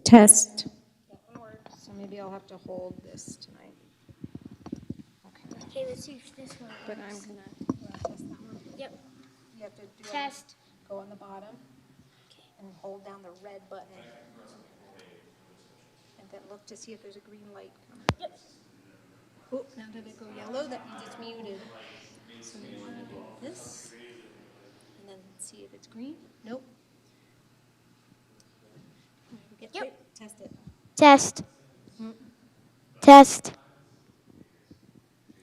Test. That one works, so maybe I'll have to hold this tonight. Okay, let's see if this one works. But I'm gonna test that one. Yep. You have to do Test. Go on the bottom and hold down the red button. And then look to see if there's a green light coming. Yep. Oh, now did it go yellow? That means it's muted. So you want to do this, and then see if it's green. Nope. Yep. Test it. Test. Test.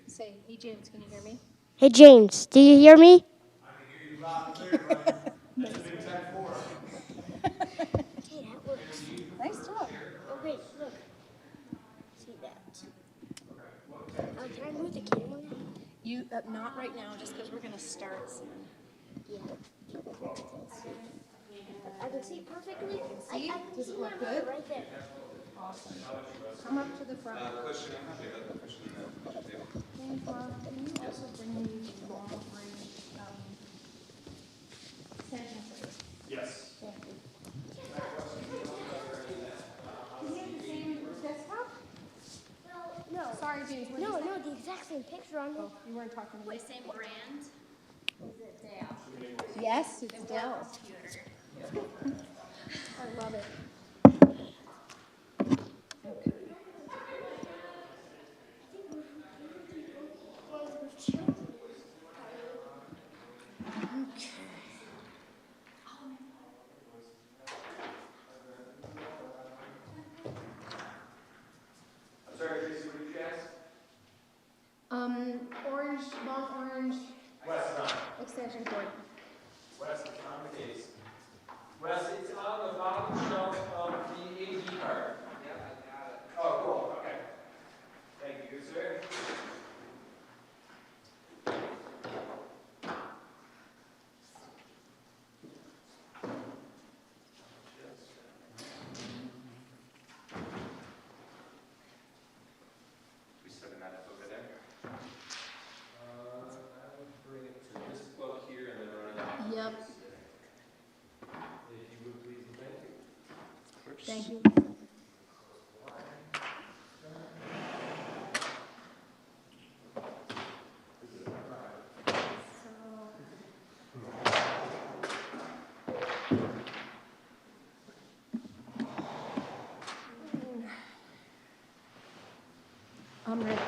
Say, hey James, can you hear me? Hey James, do you hear me? I can hear you loud and clear, buddy. That's a big 10-4. Okay, that works. Nice job. Okay, look. See that? Can I move the camera? You not right now, just because we're gonna start soon. Yeah. I can see perfectly. See? I can Does see it my look brother good? right there. Awesome. Come up to the front. Cushion, I'm happy about the cushion in the table. Hey, Bob, can you also bring me long range extension please? Yes. Thank you. Is it the same desktop? No. Sorry, James. What did you No, say? no, the exact same picture on it. Oh, you weren't talking to me. Same brand? Is it Dell? Yes, it's Dell. Computer. I love it. I'm sorry, Tracy, what did you ask? Orange, long orange Wes, it's on. extension cord. Wes, it's on the case. Wes, it's on the bottom shelf of the AD card. Yeah, I got it. Oh, cool, okay. Thank you, good sir. We set a map over there. I would bring it to this book here and then run it off. Yep. If you would please, and thank you. Thank you. I'm ready.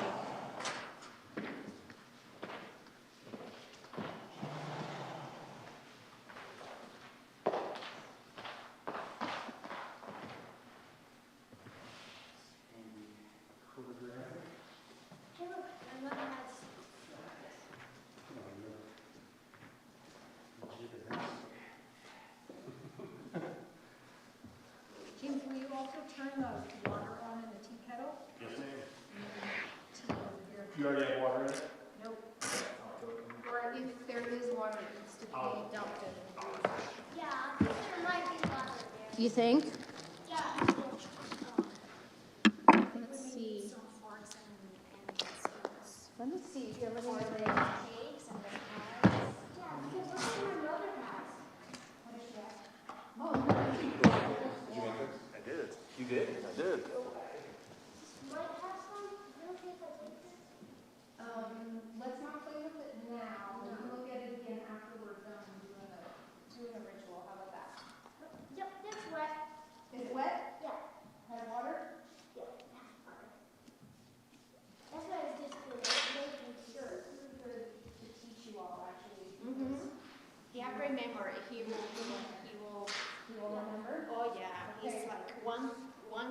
Hey, look, my mother has. James, will you also turn the water on in the tea kettle? Yes, ma'am. Tea over here. You already have water in it? Nope. Or if there is water, it needs to be dumped in. Yeah, I think there might be water there. You think? Yeah. Let's see. Some forks and spoons. Let me see. You're looking Or at the the cakes and the pies. Yeah, because look what my mother has. Oh, Did you make this? I did. You did? I did. Might have some. Is it okay if I take this? let's not play with it now. We can look at it again after we're done doing the ritual. How about that? Yep, it's wet. Is it wet? Yeah. Has water? Yeah, that's fine. That's why I was just making sure. This is good to teach you all, actually. Yeah, remember, he will, You will remember? oh yeah, Okay. it's like one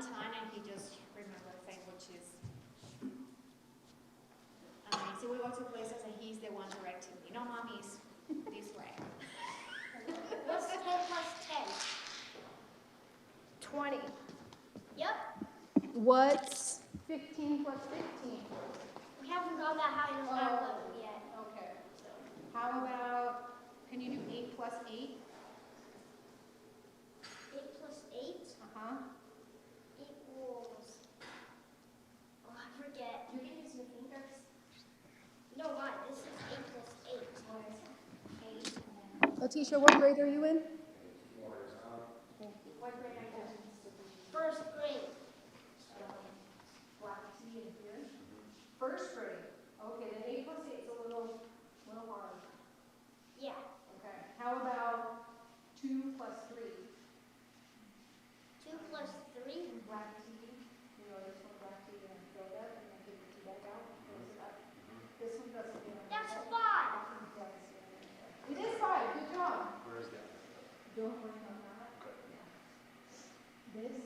time and he just remember things which is amazing. We go to places and he's the one directing me. No, mommy's this way. What's 10 plus 10? 20. Yep. What's 15 plus 15? We haven't gone that high in the math level yet. Okay. How about, can you do 8 plus 8? 8 plus 8 Uh-huh. equals. Oh, I forget. You can use your fingers. No, why? This is 8 plus 8. 8 and then. Letitia, what grade are you in? What grade are you in? First Don't worry about that. Yeah. This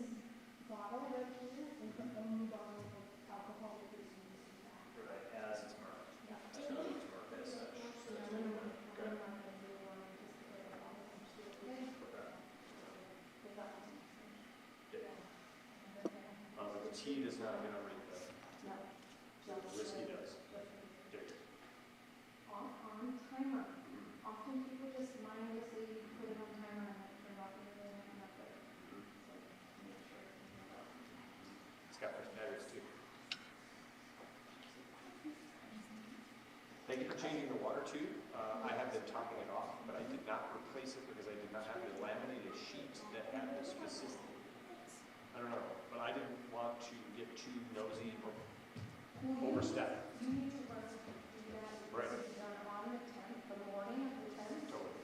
bottle right here is the only bottle of alcohol that is used in that. Right, as it's marked. Yeah. It's really marked as such. So I'm gonna mark it for one just to get it all understood. Okay? Does that make sense? Yeah. And then The tea does not get over the no, the whiskey does. On timer. Often people just mindlessly put it on timer and turn off the other and up there. So make sure it's about. It's got fresh batteries too. Thank you for changing the water tube. I have been topping it off, but I did not replace it because I did not have the laminated sheet that had the specific. I don't know, but I didn't want to get too nosy or overstep. You need to learn to do that. Right. It's done on the 10th, the morning of the 10th. Totally.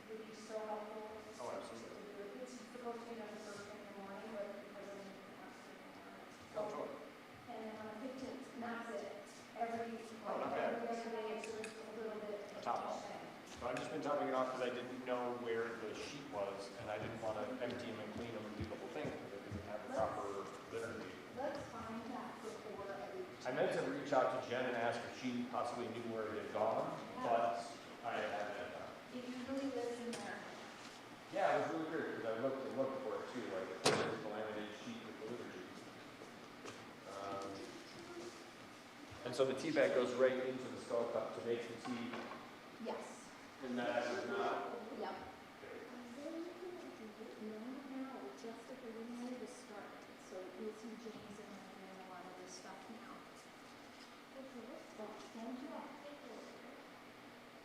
Would be so helpful. Oh, absolutely. To do it. It's supposed to be done the first thing in the morning, but because of the Oh, totally. and then on the 15th, that's it. Every day, it's a little bit. Top off. So I've just been topping it off because I didn't know where the sheet was, and I didn't want to empty them and clean them and do the whole thing because I didn't have the proper liturgy. Let's find that before every. I meant to reach out to Jen and ask if she possibly knew where it had gone, but I haven't. It usually lives in there. Yeah, it was really weird because I looked for it too, like the laminated sheet with the liturgy. And so the tea bag goes right into the skull cup to make the tea, Yes. and that is not. Yep. Now, just at the beginning to start, so you'll see James and I doing a lot of this stuff now. So stand up.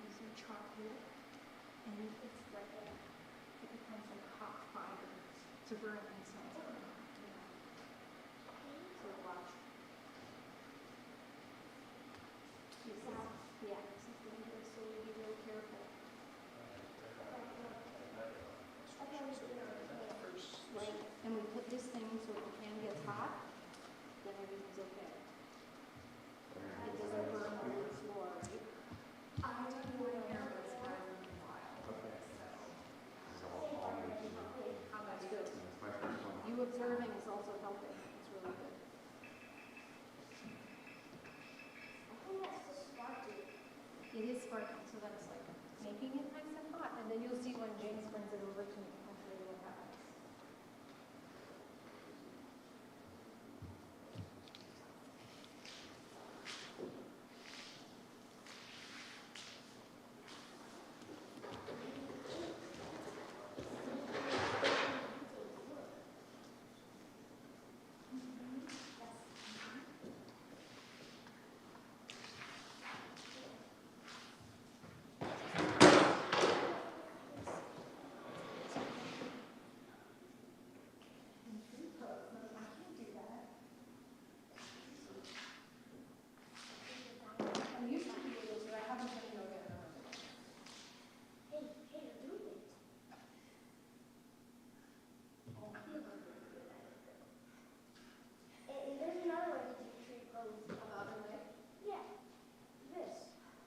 Using charcoal, and it's like it becomes like hot fire to burn incense. So watch. You see? Yeah, this is dangerous, so we be real careful. Right, and we put this thing so if the pan gets hot, then everything's okay. It doesn't burn on the floor, right? I don't know here, but it's been a while. How that's good. You observing is also helping, it's really good. It is sparking, so that's like making it nice and hot, and then you'll see when James brings it over to me, I'll show you what happens.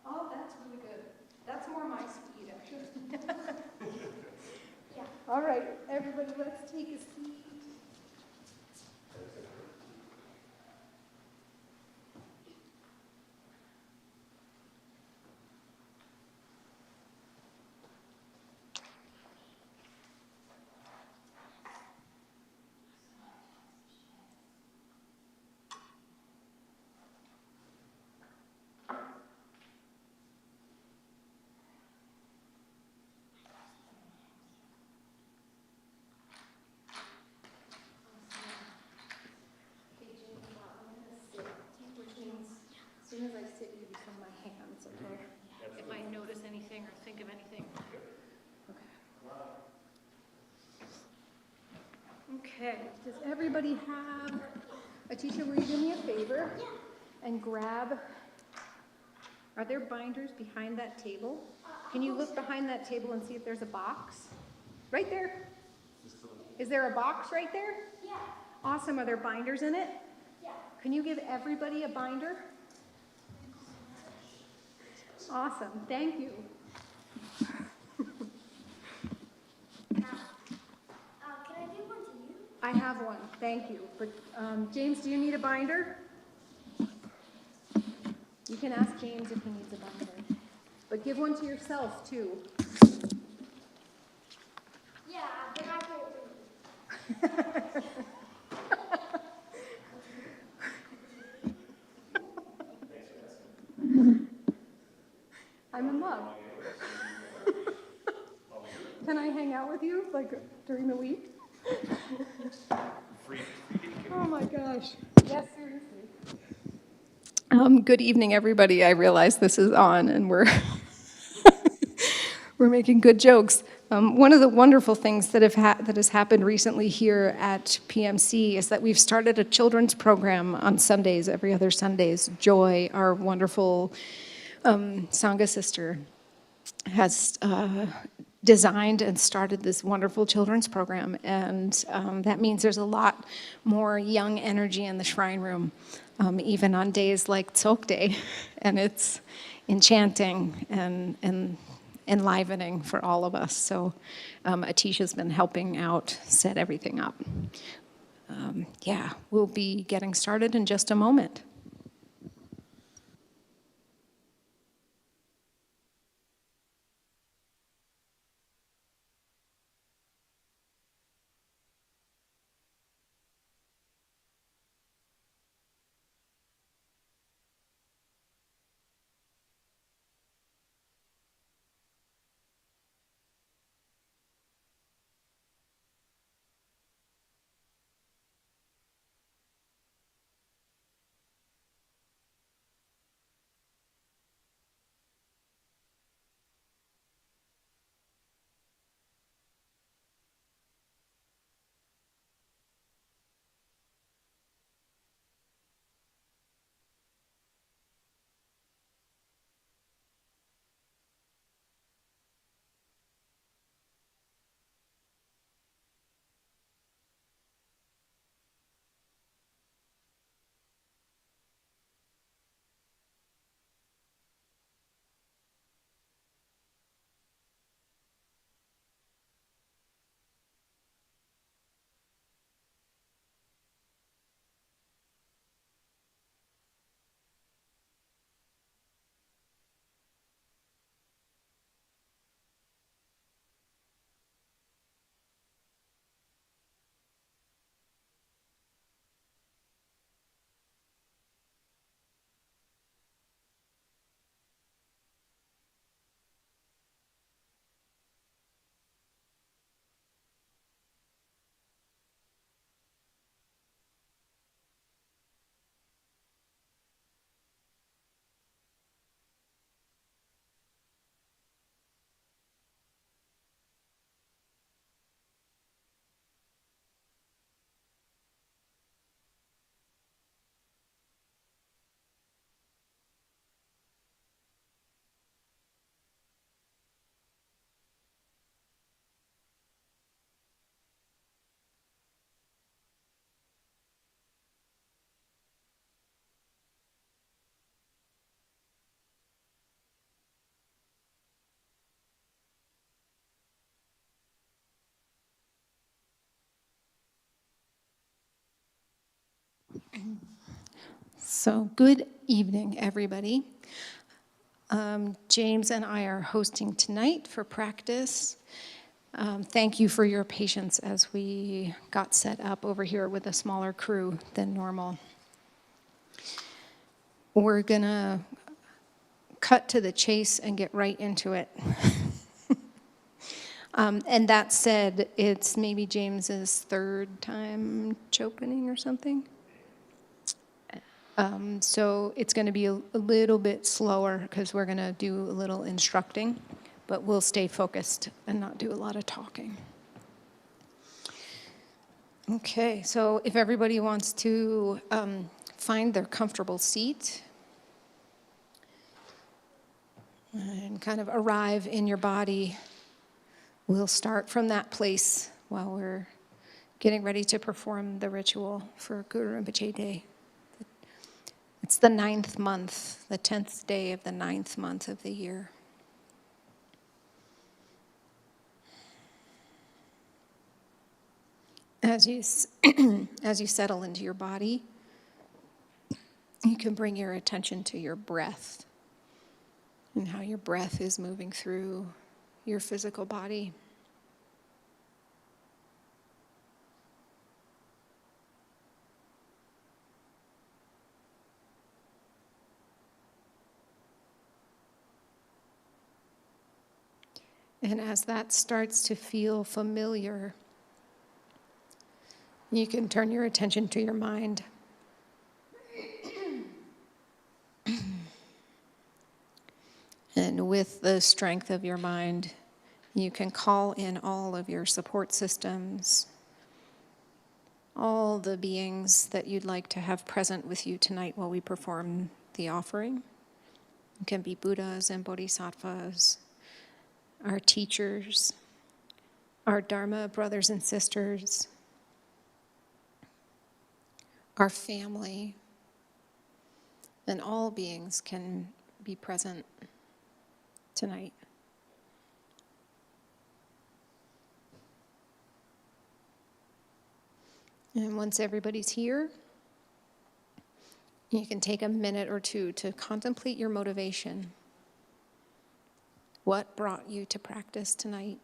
Oh, that's really good. That's more my speed, actually. All right, everybody, let's take a seat. As soon as I sit, you become my hands, okay? If I notice anything or think of anything. Okay. Okay, does everybody have a teacher? Will you do me a favor? And grab, are there binders behind that table? Can you look behind that table and see if there's a box? Right there. Is there a box right there? Yeah. Awesome, are there binders in it? Yeah. Can you give everybody a binder? Awesome, thank you. I have one, thank you. But, James, do you need a binder? You can ask James if he needs a binder. But give one to yourself, too. Yeah, but I can't. I'm in love. Can I hang out with you, like, during the week? Oh, my gosh. Yes, seriously. Good evening, everybody. I realize this is on, and we're we're making good jokes. One of the wonderful things that has happened recently here at PMC is that we've started a children's program on Sundays, every other Sundays. Joy, our wonderful Sangha sister, has designed and started this wonderful children's program, and that means there's a lot more young energy in the shrine room, even on days like Tsok Day, and it's enchanting and enlivening for all of us. So Atisha's been helping out set everything up. Yeah, we'll be getting started in just a moment. So good evening, everybody. James and I are hosting tonight for practice. Thank you for your patience as we got set up over here with a smaller crew than normal. We're gonna cut to the chase and get right into it. And that said, it's maybe James's third time chopening or something. So it's going to be a little bit slower because we're going to do a little instructing, but we'll stay focused and not do a lot of talking. Okay, so if everybody wants to find their comfortable seat and kind of arrive in your body, we'll start from that place while we're getting ready to perform the ritual for Guru Rinpoche Day. It's the 9th month, the 10th day of the 9th month of the year. As you, as you settle into your body, you can bring your attention to your breath and how your breath is moving through your physical body. And as that starts to feel familiar, you can turn your attention to your mind. And with the strength of your mind, you can call in all of your support systems, all the beings that you'd like to have present with you tonight while we perform the offering. It can be Buddhas and Bodhisattvas, our teachers, our Dharma brothers and sisters, our family, and all beings can be present tonight. And once everybody's here, you can take a minute or two to contemplate your motivation. What brought you to practice tonight?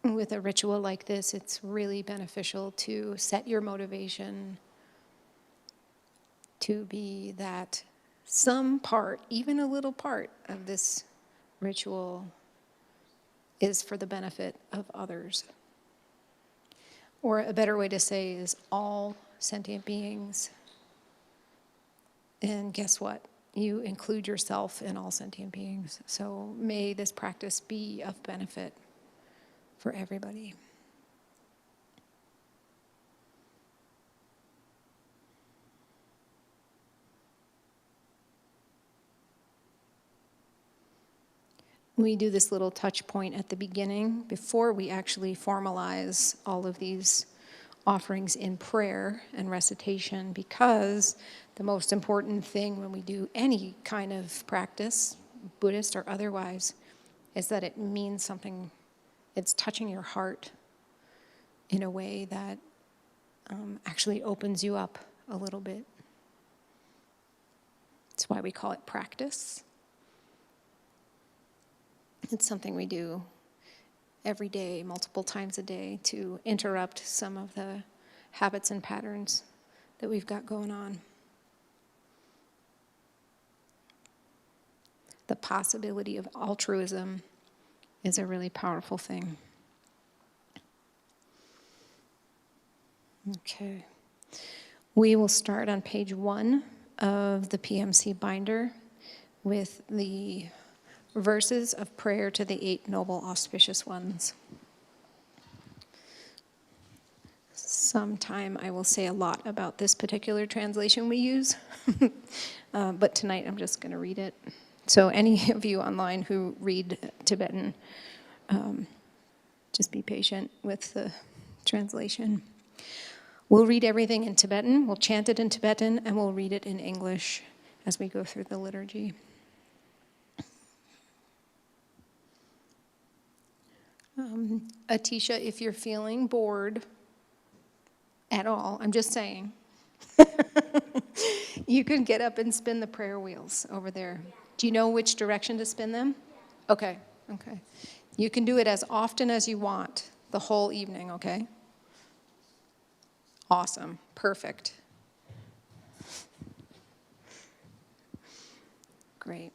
With a ritual like this, it's really beneficial to set your motivation to be that some part, even a little part of this ritual is for the benefit of others. Or a better way to say is all sentient beings. And guess what? You include yourself in all sentient beings. So may this practice be of benefit for everybody. We do this little touch point at the beginning before we actually formalize all of these offerings in prayer and recitation, because the most important thing when we do any kind of practice, Buddhist or otherwise, is that it means something. It's touching your heart in a way that actually opens you up a little bit. That's why we call it practice. It's something we do every day, multiple times a day, to interrupt some of the habits and patterns that we've got going on. The possibility of altruism is a really powerful thing. Okay. We will start on page 1 of the PMC binder with the verses of prayer to the 8 noble auspicious ones. Sometime I will say a lot about this particular translation we use, but tonight I'm just going to read it. So any of you online who read Tibetan, just be patient with the translation. We'll read everything in Tibetan, we'll chant it in Tibetan, and we'll read it in English as we go through the liturgy. Atisha, if you're feeling bored at all, I'm just saying, you can get up and spin the prayer wheels over there. Do you know which direction to spin them? Okay. You can do it as often as you want, the whole evening, okay? Awesome. Perfect. Great.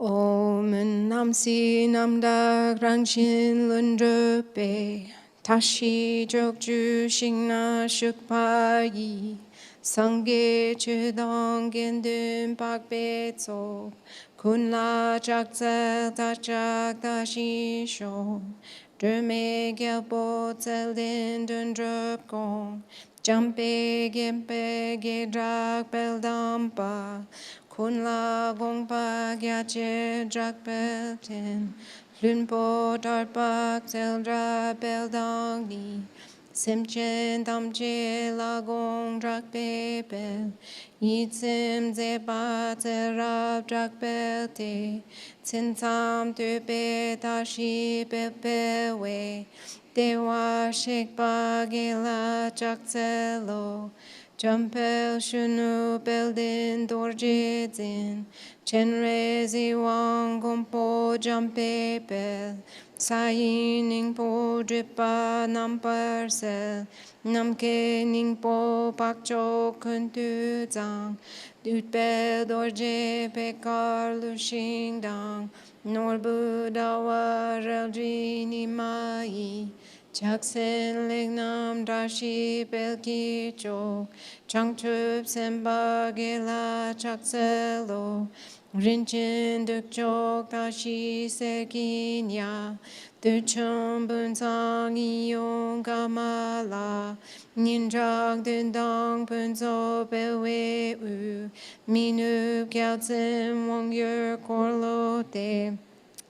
Om Namsi Namdak Rangshin Lundrupe Tashi Jokju Shingna Shukpa Sangye Chudong Gendun Pakbe Tsok Kunla Chakza Tachak Tashi Sho Drume Gyalpo Tseldin Dundrup Gong Jampe Gempe Gedrak Beldampa Kun la gong pa gya che drak bel ten. Lun po tar pak zel dra bel dang ni. Sim chen tam che la gong drak be bel. Yi sim ze ba ze rab drak bel te. Tsin tam tu be ta shi be be we. Dewa shik ba ge la chak ze lo. Jumpel shunu beldin dorje zin. Chenre zi wang gompo jumpe bel. Sayin ning po dripa nam parcel. Nam ke ning po pak cho kun tu zang. Dut bel dorje pekar lu shing dang. Nor buddha wa rel ni mai. Jaksen lignam dashi belki chok. Changchup semba gela chakselo. Rinchen duk chok dashi sekinya. Duchon bunsang iyong kamala. Ninjak dundang bunso belwe u. Minu gyaltsen wong yer korlo te.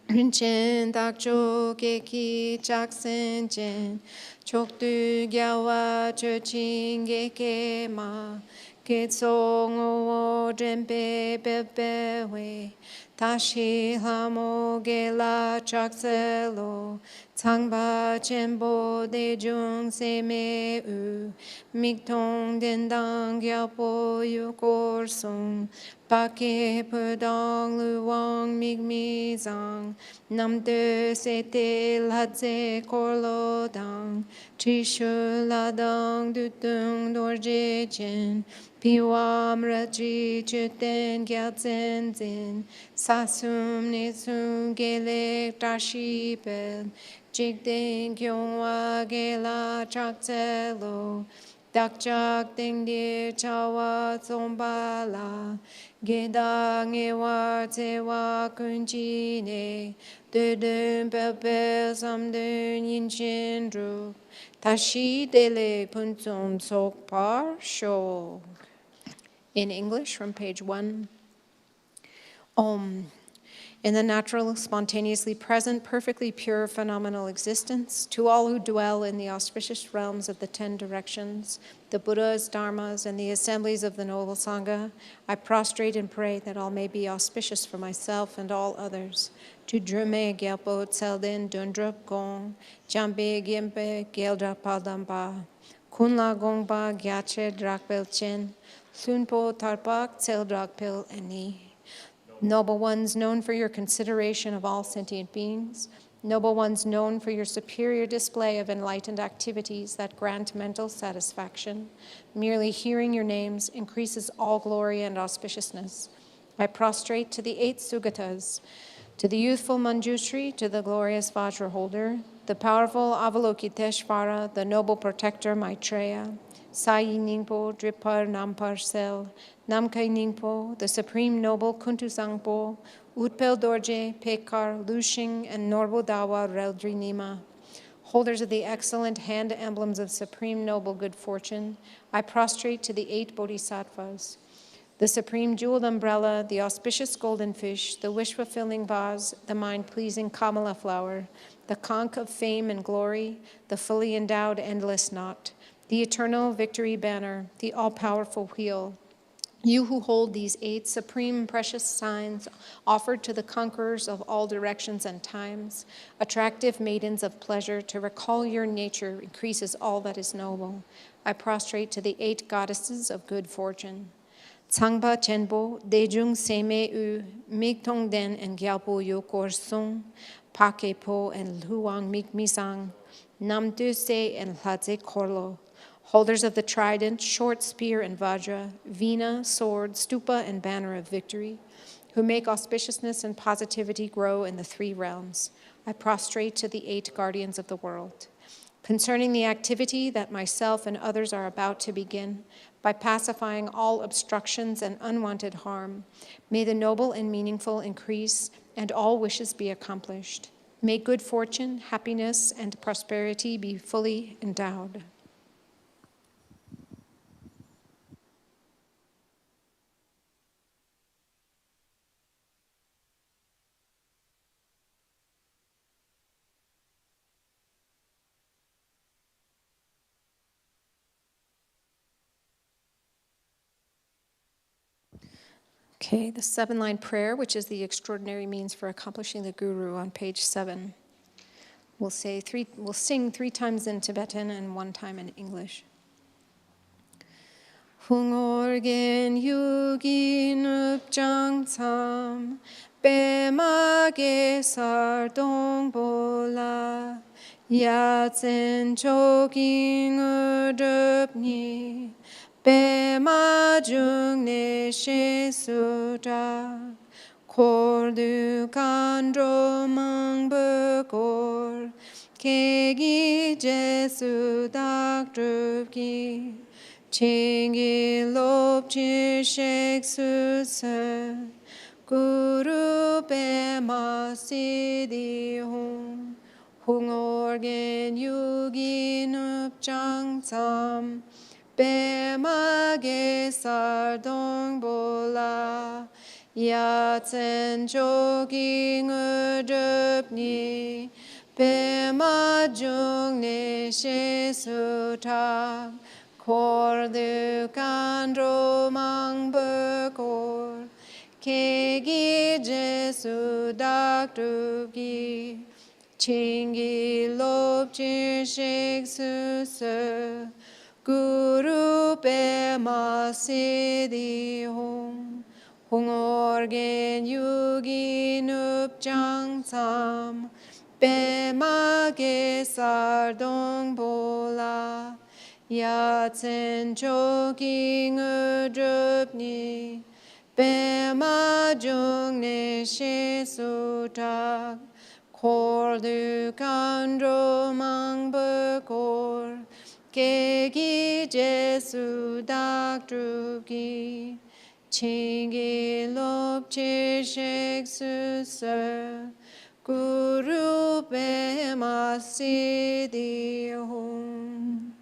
Rinchen dak chok eki chaksen chen. Chok du gyawa chochin geke ma. Ketsong o drempe bebe we. Tashi hamo gela chakselo. Tsangba chenpo de jung se me u. Miktong dendang gyapo yu kor song. Pake pudong luwang migmi zang. Nam de se te ladze korlo dang. Trishu ladang dutung dorje chen. Piwam raji chuten gyatsen zin. Sasum nesum gelek dashi bel. Jigden kyongwa gela chakselo. Dakchak dengdir chawa zombala. Gedang ewa tewa kunjine. Dudun pepe samdun yinshin druk. Tashi dele puntum Tsok par shok. In English from page 1. Om. In the natural, spontaneously present, perfectly pure phenomenal existence, to all who dwell in the auspicious realms of the 10 directions, the Buddhas, Dharmas, and the assemblies of the Noble Sangha, I prostrate and pray that all may be auspicious for myself and all others. Tu drume gyalpo tselden dundrup gong, jambe gyempe geldra padamba, kunla gongpa gyache drakbel chen, sunpo tarpak tsel drakpil eni. Noble ones, known for your consideration of all sentient beings, noble ones known for your superior display of enlightened activities that grant mental satisfaction, merely hearing your names increases all glory and auspiciousness. I prostrate to the 8 Sugatas, to the youthful Manjushri, to the glorious Vajra holder, the powerful Avalokiteshvara, the noble protector Maitreya, Sayi Ningpo, Dripar Namparcel, Namkai Ningpo, the supreme noble Kuntusangpo, Utpel Dorje, Pekar, Lushing, and Norbo Dawa Reldri Nima. Holders of the excellent hand emblems of supreme noble good fortune, I prostrate to the 8 Bodhisattvas. The supreme jeweled umbrella, the auspicious golden fish, the wish-fulfilling vase, the mind-pleasing Kamala flower, the conch of fame and glory, the fully endowed endless knot, the eternal victory banner, the all-powerful wheel. You who hold these 8 supreme precious signs offered to the conquerors of all directions and times, attractive maidens of pleasure, to recall your nature increases all that is noble. I prostrate to the 8 goddesses of good fortune. Tsangpa Chenpo, Dejung Seme U, Miktong Den and Gyalpo Yokor Sung, Pake Po and Luang Mikmisang, Nam Tu Se and Hladze Korlo. Holders of the trident, short spear and vajra, vina, sword, stupa, and banner of victory, who make auspiciousness and positivity grow in the 3 realms. I prostrate to the 8 guardians of the world. Concerning the activity that myself and others are about to begin, by pacifying all obstructions and unwanted harm, may the noble and meaningful increase and all wishes be accomplished. May good fortune, happiness, and prosperity be fully endowed. Okay, the 7-line prayer, which is the extraordinary means for accomplishing the Guru, on page 7. We'll sing 3 times in Tibetan and 1 time in English. Hungorgen yugi nupjang tsam, bemage sardong bola, yatsen choking urdupni, bema jung ne she sudak, kordu kandro mang bekor, kegi jesu dak drupki, Chingi lop chi shek su se, Guru pe ma si di hung, hung organ yugi nup chang tsam, pe ma ge sar dong bola, ya tsen chogi ngu dup ni, pe ma jung ne she su tak, Kordu kandro mang bekor, kegi jesu dak drugi, chingi lop chi shek su se, guru pe ma si di hong, hong orgen yugi nup chang tsam, pe ma ge sar dong bola, Yatsen choking urdupni, bema jung ne she sutak, kordu kandro mang bekor, kegi jesu dak drugi, chingi lop chi shek su se, guru bema si di hong.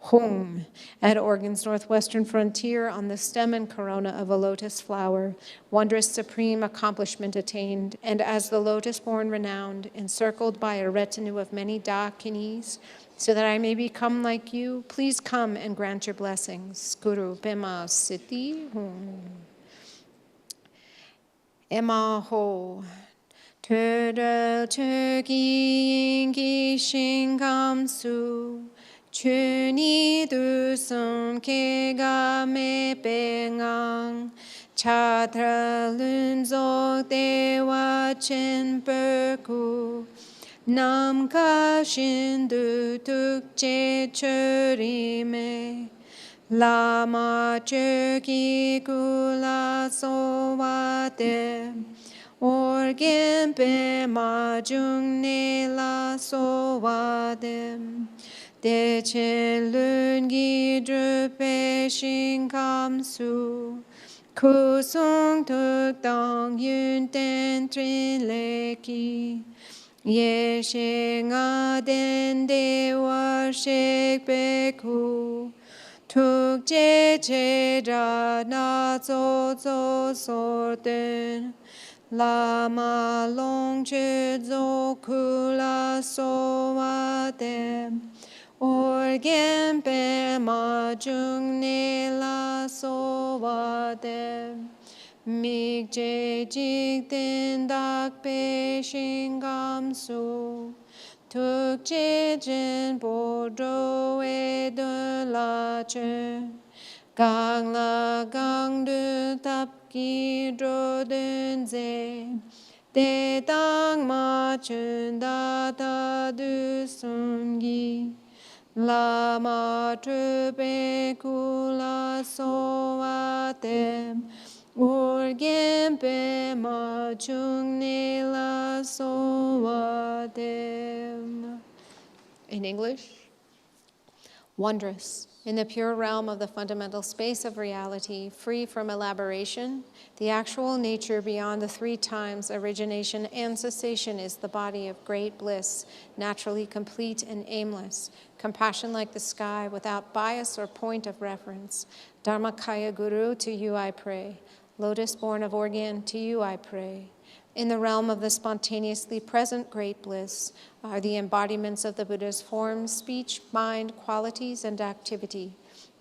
Home, at Oregon's northwestern frontier, on the stem and corona of a lotus flower, wondrous supreme accomplishment attained, and as the lotus born renowned, encircled by a retinue of many dakinis, so that I may become like you, please come and grant your blessings. Guru Bema Siddhi Hum. Emma Ho. Tödel Turki Ingi Shingam Su. Chuni dusum kega me pengang, chatra lunzok dewa chen perku, nam ka shindu tukche churime, lama churki kula sowate, orgen pe majung ne la sowate. Dechen lungi drupe shinkam su, kusung tuk dang yun ten trin leki, ye shing a den dewa shek beku, tuk je che da na zo zo sorten, lama long che zo kula so wa dem, orgen pe ma jung ne la so wa dem, mig je jik den dak pe shingam su, tuk je jen bo do e de la chen, gang la gang du tap ki dro den ze, de dang ma chen da ta du sun gi, la ma trupe kula so a tem, orgen pe ma chung ne la so a tem. In English? Wondrous, in the pure realm of the fundamental space of reality, free from elaboration, the actual nature beyond the 3 times origination and cessation is the body of great bliss, naturally complete and aimless, compassion like the sky, without bias or point of reference. Dharmakaya Guru, to you I pray. Lotus born of Organ, to you I pray. In the realm of the spontaneously present great bliss are the embodiments of the Buddha's form, speech, mind, qualities, and activity.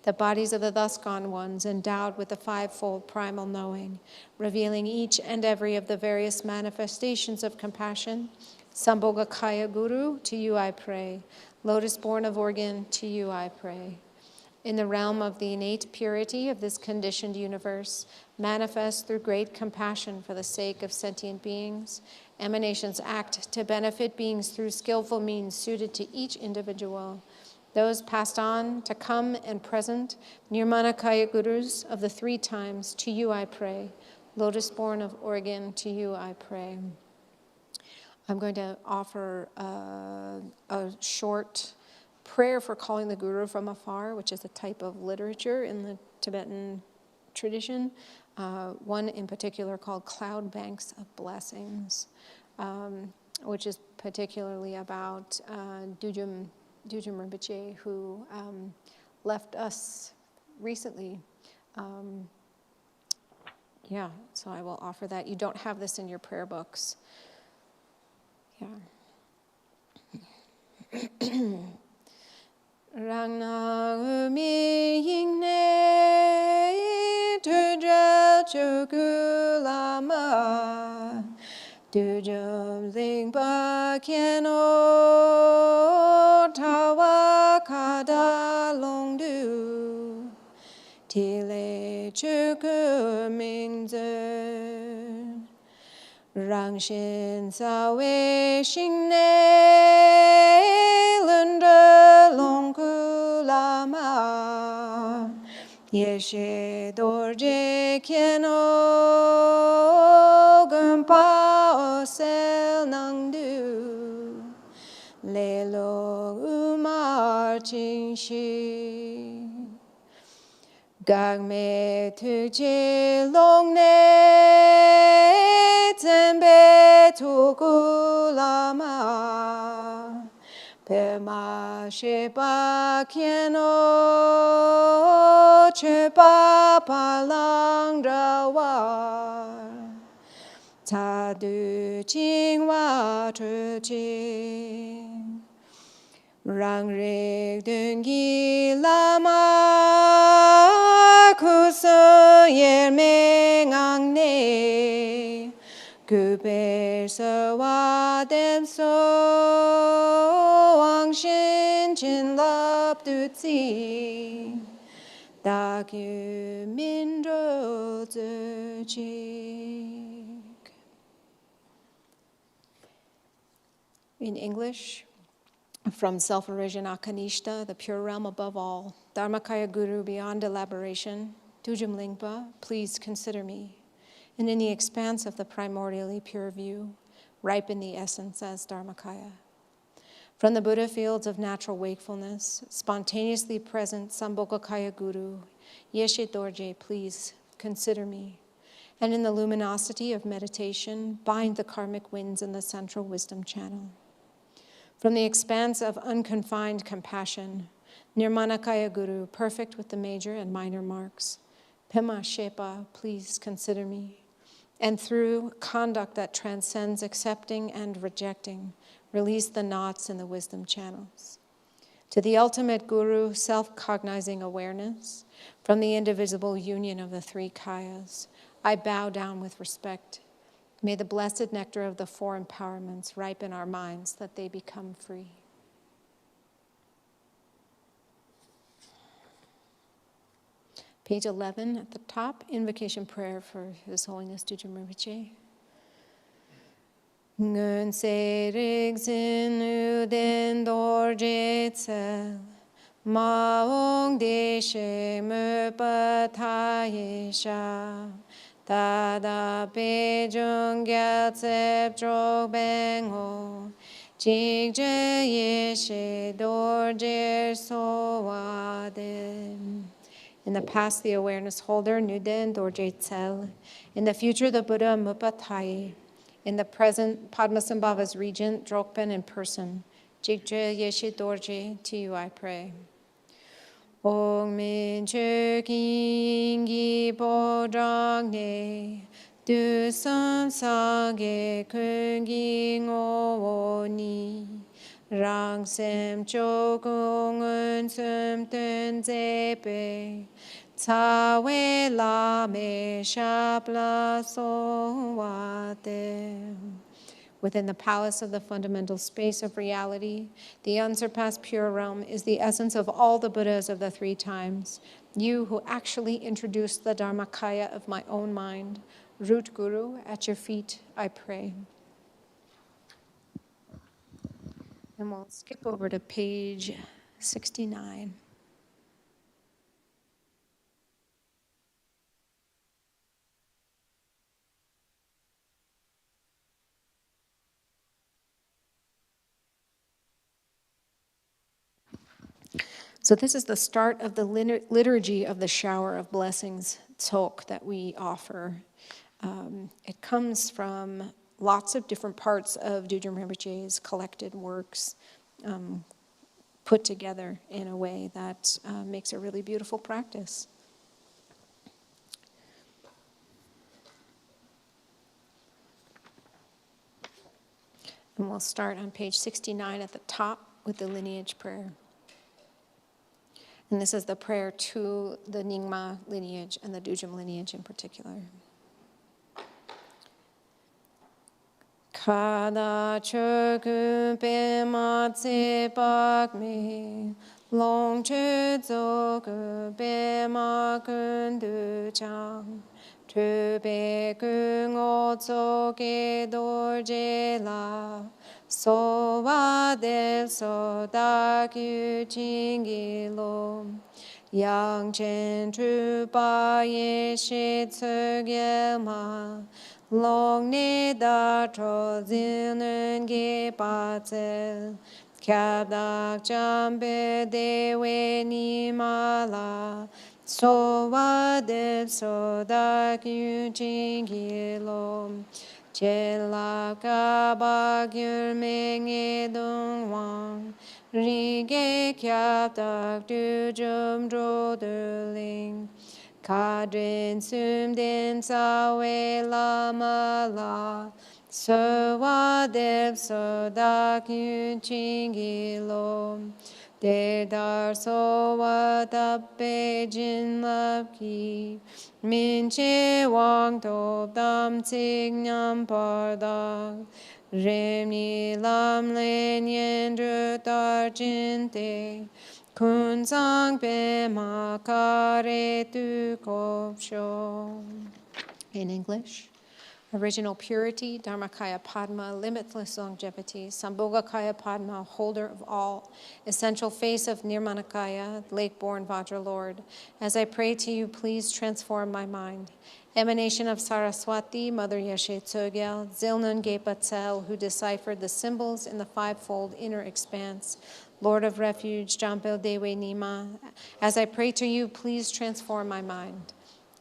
the bodies of the thus gone ones endowed with the fivefold primal knowing, revealing each and every of the various manifestations of compassion. Sambhogakaya Guru, to you I pray. Lotus born of organ, to you I pray. In the realm of the innate purity of this conditioned universe, manifest through great compassion for the sake of sentient beings, emanations act to benefit beings through skillful means suited to each individual. Those passed on, to come, and present, Nirmanakaya Gurus of the three times, to you I pray. Lotus born of organ, to you I pray. I'm going to offer a short prayer for calling the Guru from afar, which is a type of literature in the Tibetan tradition, one in particular called Cloud Banks of Blessings, which is particularly about Dujum Rinpoche, who left us recently. So I will offer that. You don't have this in your prayer books. Rangna umi yingne tuja chukulama dujum lingpa kieno tawa kada longdu tile chukumingzen Rangshin sawe shingne lunda longkulama yeshe dorje kieno gumpa osel nangdu lelo umar chingshi Gagme tukje longne tembe tukulama Pema shepa kieno chepa palang drawar Tadu jingwa chujing Rang rig dungi lama kusa yermeng angne Gube sawa den so angshin chin lap du zi Dagyu mindro zujik. In English, from self-origin Akanishta, the pure realm above all, Dharmakaya Guru beyond elaboration, Dujum Lingpa, please consider me. And in the expanse of the primordially pure view, ripen the essence as Dharmakaya. From the Buddha fields of natural wakefulness, spontaneously present Sambhogakaya Guru, Yeshe Dorje, please consider me. And in the luminosity of meditation, bind the karmic winds in the central wisdom channel. From the expanse of unconfined compassion, Nirmanakaya Guru, perfect with the major and minor marks, Pema Shepa, please consider me. And through conduct that transcends accepting and rejecting, release the knots in the wisdom channels. To the ultimate Guru, self-cognizing awareness, from the indivisible union of the three kayas, I bow down with respect. May the blessed nectar of the four empowerments ripen our minds that they become free. Page 11 at the top, invocation prayer for His Holiness Dujum Rinpoche. Ngun se rig sin u den dorje tsel, maong de she mu pa ta ye sha, ta da pe jung gya tsep trok beng ho, jik je ye she dorje so wa den. In the past, the awareness holder, Nuden Dorje Tsel. In the future, the Buddha Mupatai. In the present, Padmasambhava's regent, Drokpen in person. Jigje Yeshe Dorje, to you I pray. Ong min chö kingi podrang ne, du san sa ge kungi ngo ni, Rang sem chokung un sum tun zepe. Tawe la me shapla so wate. Within the palace of the fundamental space of reality, the unsurpassed pure realm is the essence of all the Buddhas of the three times. You who actually introduced the Dharmakaya of my own mind, root guru, at your feet I pray. And we'll skip over to page 69. So this is the start of the liturgy of the shower of blessings, Tsok, that we offer. It comes from lots of different parts of Dudjom Rinpoche's collected works, put together in a way that makes a really beautiful practice. And we'll start on page 69 at the top with the lineage prayer. And this is the prayer to the Nyingma lineage and the Dudjom lineage in particular. Kada chogu pe ma tse pak me, long che zogu pe ma kun du chang, tu pe kun o tsoke dor je la, so wa del so da kyu chingi lo, yang chen tu pa ye shi tsuge ma, long ne da tro zinun ge pa tse, kyab dak jambe de we ni ma la, so wa de so da kyu chingi lo, che la ka ba gyur me nge dung wang, ri ge kyab dak du jum dro de ling, Kadrin sum den sa we la ma la, so wa dev so da kyun chingi lo, de dar so wa tap pe jin lap ki, min che wang top dam tsig nyam par dak, rem ni lam len yen dru tar jin te, kun sang pe ma kare tu kop sho. In English, original purity, Dharmakaya Padma, limitless longevity, Sambhogakaya Padma, holder of all, essential face of Nirmanakaya, lake-born Vajra Lord. As I pray to you, please transform my mind. Emanation of Saraswati, Mother Yeshe Tsogyal, Zilnun Gepa who deciphered the symbols in the fivefold inner expanse, Lord of Refuge, Jampel Dewe Nima, as I pray to you, please transform my mind.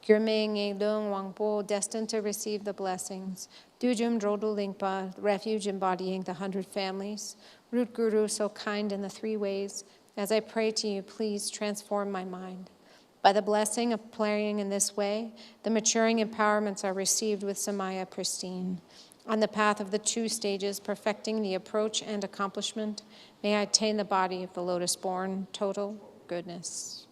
Gyurme Nge Dung Wangpo, destined to receive the blessings. Dujum Drodul Lingpa, refuge embodying the 100 families. Root Guru, so kind in the 3 ways. As I pray to you, please transform my mind. By the blessing of praying in this way, the maturing empowerments are received with Samaya pristine. On the path of the 2 stages, perfecting the approach and accomplishment, may I attain the body of the lotus-born, total goodness.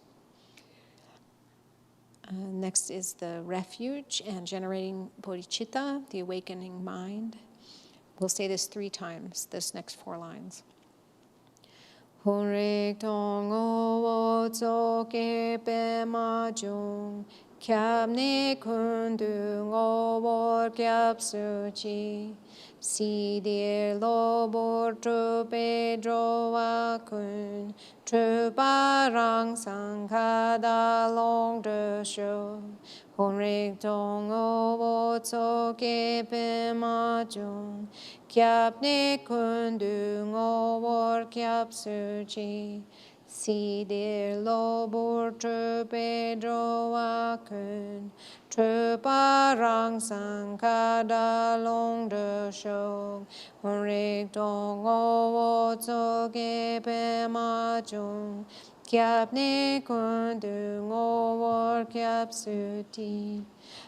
Next is the refuge and generating bodhicitta, the awakening mind. We'll say this 3 times, this next 4 lines. Honrik tong o tsoke pe ma jung, kyab ne kundu o wor kyab suchi, si dir lo bor tru pe dro wa kun, tru pa rang sang ka da long de sho, honrik tong o tsoke pe ma jung, kyab ne kundu o wor kyab suchi, si dir lo bor tru pe dro wa kun, tru pa rang sang ka da long de shok, honrik tong o tsoke pe ma jung, kyab ne kundu o wor kyab suti,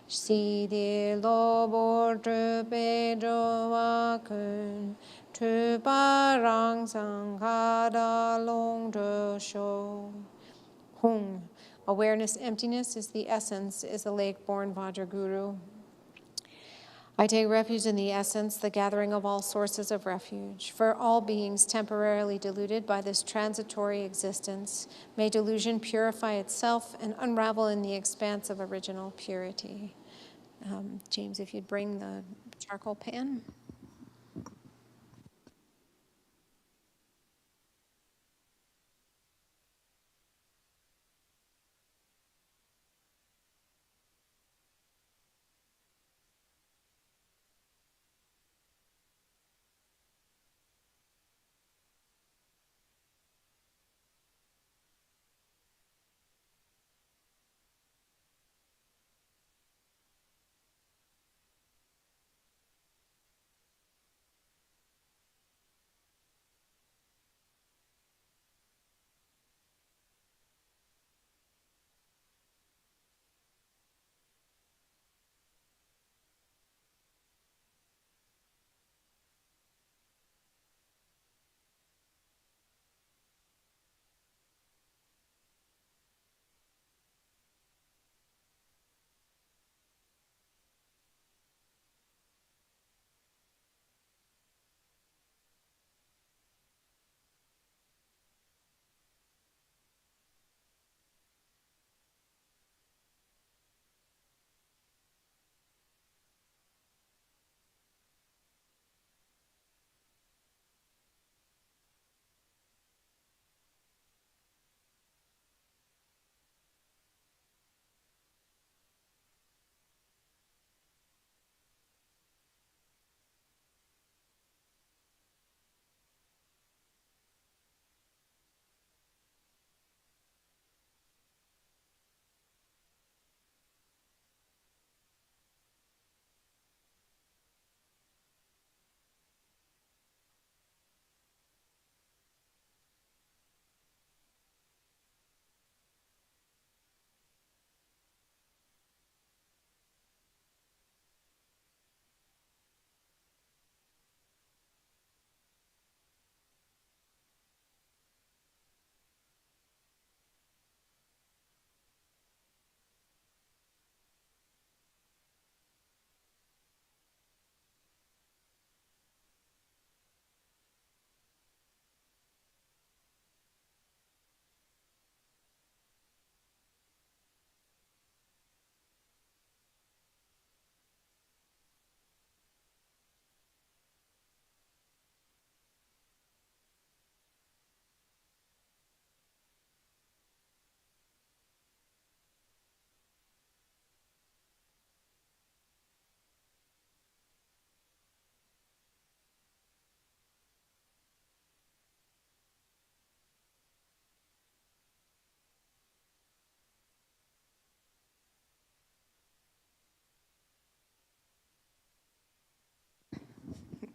si dir lo bor tru pe dro wa kun, Tu barang sangkada long de sho. Hung. Awareness, emptiness is the essence, is the lake-born Vajraguru. I take refuge in the essence, the gathering of all sources of refuge. For all beings temporarily deluded by this transitory existence, may delusion purify itself and unravel in the expanse of original purity. James, if you'd bring the charcoal pan.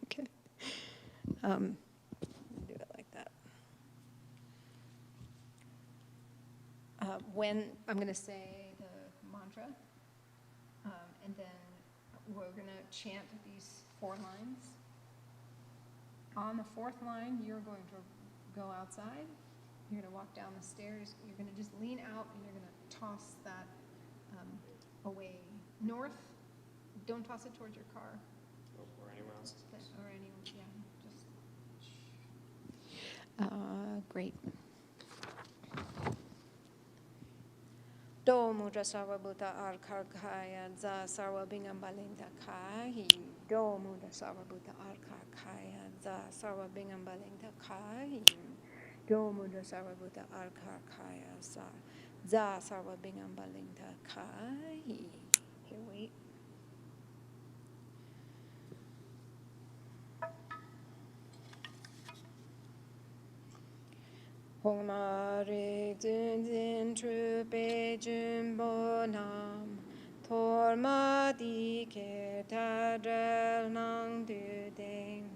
Okay. Do it like that. When I'm going to say the mantra, and then we're going to chant these 4 lines. On the 4th line, you're going to go outside. You're going to walk down the stairs. You're going to just lean out, and you're going to toss that away north. Don't toss it towards your car. Or anyone else. Or anyone, yeah. Just. Great. Do mudra sarva bhuta arkharkhaya za sarva bingam balinda khai. Do mudra sarva bhuta arkharkhaya za sarva bingam balinda khai. Do mudra sarva bhuta arkharkhaya za sarva bingam balinda khai. Here, wait. Hong ma ri zun zin tru pe jun bo nam tor ma di ke ta drel nang du ding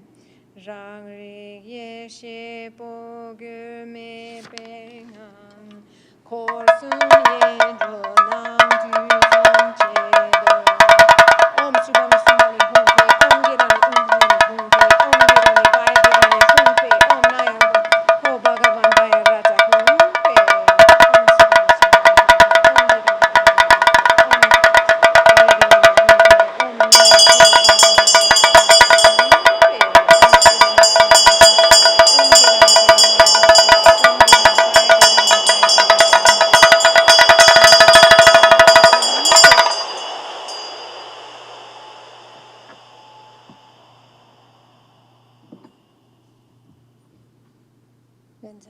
rang ri ye she po gu me pe ngang kor sun ye do nang du sam che do om subhani sumani hong kwe om girani hong kwe om girani bai Don't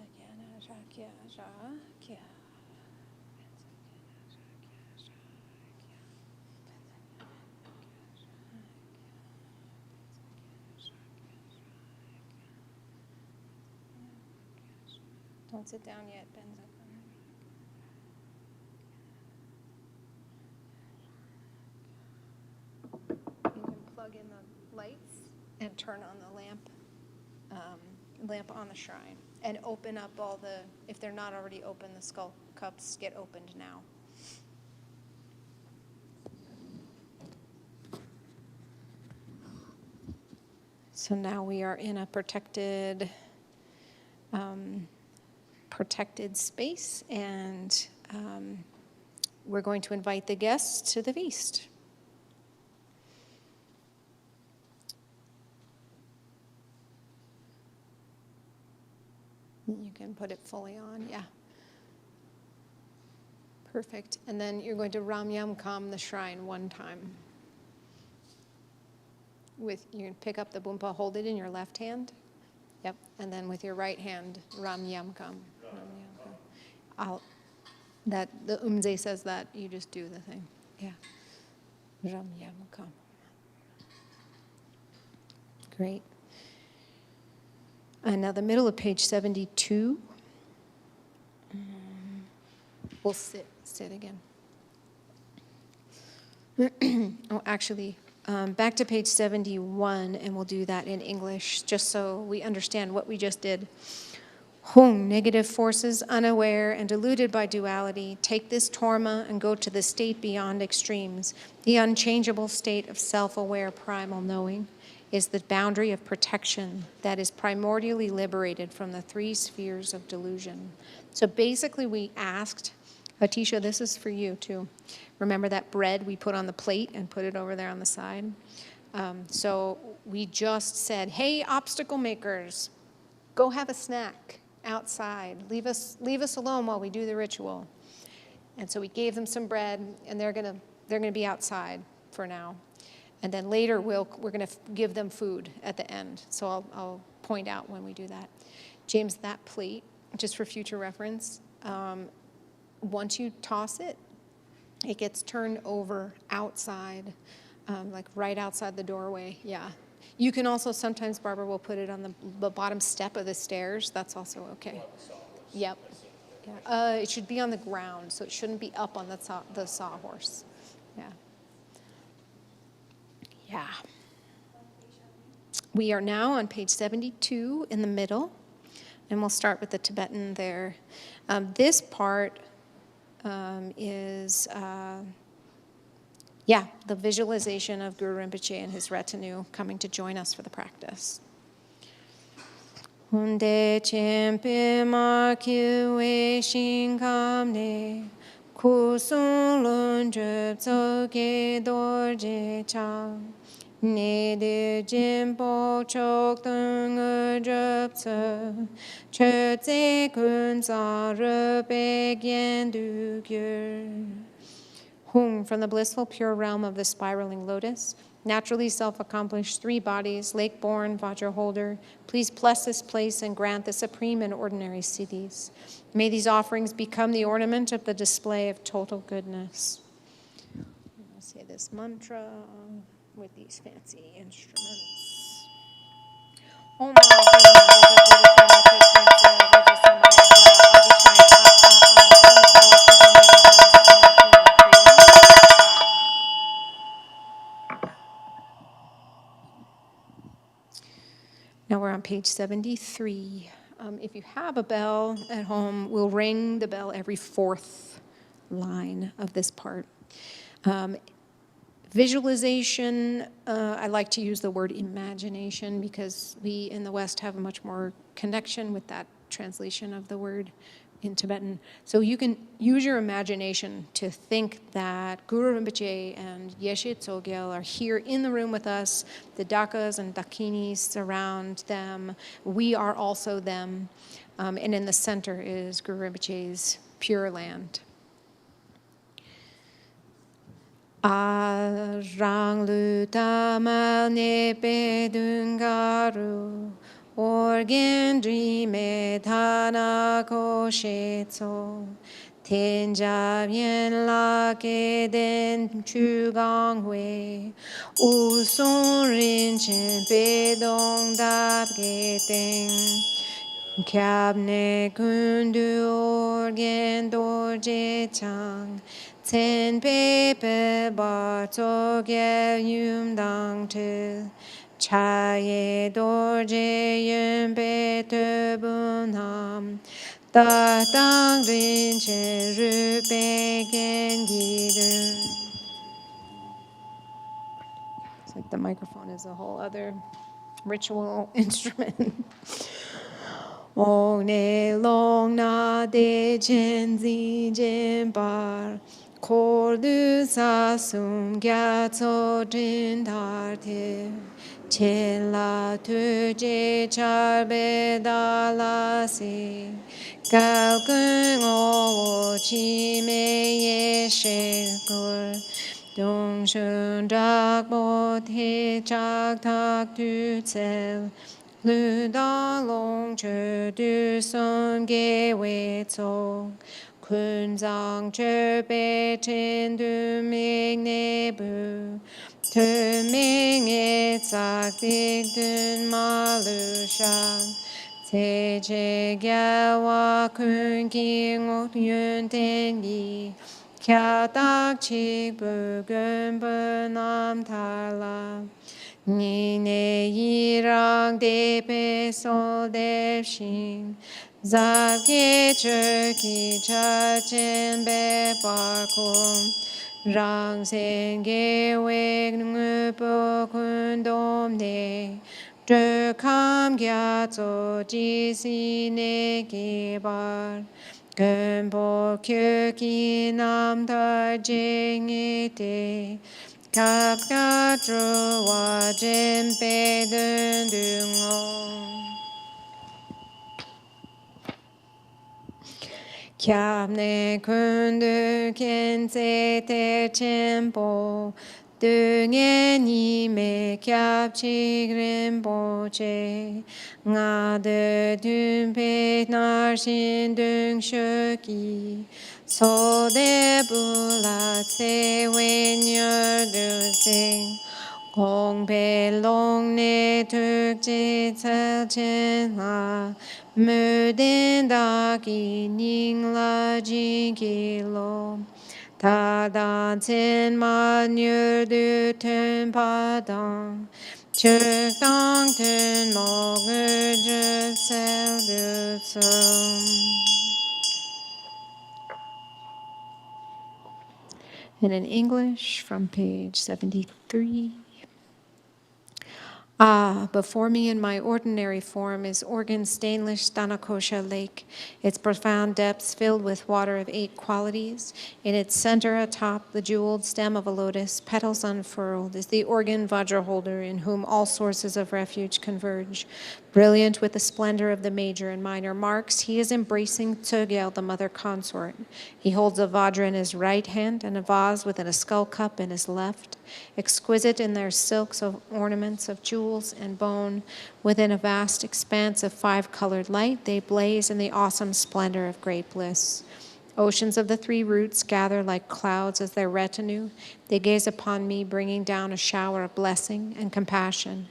sit down yet, Benza. You can plug in the lights and turn on the lamp on the shrine, and open up all the, if they're not already open, the skull cups get opened now. So now we are in a protected space, and we're going to invite the guests to the feast. You can put it fully on, yeah. Perfect. And then you're going to Ramyamkam the shrine one time. You can pick up the bumpa, hold it in your left hand. Yep. And then with your right hand, Ramyamkam. The Umze says that, you just do the thing. Yeah. Ramyamkam. Great. And now the middle of page 72. We'll sit again. Oh, actually, back to page 71, and we'll do that in English, just so we understand what we just did. Hung, negative forces, unaware and deluded by duality, take this torma and go to the state beyond extremes. The unchangeable state of self-aware primal knowing is the boundary of protection that is primordially liberated from the three spheres of delusion. So basically we asked, Atisha, this is for you too. Remember that bread we put on the plate and put it over there on the side? So we just said, hey, obstacle makers, go have a snack outside. Leave us alone while we do the ritual. And so we gave them some bread, and they're gonna be outside for now. And then later we're going to give them food at the end. So I'll point out when we do that. James, that plate, just for future reference, once you toss it, it gets turned over outside, like right outside the doorway. Yeah. You can also sometimes, Barbara will put it on the bottom step of the stairs. That's also okay. Yep. Yeah. It should be on the ground, so it shouldn't be up on the sawhorse. Yeah. Yeah. We are now on page 72 in the middle, and we'll start with the Tibetan there. This part is, the visualization of Guru Rinpoche and his retinue coming to join us for the practice. Hunde chempe ma kiwe shinkamne kusung lun drup tsoke dorje chang ne de jimpo chok tung drup tso che tse kun sa rupe gyen du gyur. Hung, from the blissful pure realm of the spiraling lotus, naturally self-accomplished, 3 bodies, lake-born, vajra holder, please bless this place and grant the supreme and ordinary siddhis. May these offerings become the ornament of the display of total goodness. I'll say this mantra with these fancy instruments. Om Now we're on page 73. If you have a bell at home, we'll ring the bell every 4th line of this part. Visualization, I like to use the word imagination because we in the West have a much more connection with that translation of the word in Tibetan. So you can use your imagination to think that Guru Rinpoche and Yeshe Tsogyal are here in the room with us. The Dakas and Dakinis surround them. We are also them. And in the center is Guru Rinpoche's Pure Land. Arang lu tamal nepe dungaru organ dreame thana koshetso, tenja bien la ke den chu gang hui, u son rin chen pe dong dap ke ting. Kyab ne kundu organ dorje chang, ten pe pe bar to ge yum dang tu, cha ye dorje yum pe te bun ham, da dang rin che ru pe gen gi du. It's like the microphone is a whole other ritual instrument. Ong ne long na de chen zi jen bar, kor du sa sum gya tso jin tar te, chen la tu je char be da la si, gal kun o chi me ye she kur, dong shun dak bo te chak tak tu tsel, lu da long che du son ge wei tsok, kun zang che pe chen du ming ne bu, te ming e tsak dik dun ma lu shang, te che gya wa kun ki ngot yun ten gi, kya tak chik bu gun bu nam tar la. Ni ne yirang de pe sol de shin, zab ge che ki cha chen be par kum, rang sen ge weg ngu po kun dom de, zhe kam gya zo ji si ne ge bar, gun po kyu ki nam tar jing e te, kap ka tru wa jen pe dun dung o. Kyab ne kun du ken se te chen po, du nge ni me kyab chi grim po che, nga de dun pe nar shin dung shu ki, so de bu la se wen yer du sing, kong pe long ne tuk chi tsel chen la, mu den da ki ning la jin ki lo, ta da tsen ma nyer du ten pa dang, chuk dang ten mo gu ju sel du sum. And in English from page 73. Ah, before me in my ordinary form is Organ Stainless Stanakosha Lake, its profound depths filled with water of 8 qualities. In its center atop the jeweled stem of a lotus, petals unfurled, is the organ Vajra holder in whom all sources of refuge converge. Brilliant with the splendor of the major and minor marks, he is embracing Tsogyal, the mother consort. He holds a Vajra in his right hand and a vase within a skull cup in his left. Exquisite in their silks of ornaments of jewels and bone, within a vast expanse of 5-colored light, they blaze in the awesome splendor of great bliss. Oceans of the 3 roots gather like clouds as their retinue. They gaze upon me, bringing down a shower of blessing and compassion.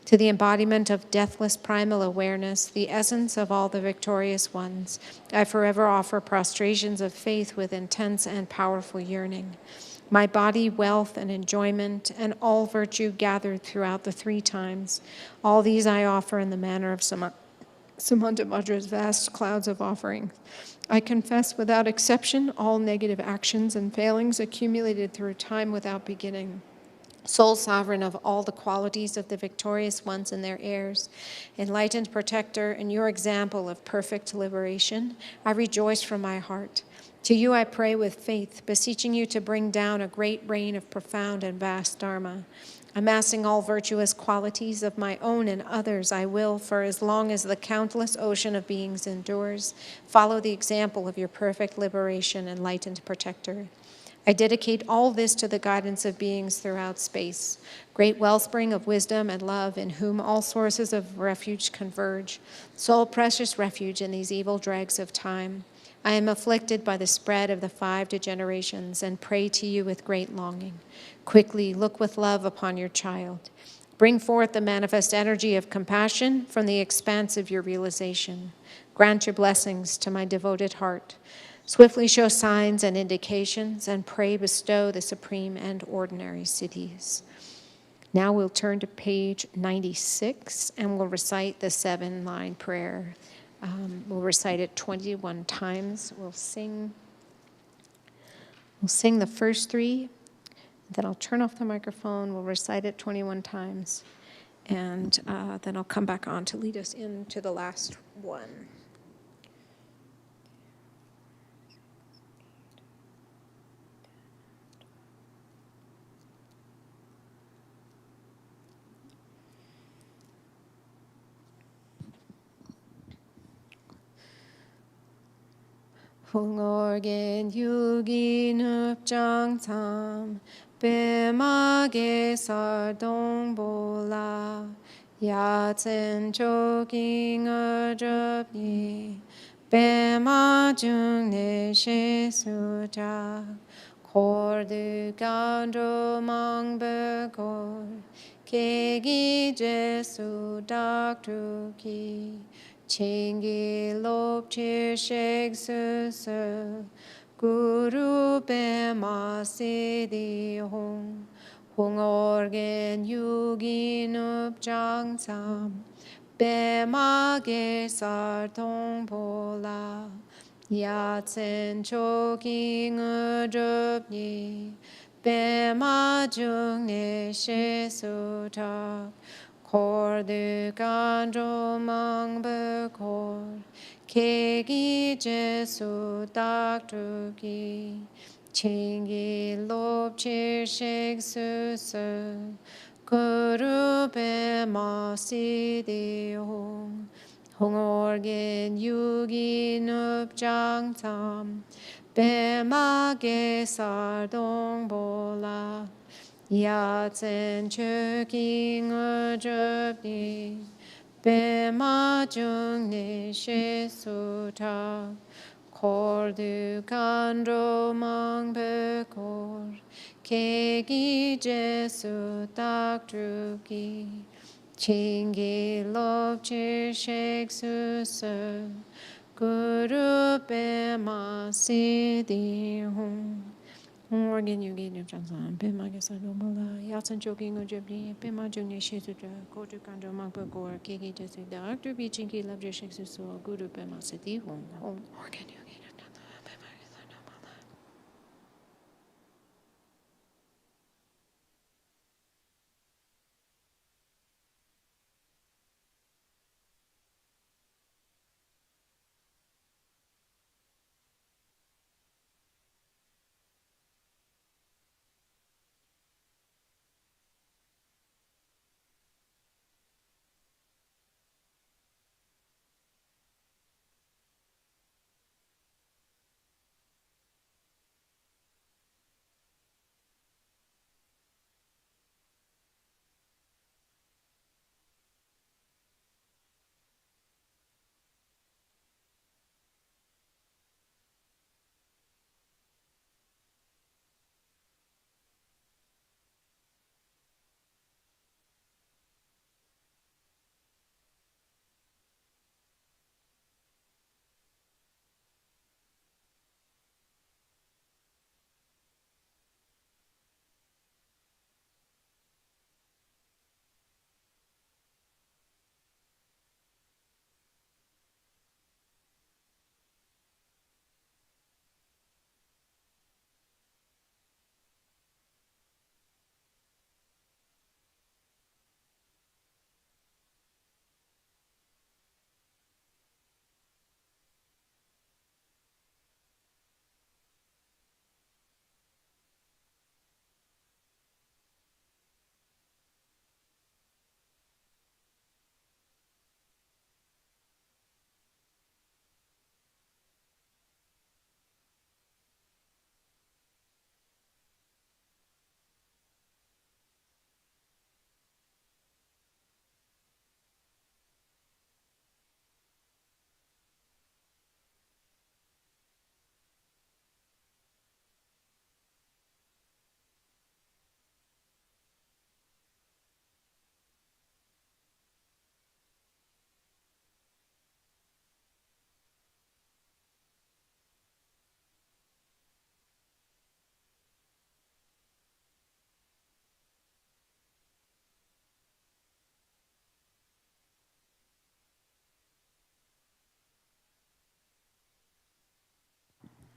To the embodiment of deathless primal awareness, the essence of all the victorious ones, I forever offer prostrations of faith with intense and powerful yearning. My body, wealth, and enjoyment, and all virtue gathered throughout the 3 times, all these I offer in the manner of Samanta Vajra's vast clouds of offerings. I confess without exception all negative actions and failings accumulated through time without beginning. Sole sovereign of all the qualities of the victorious ones and their heirs, enlightened protector, and your example of perfect liberation, I rejoice from my heart. To you I pray with faith, beseeching you to bring down a great rain of profound and vast Dharma. Amassing all virtuous qualities of my own and others, I will, for as long as the countless ocean of beings endures, follow the example of your perfect liberation, enlightened protector. I dedicate all this to the guidance of beings throughout space, great wellspring of wisdom and love in whom all sources of refuge converge, sole precious refuge in these evil dregs of time. I am afflicted by the spread of the 5 degenerations and pray to you with great longing. Quickly look with love upon your child. Bring forth the manifest energy of compassion from the expanse of your realization. Grant your blessings to my devoted heart. Swiftly show signs and indications, and pray bestow the supreme and ordinary siddhis. Now we'll turn to page 96, and we'll recite the 7-line prayer. We'll recite it 21 times. We'll sing the first 3, then I'll turn off the microphone. We'll recite it 21 times, and then I'll come back on to lead us into the last one. 홍orgen yugin upjang tham bemage sardong bola yatzen choking ajapni bema jung ne she suja kordu gandro mang bekor kegi jesu doctor ki Chingi lop chir shek su su Guru bema siddhi hong Hong organ yugi nup jang sam Bema ge sar tong pola Yatsen choki ngudrup ni Bema jung ne she su tak Kordu gandro mang bekor Kegi jesu doctor ki Chingi lop chir shek su su Guru bema siddhi hong Hong organ yugi nup jang tam Bema ge sar dong bola Yatsen choking ajapni Bema jung ne she suta Kordu kandro mang bekor Kegi jesu doctor ki Chingi lop chir shek su su Guru bema siddhi hong Organ yugi nup jang sam bema ge sar dong bola yatsen choking ajapni bema jung ne she suta kordu kandro mang bekor kegi jesu doctor ki chingi lop chir shek su su Guru bema siddhi hong organ yugi nup jang sam bema ge sar dong bola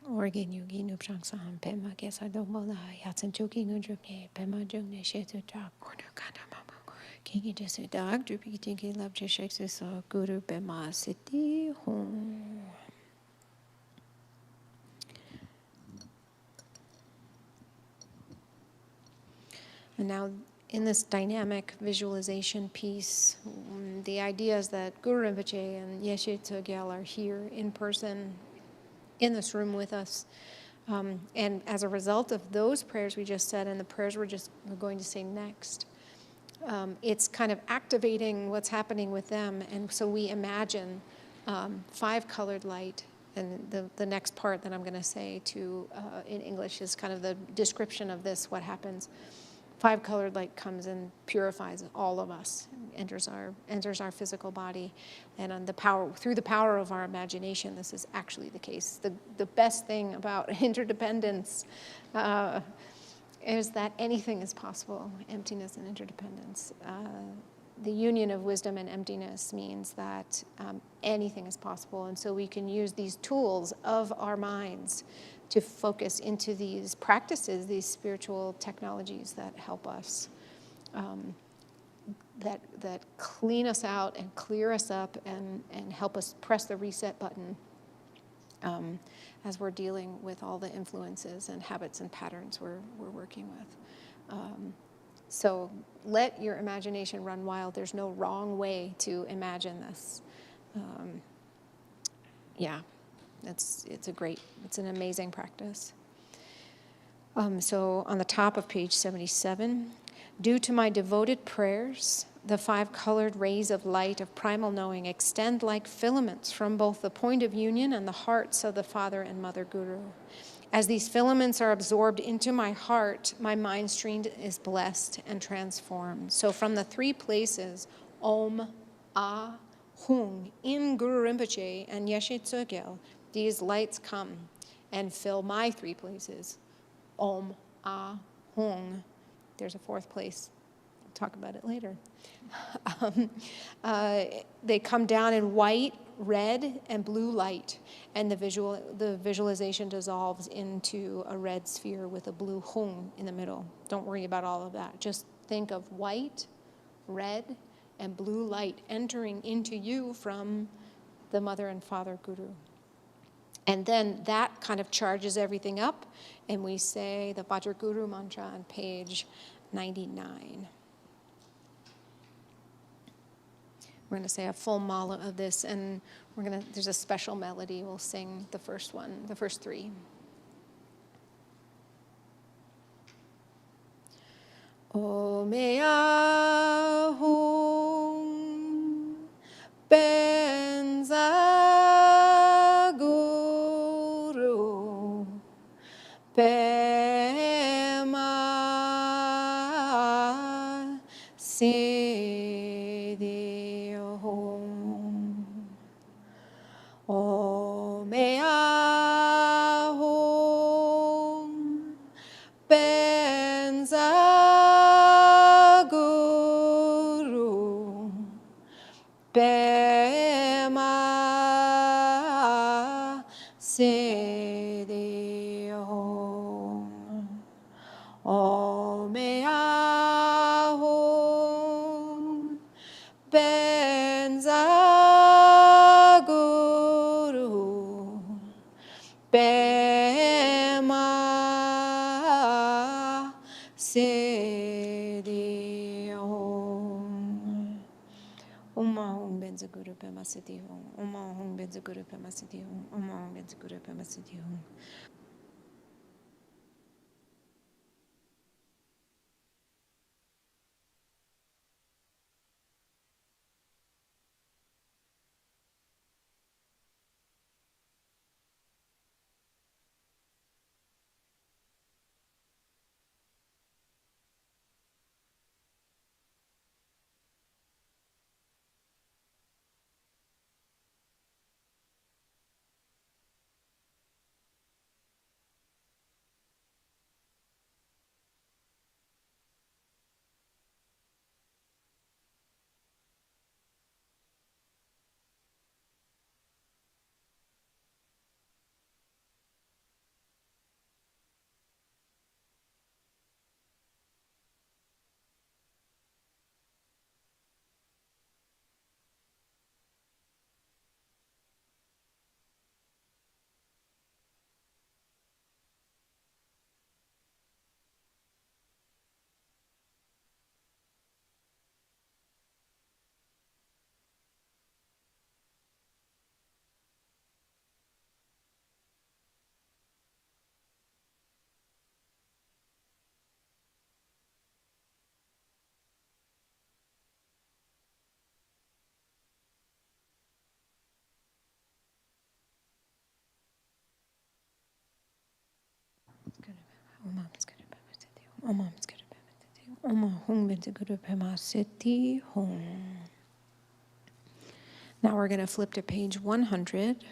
Organ yogi nupshang sam pema kesa domola yatsan choki nundrupne pema jungne shetu tak order kanda mama kingi desu dag drupi tinki love jesheksu so guru pema siti hum. And now in this dynamic visualization piece, the idea is that Guru Rinpoche and Yeshe Tsogyal are here in person in this room with us. And as a result of those prayers we just said and the prayers we're going to say next, it's kind of activating what's happening with them. And so we imagine 5-colored light. And the next part that I'm going to say in English is kind of the description of this, what happens. 5-colored light comes and purifies all of us, enters our physical body, and through the power of our imagination, this is actually the case. The best thing about interdependence is that anything is possible. Emptiness and interdependence. The union of wisdom and emptiness means that anything is possible, and so we can use these tools of our minds to focus into these practices, these spiritual technologies that help us, that clean us out and clear us up and help us press the reset button as we're dealing with all the influences and habits and patterns we're working with. So let your imagination run wild. There's no wrong way to imagine this. It's an amazing practice. So on the top of page 77, due to my devoted prayers, the 5-colored rays of light of primal knowing extend like filaments from both the point of union and the hearts of the Father and Mother Guru. As these filaments are absorbed into my heart, my mind stream is blessed and transformed. So from the 3 places, Om, Ah, Hung, in Guru Rinpoche and Yeshe Tsogyal, these lights come and fill my 3 places. Om, Ah, Hung. There's a 4th place. We'll talk about it later. They come down in white, red, and blue light, and the visualization dissolves into a red sphere with a blue hung in the middle. Don't worry about all of that. Just think of white, red, and blue light entering into you from the Mother and Father Guru. And then that kind of charges everything up, and we say the Vajra Guru mantra on page 99. We're going to say a full mala of this, and there's a special melody. We'll sing the first 3. Omea hum benza guru pema siddhi hum. Omea hum benza guru pema siddhi hum. Omea hum benza guru pema siddhi hum. Umma hum benza guru pema siddhi hum. Umma hum benza guru pema siddhi hum. Umma hum benza guru pema siddhi hum. Now we're going to flip to page 100.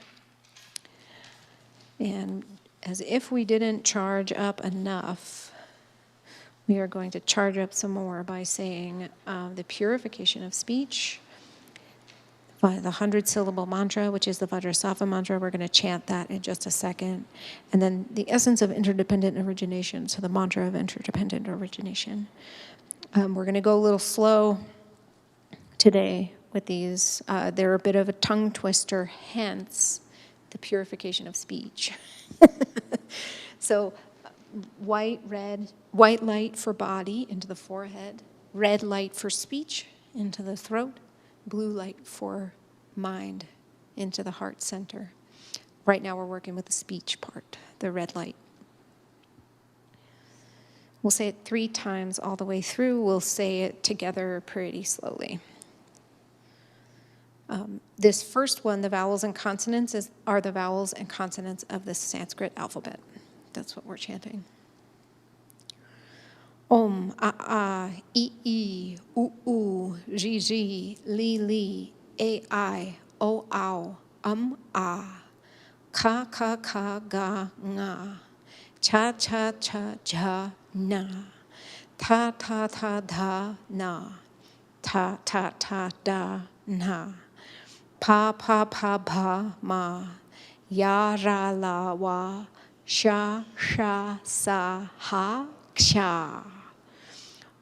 And as if we didn't charge up enough, we are going to charge up some more by saying the purification of speech, by the 100-syllable mantra, which is the Vajrasattva mantra. We're going to chant that in just a second. And then the essence of interdependent origination, so the mantra of interdependent origination. We're going to go a little slow today with these. They're a bit of a tongue twister, hence the purification of speech. So white light for body into the forehead, red light for speech into the throat, blue light for mind into the heart center. Right now we're working with the speech part, the red light. We'll say it 3 times all the way through. We'll say it together pretty slowly. This first one, the vowels and consonants, are the vowels and consonants of the Sanskrit alphabet. That's what we're chanting. Om, a, I, u, ji, ji, li, ai, o, a, ka, ga, nga, cha, ja, na, ta, da, na, ta, da, na, pa, ba, ma, ya, ra, la, wa, sha, sa, ha, ksha.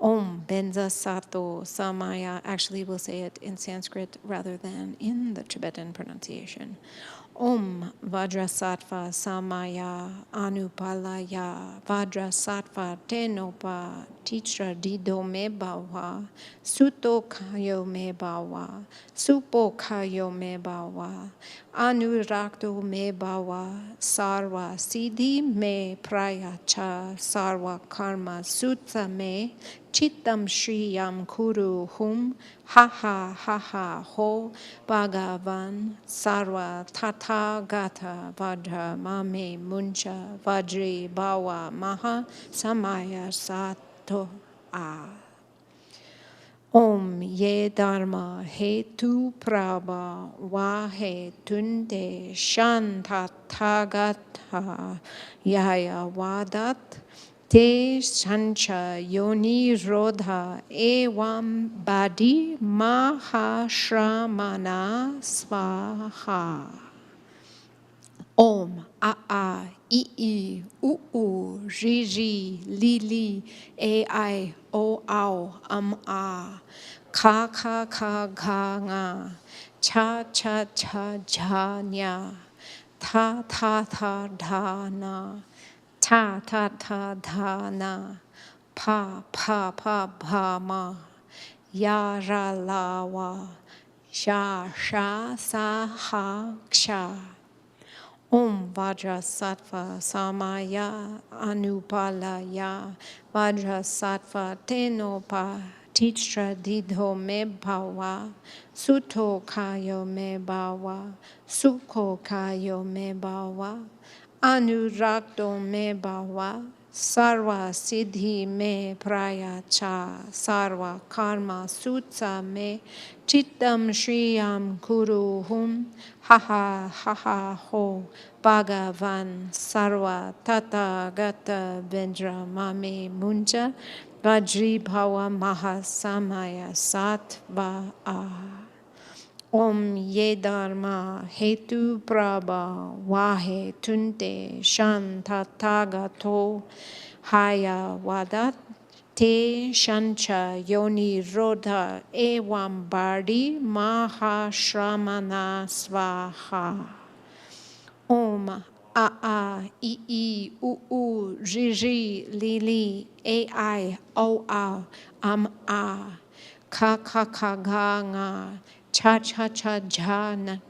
Om Benza Sato Samaya. Actually, we'll say it in Sanskrit rather than in the Tibetan pronunciation. Om Vajrasattva Samaya Anupalaya Vajrasattva Tenopa Titra Dido Me Bhava Suto Kayo Me Bhava Supo Kayo Me Bhava Anurakto Me Bhava Sarva Siddhi Me Prayacha Sarva Karma Sutta Me Chittam Shriyam Kuru Hum Ha ho Bhagavan Sarva Tata Gata Vajra Mame Muncha Vajri Bhava Maha Samaya Sato A. Om Ye Dharma Hetu Prabha Vahe Tunde Shantatagata Yaya Vadat Te Sancha Yoni Rodha Evam Badi Mahashramana Svaha. Om A I U Ji Li Ai O A Ka Ga Nga Cha Ja Nya Ta Da Na Ta da na, pa ba ma, ya ra la wa, sha sa ha ksha. Om Vajrasattva Samaya Anupalaya Vajrasattva Tenopa Titra Didho Me Bhava Suto Kayo Me Bhava Sukho Kayo Me Bhava Anurakto Me Bhava Sarva Siddhi Me Prayacha Sarva Karma Sutsa Me Chittam Shriyam Kuru Hum Ha ho Bhagavan Sarva Tata Gata Vendra Mame Munja Vajri Bhava Mahasamaya Sattva A. Om Ye Dharma Hetu Prabha Vahe Tunte Shantatagato Haya Vadat Te Shancha Yoni Rodha Evam Bardi Mahashramana Svaha. Om A I U Ji Li Ai O A Ka Ga Nga Cha Ja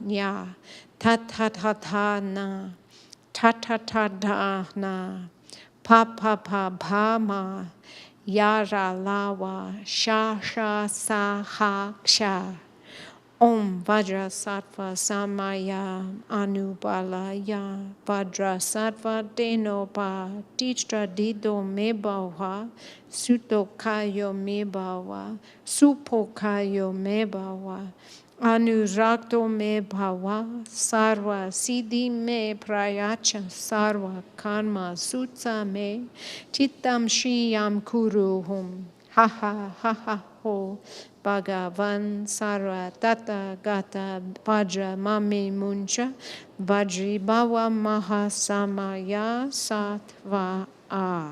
Nya Ta Na Ta Da Na Pa Ba Ma Ya Ra La Wa Sha Sa Ha Ksha. Om Vajra Sattva Samaya Anubalaya Vajra Sattva Denopa Tichtra Dido Mebawa Sutokayo Mebawa Supokayo Mebawa Anurakto me bhava sarva siddhi me prayacha sarva karma sutsa me chittam shriyam kuruhum ha ha ha ha ho bhagavan sarva tata gata vajra mame muncha vajri bhava mahasamaya sattva a.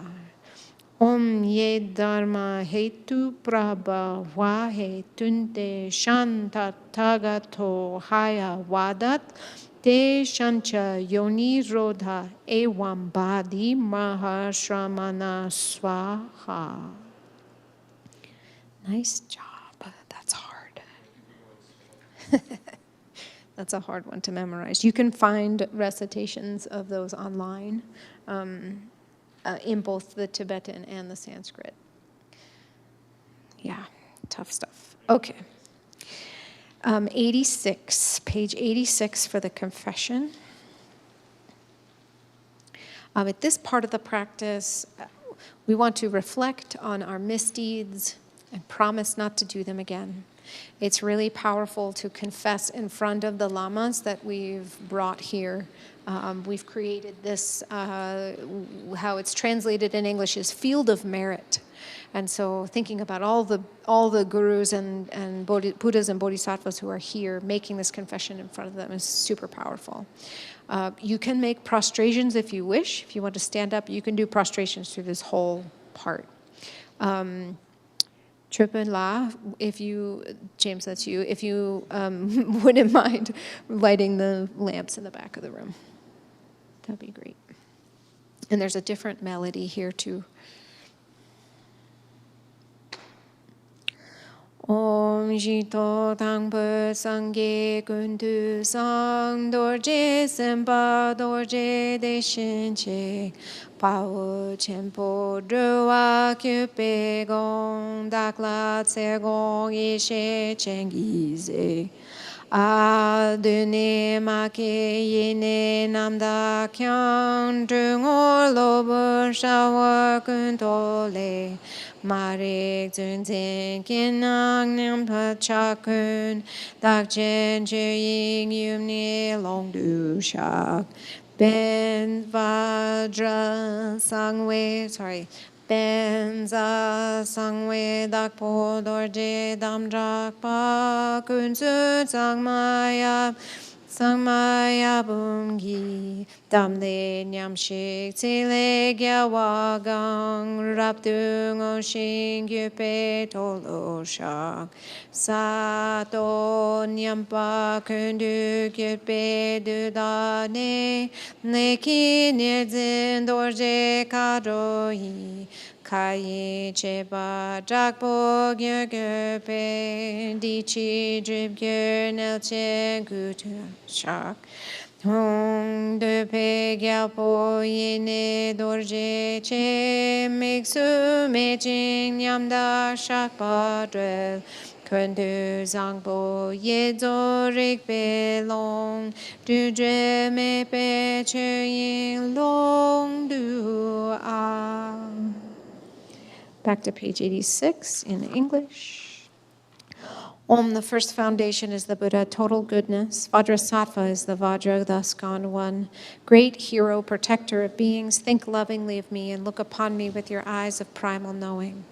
Om ye dharma hetu prabhava hetunte shantatagato haya vadat te shancha yoni rodha evam badi mahashramana swaha. Nice job. That's hard. That's a hard one to memorize. You can find recitations of those online. In both the Tibetan and the Sanskrit. Yeah, tough stuff. Okay. 86, page 86 for the confession. At this part of the practice, we want to reflect on our misdeeds and promise not to do them again. It's really powerful to confess in front of the lamas that we've brought here. We've created this, how it's translated in English is field of merit. And so thinking about all the gurus and Buddhas and bodhisattvas who are here, making this confession in front of them is super powerful. You can make prostrations if you wish. If you want to stand up, you can do prostrations through this whole part. Trippin La, if you, James, that's you, if you wouldn't mind lighting the lamps in the back of the room. That'd be great. And there's a different melody here too. Om Jito Tangpa Sangye Kundu Sang Dorje Sempa Dorje Deshin Che Pao Chenpo Drua Kyupe Gong Dakla Tse Gong Ishe Chengize Adune Make Yene Namda Kyang Drungor Lobo Shawa Kuntole Marik Zunzen Kinang Nam Pachakun Dak Jen Juying Yumni Long Du Shak Ben Vajra Sangwe, Benza Sangwe Dak Po Dorje Damdrak Pa Kunsu Sangmaya Bungi Damle Nyamshik Tile Gyawagang Rapdung Oshing Gyupe Tolo Shak Sato Nyampa Kundu Gyupe Dudane Neki Nirzin Dorje Kadoi Kaye Cheba Jakpo Gyurgyurpe Dichi Drip Gyur Nelche Gutu Shak Hong De Pe Gyalpo Yene Dorje Che Mixu Meching Nyamda Shak Padrel Kundu Zangpo Yezo Rik Pe Long Du Dre Me Pe Che Long Du A. Back to page 86 in English. Om, the first foundation, is the Buddha, total goodness. Vajrasattva is the Vajra, thus gone one. Great hero, protector of beings, think lovingly of me and look upon me with your eyes of primal knowing.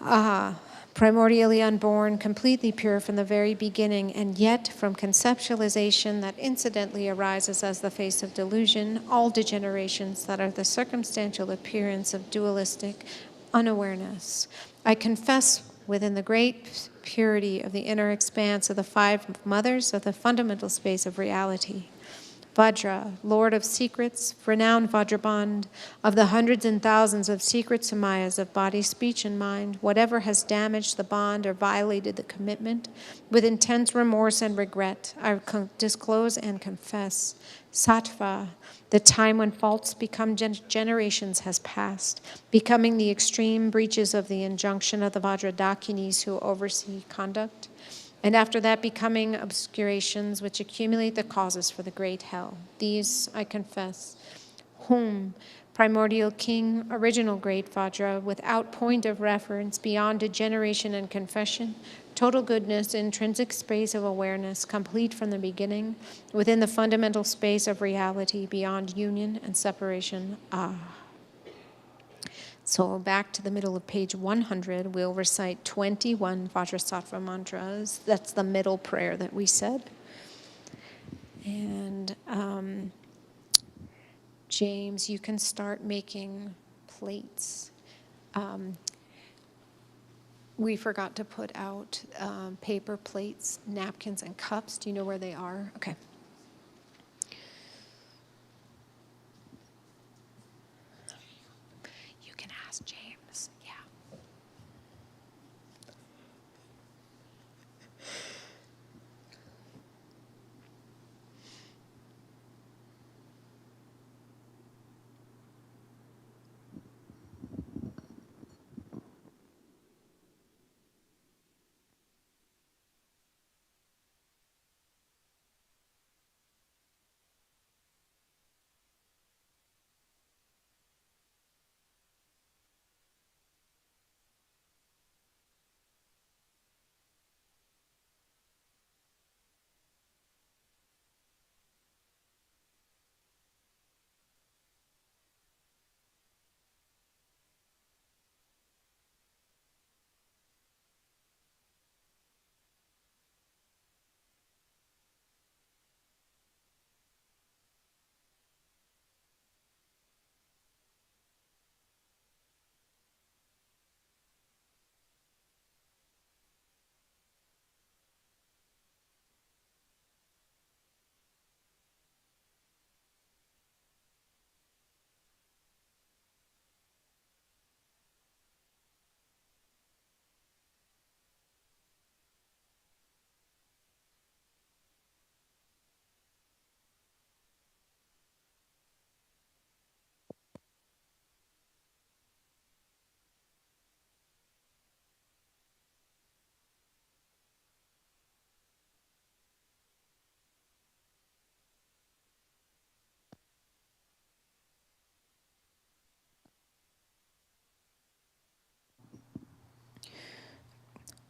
Primordially unborn, completely pure from the very beginning, and yet from conceptualization that incidentally arises as the face of delusion, all degenerations that are the circumstantial appearance of dualistic unawareness. I confess within the great purity of the inner expanse of the five mothers of the fundamental space of reality. Vajra, Lord of secrets, renowned Vajraband, of the hundreds and thousands of secret samayas of body, speech, and mind, whatever has damaged the bond or violated the commitment, with intense remorse and regret, I disclose and confess. Sattva, the time when faults become generations has passed, becoming the extreme breaches of the injunction of the Vajradakinis who oversee conduct. And after that, becoming obscurations which accumulate the causes for the great hell. These I confess, whom, primordial king, original great Vajra, without point of reference, beyond degeneration and confession, total goodness, intrinsic space of awareness, complete from the beginning, within the fundamental space of reality, beyond union and separation. Ah. So back to the middle of page 100, we'll recite 21 Vajrasattva mantras. That's the middle prayer that we said. And James, you can start making plates. We forgot to put out paper plates, napkins, and cups. Do you know where they are? Okay. You can ask James. Yeah.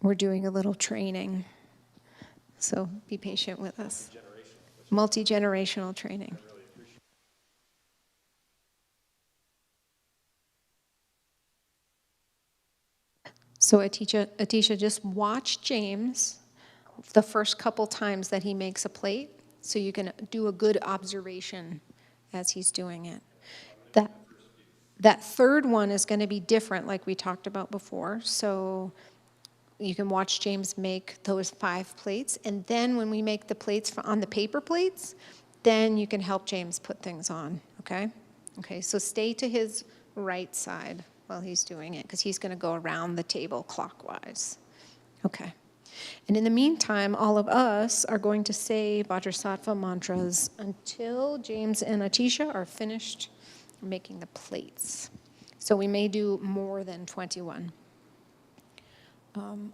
We're doing a little training, so be patient with us. Multi-generational training. So Atisha, just watch James the first couple times that he makes a plate, so you can do a good observation as he's doing it. That third one is going to be different, like we talked about before. So you can watch James make those 5 plates, and then when we make the plates on the paper plates, then you can help James put things on, okay? Okay, so stay to his right side while he's doing it, because he's going to go around the table clockwise. Okay. And in the meantime, all of us are going to say Vajrasattva mantras until James and Atisha are finished making the plates. So we may do more than 21.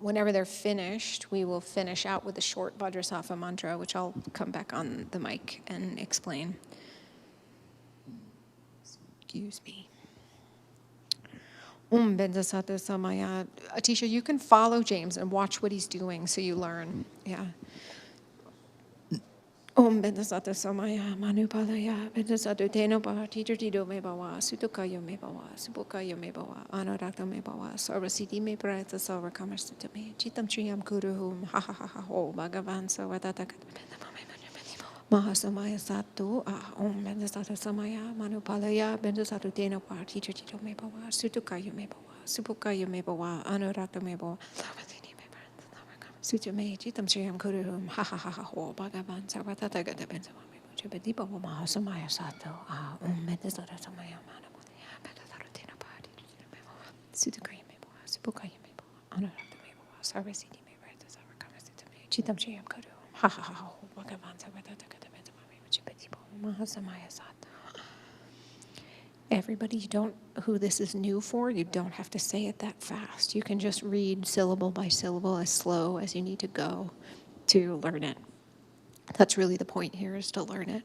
Whenever they're finished, we will finish out with a short Vajrasattva mantra, which I'll come back on the mic and explain. Excuse me. Bendasattva Samaya. Atisha, you can follow James and watch what he's doing so you learn. Yeah. Bendasattva Samaya, Manupalaya, Bendasattva Tenopa, Teacher Tido Mebawa, Sutokayo Mebawa, Subokayo Mebawa, Anorakta Mebawa, Sarvasiti Mebrata Sarvakamasutame, Chitam Triyam Kuruhum, Ha Ha Ha Ha Ho, Bhagavan Sarvataka. Mahasamaya Sato, Bendasattva Samaya, Manupalaya, Bendasattva Tenopa, Teacher Tido Mebawa, Sutokayo Mebawa, Subokayo Mebawa, Anorakta Mebawa, Sutame, Chitam Sriam Kuruhum, Ha Ha Ha Ha Ho, Bhagavan, Sarvatata Gata Benzamami, Chibadipa Mahasamaya Sato, Medasara Samaya Manamaya, Bedatarutina Party, Sutakaya Mebawa, Subukaya Mebawa, Anarata Mebawa, Sarvasiti Mebrata Sarvakamasitame, Chitam Sriam Kuruhum, Ha Ha Ha Ho, Bhagavan, Sarvatata Gata Benzamami, Chibadipa Mahasamaya Sato. everybody, who this is new for, you don't have to say it that fast. You can just read syllable by syllable as slow as you need to go to learn it. That's really the point here, is to learn it.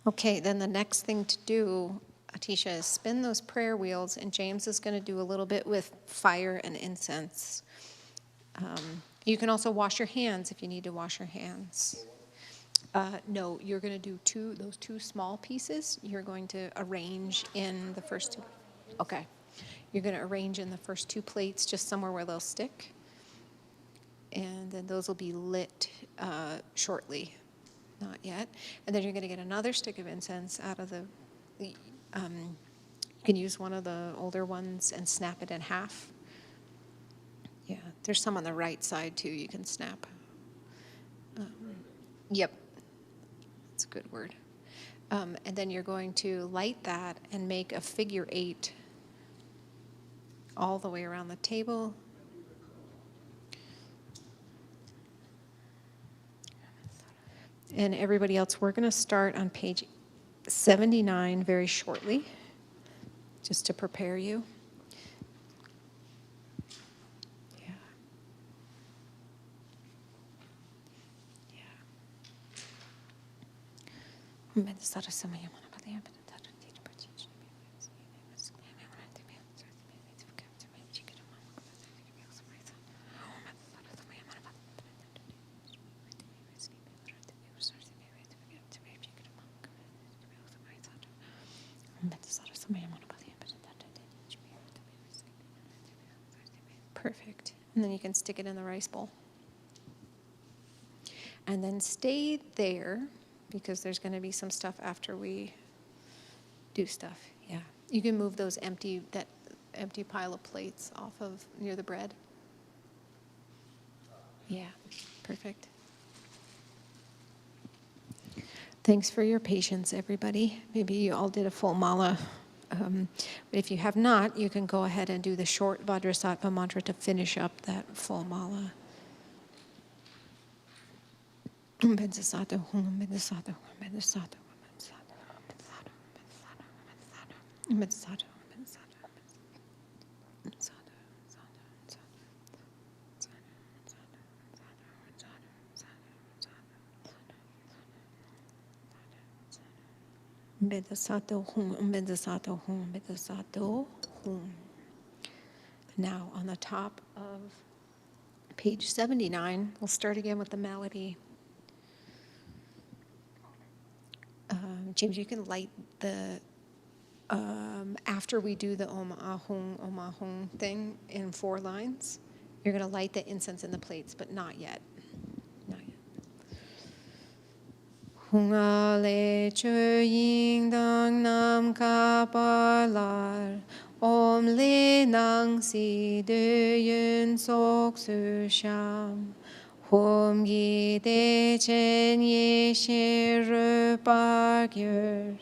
Okay, then the next thing to do, Atisha, is spin those prayer wheels, and James is going to do a little bit with fire and incense. You can also wash your hands if you need to wash your hands. No, you're going to do those two small pieces. You're going to arrange in the first two. Okay. You're going to arrange in the first two plates just somewhere where they'll stick. And then those will be lit shortly. Not yet. And then you're going to get another stick of incense out of you can use one of the older ones and snap it in half. Yeah, there's some on the right side too you can snap. Yep, that's a good word. And then you're going to light that and make a figure 8 all the way around the table. And everybody else, we're going to start on page 79 very shortly, just to prepare you. Yeah. Perfect. And then you can stick it in the rice bowl. And then stay there because there's going to be some stuff after we do stuff. Yeah. You can move that empty pile of plates off of near the bread. Yeah. Perfect. Thanks for your patience, everybody. Maybe you all did a full mala. But if you have not, you can go ahead and do the short Vajrasattva mantra to finish up that full mala. Now, on the top of page 79, we'll start again with the melody. James, you can light the, after we do the Om Ahung thing in 4 lines, you're going to light the incense in the plates, but not yet. Not yet. Hunga le chö ying dang nam ka pa lar om le nang si de yun sok su sham hom gi de chen ye she re pa gyur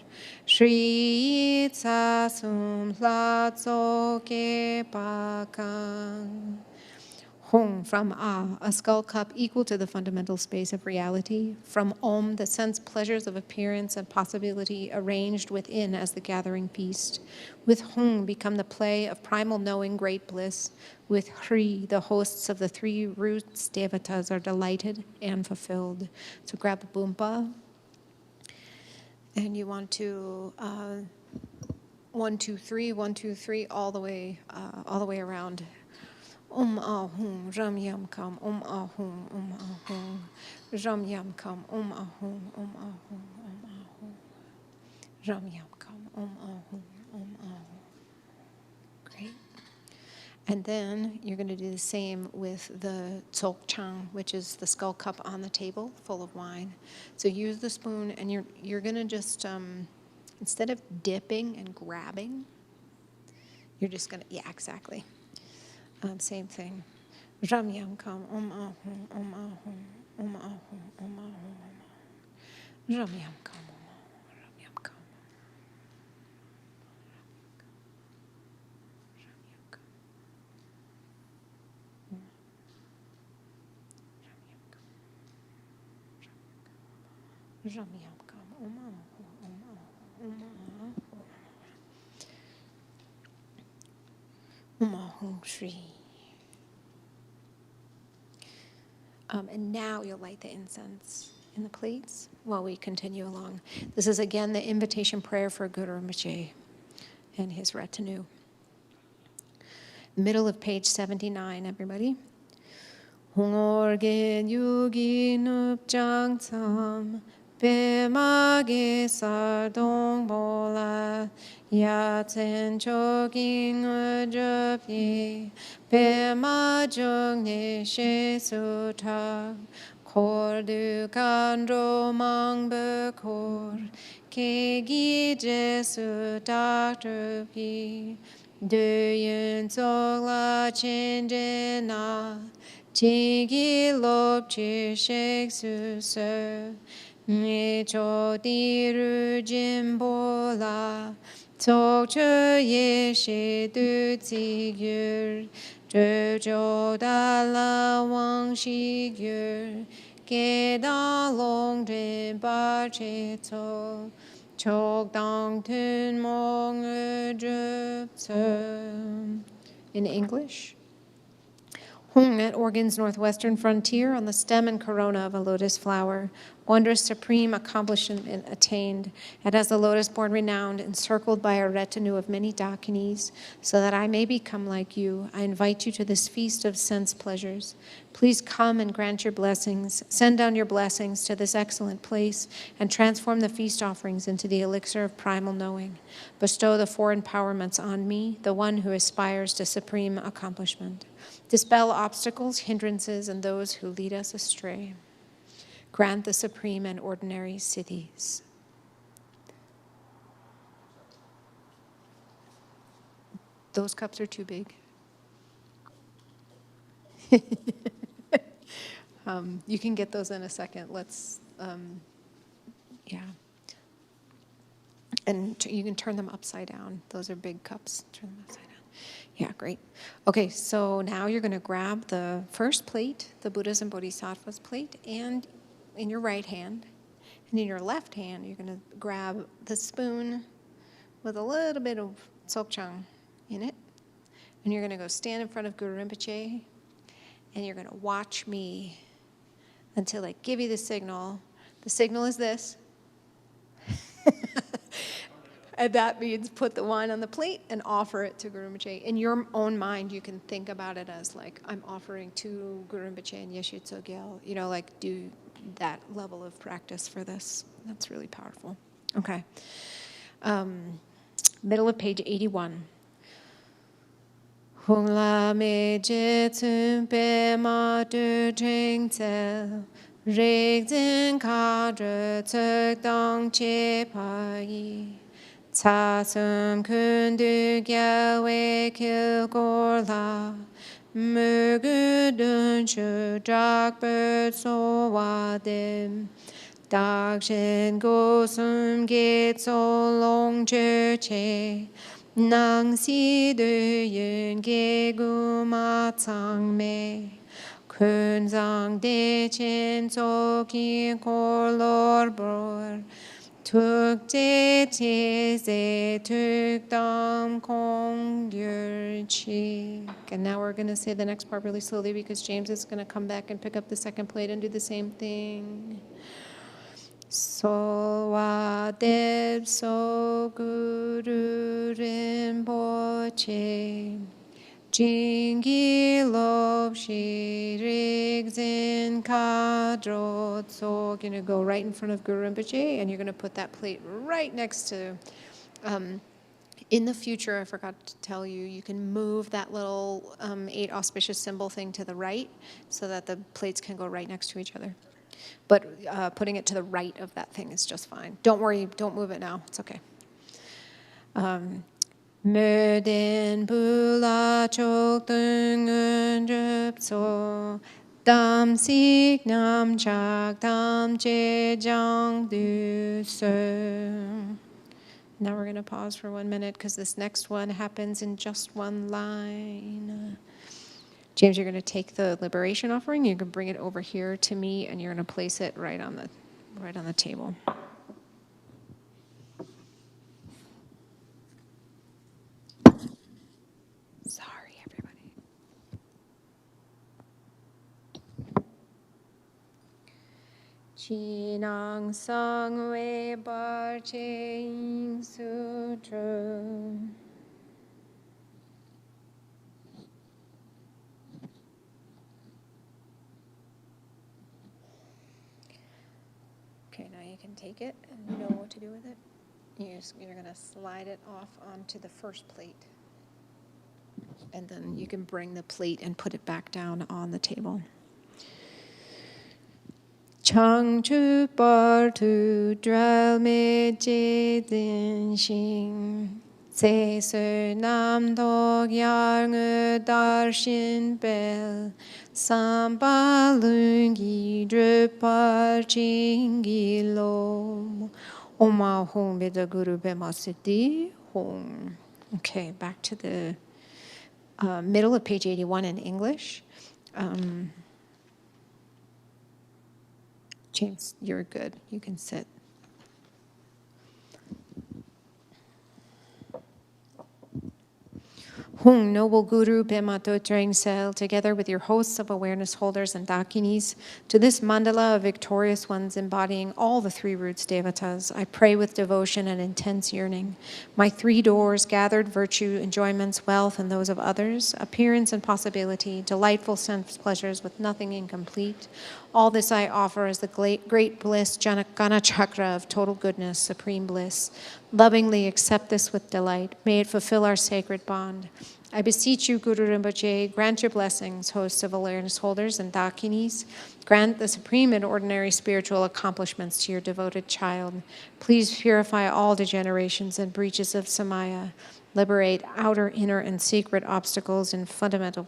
shri tsa sum la tso ke pa kang. Hung, from Ah, a skull cup equal to the fundamental space of reality. From Om, the sense pleasures of appearance and possibility arranged within as the gathering feast. With Hung become the play of primal knowing great bliss. With Hri, the hosts of the 3 roots devatas are delighted and fulfilled. So grab a boompa. And you want to 1, 2, 3, 1, 2, 3, all the way around. Om Ahung, Ram Yam Kam, Om Ahung, Om Ahung, Ram Yam Kam, Om Ahung, Om Ahung, Om Ahung, Ram Yam Kam, Om Ahung, Om Ahung. Great. And then you're going to do the same with the Tsok Chang, which is the skull cup on the table full of wine. So use the spoon, and you're going to just, instead of dipping and grabbing, you're just going to, yeah, exactly. Same thing. Ram Yam Kam, Om Ahung, Om Ahung, Om Ahung, Om Ahung, Ram Yam Kam, Ram Yam Kam. Ram Yam Kam, Om Ahung, Om Ahung, Om Ahung, Om Ahung Shri. And now you'll light the incense in the plates while we continue along. This is again the invitation prayer for Guru Rinpoche and his retinue. Middle of page 79, everybody. Hongorgen yugi nupjang tsam bemage sardong bola yaten choking ujupi bema jung ne she suta kor du kandro mang bekor kegi jesu doctor pi de yun tsok la chen na Tigi lop chi shek su se, mi cho di ru jin bo la, Tsok che ye she du zi gyur, zhe zhou da la wang shi gyur, ge da long zhen ba che tso, chok dang tun mong zhe tse. In English. Hung at Oregon's northwestern frontier on the stem and corona of a lotus flower, wondrous supreme accomplishment attained, and as the lotus born renowned, encircled by a retinue of many dakinis, so that I may become like you, I invite you to this feast of sense pleasures. Please come and grant your blessings, send down your blessings to this excellent place, and transform the feast offerings into the elixir of primal knowing. Bestow the four empowerments on me, the one who aspires to supreme accomplishment. Dispel obstacles, hindrances, and those who lead us astray. Grant the supreme and ordinary siddhis. Those cups are too big. You can get those in a second. Let's, yeah. And you can turn them upside down. Those are big cups. Turn them upside down. Yeah, great. Okay, so now you're going to grab the first plate, the Buddhas and Bodhisattvas plate, and in your right hand. And in your left hand, you're going to grab the spoon with a little bit of tsokchang in it. And you're going to go stand in front of Guru Rinpoche, and you're going to watch me until I give you the signal. The signal is this. And that means put the wine on the plate and offer it to Guru Rinpoche. In your own mind, you can think about it as like, I'm offering to Guru Rinpoche and Yeshe Tsogyal. You know, like do that level of practice for this. That's really powerful. Okay. Middle of page 81. Hung la me je tsun pe ma du ching tse, rig zin ka zhe tsuk dang che pa yi. Ca sum kun du gya we kil gor la, mu gu dun shu drak bird so wa dim. Dak shin go sum get so long che che, nang si du yun ge gu ma tsang me. Kun zang de chen so ki kor lor bor. Tuk je te ze tuk dam kong gyur chi. And now we're going to say the next part really slowly because James is going to come back and pick up the second plate and do the same thing. So wa deb so guru rinpoche. Jingi lob shi rig zin kadro. So you're going to go right in front of Guru Rinpoche and you're going to put that plate right next to, in the future, I forgot to tell you, you can move that little 8 auspicious symbol thing to the right so that the plates can go right next to each other. But putting it to the right of that thing is just fine. Don't worry, don't move it now. It's okay. Möden bula chok dungun drupso, dam sik nam chak dam che jang du so. Now we're going to pause for 1 minute because this next one happens in just one line. James, you're going to take the liberation offering. You can bring it over here to me, and you're going to place it right on the table. Sorry, everybody. Shinang Sangwe Barche Sutra. Okay, now you can take it and you know what to do with it. You're going to slide it off onto the first plate. And then you can bring the plate and put it back down on the table. Changchu Bartu Dralme Jidin Xing Se Sir Nam Dog Yang Darshin Bel Samba Lungi Drupal Chingi Lo Oma Hong Bida Guru Bema Siddhi Hong. Okay, back to the middle of page 81 in English. James, you're good. You can sit. Hung, noble Guru, Pema Totrang Sel, together with your hosts of awareness holders and dakinis, to this mandala of victorious ones embodying all the three roots devatas, I pray with devotion and intense yearning. My three doors, gathered virtue, enjoyments, wealth, and those of others, appearance and possibility, delightful sense pleasures with nothing incomplete, all this I offer as the great bliss, Gana Chakra of total goodness, supreme bliss. Lovingly accept this with delight. May it fulfill our sacred bond. I beseech you, Guru Rinpoche, grant your blessings, hosts of awareness holders and dakinis. Grant the supreme and ordinary spiritual accomplishments to your devoted child. Please purify all degenerations and breaches of samaya. Liberate outer, inner, and secret obstacles in fundamental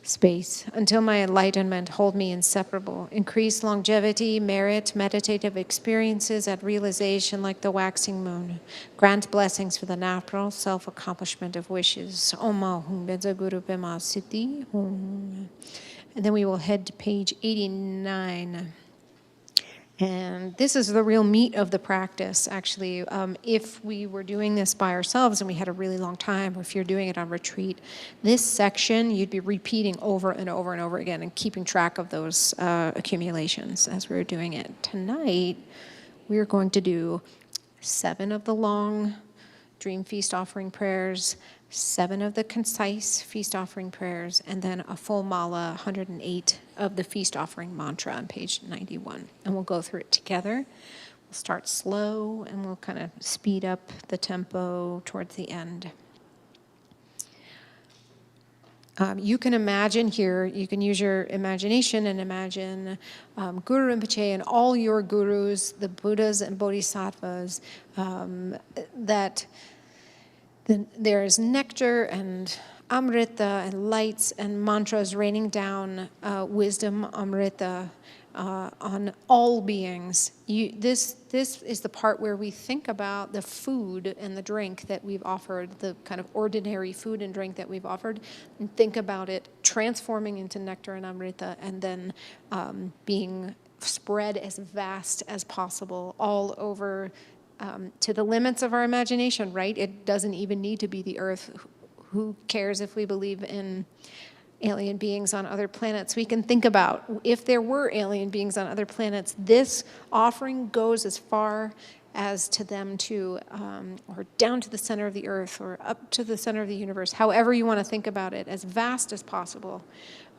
space, until my enlightenment hold me inseparable. Increase longevity, merit, meditative experiences at realization like the waxing moon. Grant blessings for the natural self-accomplishment of wishes. Oma Hum Bedza Guru Pema Siddhi Hum. And then we will head to page 89. And this is the real meat of the practice, actually. If we were doing this by ourselves and we had a really long time, or if you're doing it on retreat, this section you'd be repeating over and over and over again and keeping track of those accumulations as we were doing it. Tonight, we're going to do 7 of the long Dream Feast offering prayers, 7 of the concise feast offering prayers, and then a full mala, 108 of the feast offering mantra on page 91. And we'll go through it together. We'll start slow and we'll kind of speed up the tempo towards the end. You can imagine here, you can use your imagination and imagine Guru Rinpoche and all your gurus, the Buddhas and Bodhisattvas, that there is nectar and amrita and lights and mantras raining down wisdom, amrita, on all beings. This is the part where we think about the food and the drink that we've offered, the kind of ordinary food and drink that we've offered, and think about it transforming into nectar and amrita, and then being spread as vast as possible all over to the limits of our imagination, right? It doesn't even need to be the earth. Who cares if we believe in alien beings on other planets? We can think about if there were alien beings on other planets, this offering goes as far as to them to, or down to the center of the earth, or up to the center of the universe, however you want to think about it, as vast as possible.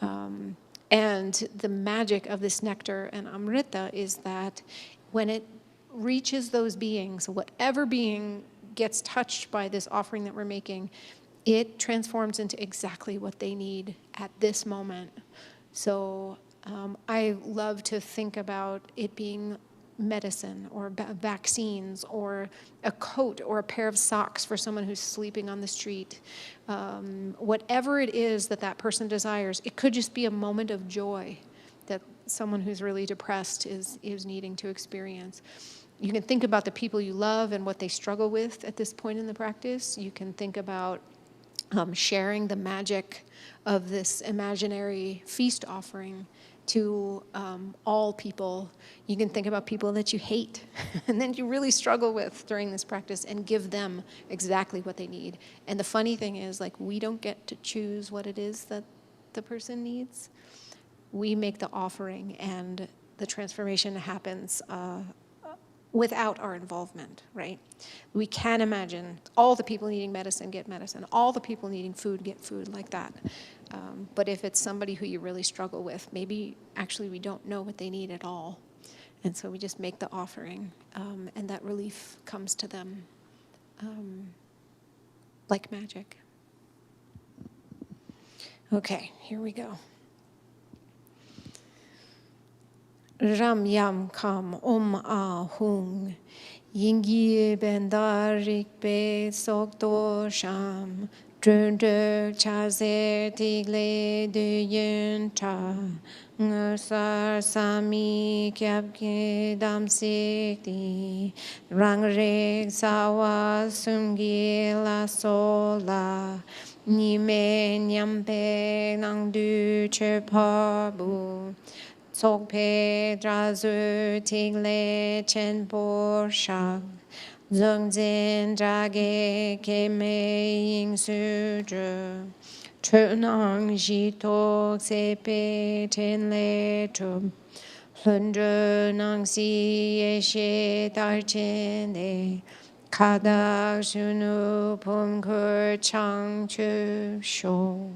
And the magic of this nectar and amrita is that when it reaches those beings, whatever being gets touched by this offering that we're making, it transforms into exactly what they need at this moment. So I love to think about it being medicine or vaccines or a coat or a pair of socks for someone who's sleeping on the street. Whatever it is that person desires, it could just be a moment of joy that someone who's really depressed is needing to experience. You can think about the people you love and what they struggle with at this point in the practice. You can think about sharing the magic of this imaginary feast offering to all people. You can think about people that you hate and then you really struggle with during this practice and give them exactly what they need. And the funny thing is, like, we don't get to choose what it is that the person needs. We make the offering, and the transformation happens without our involvement, right? We can imagine all the people needing medicine get medicine, all the people needing food get food, like that. But if it's somebody who you really struggle with, maybe actually we don't know what they need at all. And so we just make the offering, and that relief comes to them like magic. Okay, here we go. Ram yam kam a hung, yingi bendarik be sokto sham, drunduk chazer tigle de yun cha, ngusar sami kyabke dam sikti, rangrik sawa sumgi la sola, nime nyampe nangdu chepabu, Tsok pe drazu tigle chen por shak, zung zin drage ke me ying su zhu, chunang ji tok se pe ten le trum, plundru nang si ye she tar chen de, kadak shunu pum kur chang chu shou.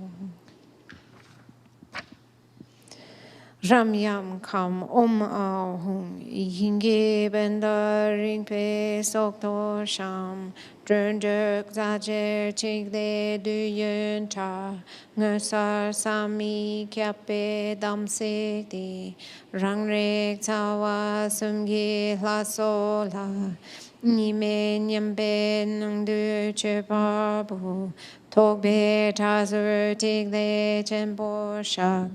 Ram yam kam a hung, yinge benda ring pe sok to sham, drunduk zajer chigle du yun cha, ngusar sami kyape dam sikti, rang rek tawa sumgi la so la, nime nyambe nang du che pabu, tok be tazur tigle chenpo shak,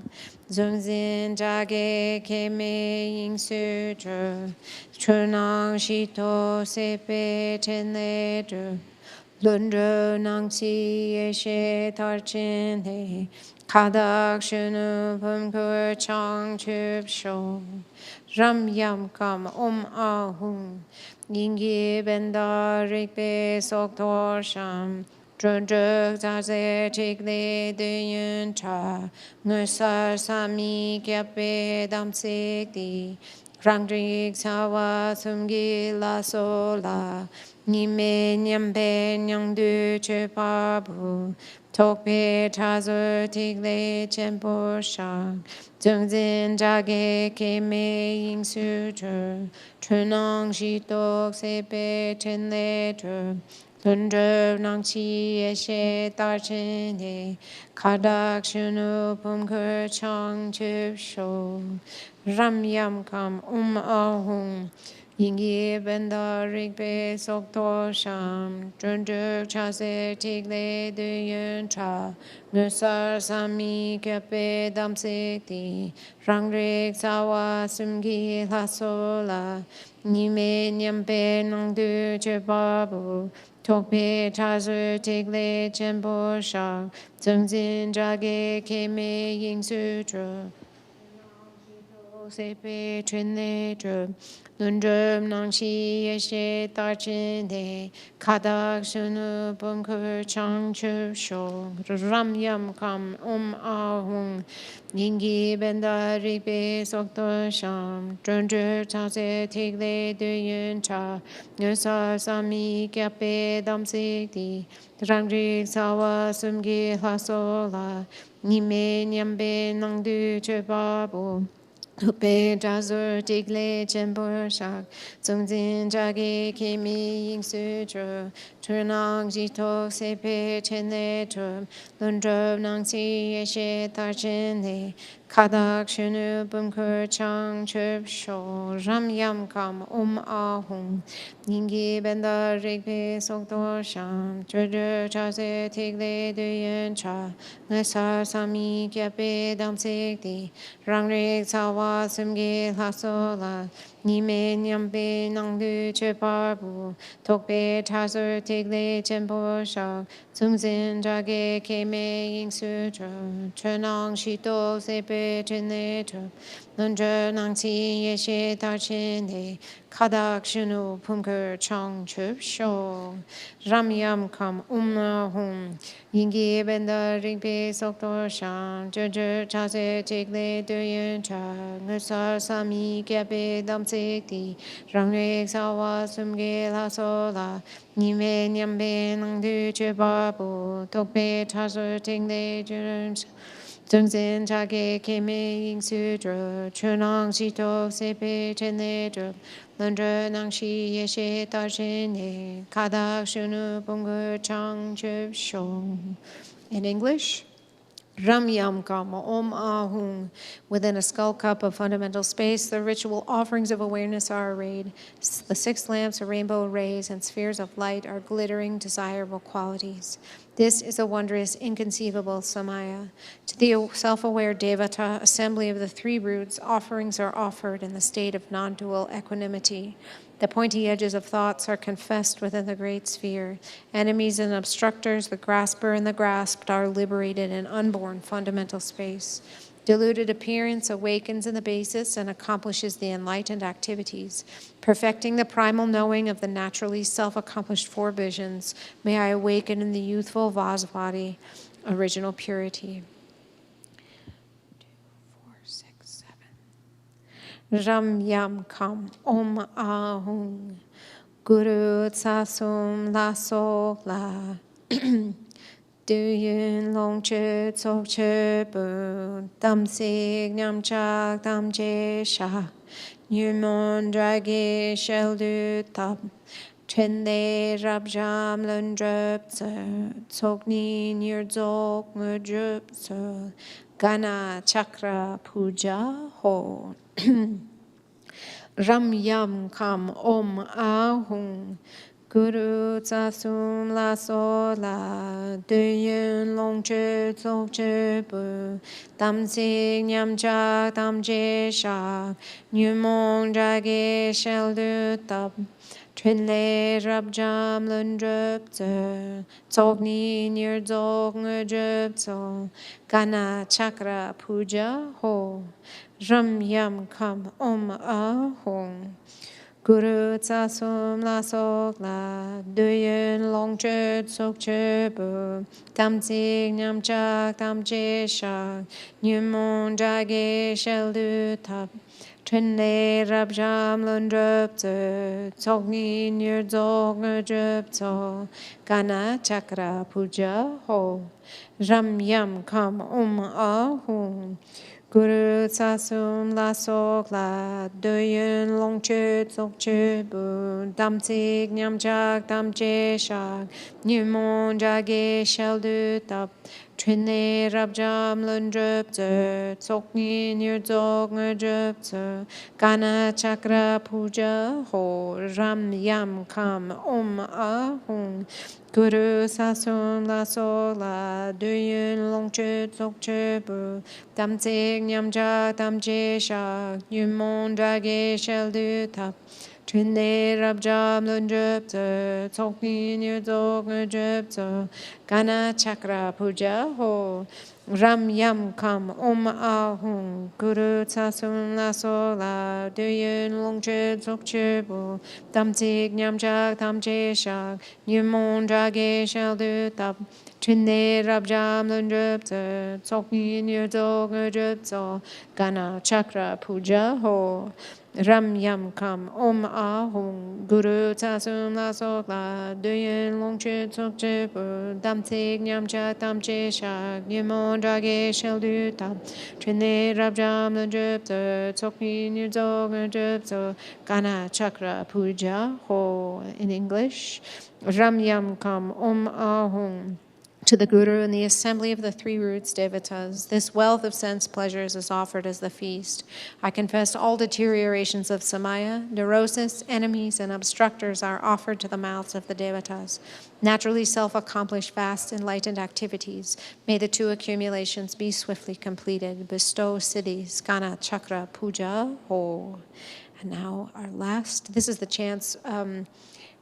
Zung zin jage ke me ying su zhu, chunang shito sepe chen le zhu, lundru nang si ye she tar chen he, kadak shunu pum kur chang chup sho, ram yam kam a hung, yingi benda rikpe sok tor sham, Drundruk zaze chigle de yun cha, ngusar sami kyape dam sikti, rangdrik sawa sumgi la sola, nime nyampe nyangdu chepabu, tokpe chazur tigle chenpo shak, zungzin jage ke me ying su chur, chunang shitok sepe chen le chur, Lundru nang chi ye she tar chen he, kadak shunu pum kur chang chup sho, ram yam kam a hung, yingi benda rigpe sok to sham, drunduk chase tigle du yun cha, ngusar sami kyape dam sikti, rangrik sawa sumgi la sola, nime nyampe nang du chepabu, Tokpe chazu tigle chenpo shak, zungzin jage ke me ying su zhu, sepe chen le zhu, lundrum nang chi ye she tar chen de, kadak shunu pum kur chang chup sho, ram yam kam a hung, yingi benda rikpe sok to sham, drundru chase tigle du yun cha, ngusar sami kyape dam sikti, rangrik sawa sumgi la sola, nime nyambe nangdu chepabu, Lupe jazur tigle chenpo shak, zungzin jage ke mi ying su zhu, chunang jitok sepe chen le chum, lundrub nang si ye she tar chen le, kadak shunu bum kur chang chup sho, ram yam kam a hung, yingi benda rigpe sok to sham, chudu chase tigle du yun cha, ngesar sami kyape dam sikti, rang rik sawa sumgi la sola, nime nyampe nangdu chepabu, tokpe chasur tigle chenpo shak, zungzin jage ke me ying su zhu, chunang shito sepe chen le zhu, Nunja Nangti Yeshe Dachine Kadak Shunu Punker Chong Chup Sho Ram Yam Kam Umna Hum Yingi Benda Rigbe Sokto Shang Jujur Chase Jigle Duyen Cha Nusar Sami Gyabe Damsik Di Rangrik Sawa Sumge La Sola Nime Nyambe Nangdu Chubabu Tokbe Chasu Tingle Jurun Zengzen Chage Keme Ying Sudra Chunang Shito Sepe Chene Drup Lundra Nangshi Yeshe Dajene Kadak Shunu Bungur Chang Chup Shong. In English, Ram Yam Kam Om Ahung. Within a skull cup of fundamental space, the ritual offerings of awareness are arrayed. The 6 lamps of rainbow rays and spheres of light are glittering, desirable qualities. This is a wondrous, inconceivable samaya. To the self-aware Devata, assembly of the 3 roots, offerings are offered in the state of non-dual equanimity. The pointy edges of thoughts are confessed within the great sphere. Enemies and obstructors, the grasper and the grasped, are liberated in unborn fundamental space. Diluted appearance awakens in the basis and accomplishes the enlightened activities. Perfecting the primal knowing of the naturally self-accomplished 4 visions, may I awaken in the youthful Vajvati, original purity. 2, 4, 6, 7. Ram Yam Kam Om Ahung Guru Tsasum La So La Duyun Long Che Tsok Che Bu Dam Sig Nyam Chak Dam Je Sha Nyumon Drage Shel Du Tab Trende Rab Jam Lun Drup Tsok Ni Nyur Dzok Ngur Drup Tse Gana Chakra Puja Ho Ram Yam Kam Om Ahung Guru Tsasum La So La Duyun Long Che Tsok Che Bu Dam Sig Nyam Chak Dam Je Sha Nyumong Drage Shel Du Tab Trin Le Rab Jam Lun Drup Tse Tsok Ni Nyur Dzok Ngur Drup Tse Gana Chakra Puja Ho Ram Yam Kam Om Ahung Guru Tsasum La Sok La Duyun Long Che Tsok Che Bu Tam Sig Nyam Chak Tam Je Shak Nyumon Drage Shel Du Tab Trin Le Rab Jam Lun Drup Tse Tsok Ni Nyur Dzok Ngur Drup Tse Gana Chakra Puja Ho Ram Yam Kam Om Ahung Guru Tsasum La Sok La Duyun Long Che Tsok Che Bu Dam Sig Nyam Chak Tam Je Shak Nyumon Drage Shel Du Tab Trin Le Rab Jam Lun Drup Tse Tsok Ni Nyur Dzok Ngur Drup Tse Gana Chakra Puja Ho Ram Yam Kam Om Ahung Guru Tsasum La So La Duyun Long Che Tsok Che Bu Dam Sig Nyam Chak Tam Je Shak Nyumon Drage Shel Du Tab Trin Le Rab Jam Lun Drup Tse Tsok Ni Nyur Dzok Ngur Drup Tse Gana Chakra Puja Ho Ram Yam Kam Om Ahung Guru Tsasum La So La Duyun Long Che Tsok Che Bu Dam Sig Nyam Chak Tam Je Shak Nyumon Drage Shel Du Tab Trin Le Rab Jam Lun Drup Tse Tsok Ni Nyur Dzok Ngur Drup Tse Gana Chakra Puja Ho Ram Yam Kam Om Ahung Guru Tsasum La Sok La Duyun Long Che Tsok Che Bu Dam Sig Nyam Chak Tam Je Shak Nyumon Drage Shel Du Tab Trin Le Rab Jam Lun Drup Tse Tsok Ni Nyur Dzok Ngur Drup Tse Gana Chakra Puja Ho. In English, Ram Yam Kam Om Ahung to the Guru and the assembly of the 3 roots devatas, this wealth of sense pleasures is offered as the feast. I confess all deteriorations of samaya, neurosis, enemies, and obstructors are offered to the mouths of the devatas. Naturally self-accomplished, vast, enlightened activities. May the 2 accumulations be swiftly completed. Bestow siddhis, Gana Chakra Puja Ho. And now our last, this is the chants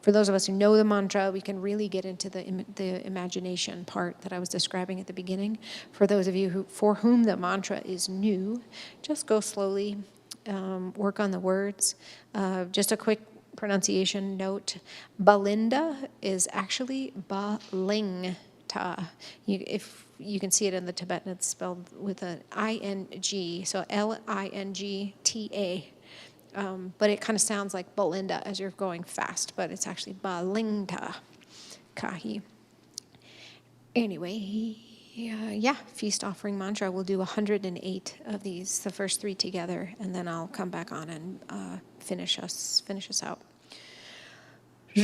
For those of us who know the mantra, we can really get into the imagination part that I was describing at the beginning. For those of you for whom the mantra is new, just go slowly, work on the words. Just a quick pronunciation note: Balinda is actually Balingta. If you can see it in the Tibetan, it's spelled with an I-N-G, so L-I-N-G-T-A. But it kind of sounds like Belinda as you're going fast, but it's actually Balingta Kahi. Anyway, yeah, feast offering mantra. We'll do 108 of these, the first 3 together, and then I'll come back on and finish us out.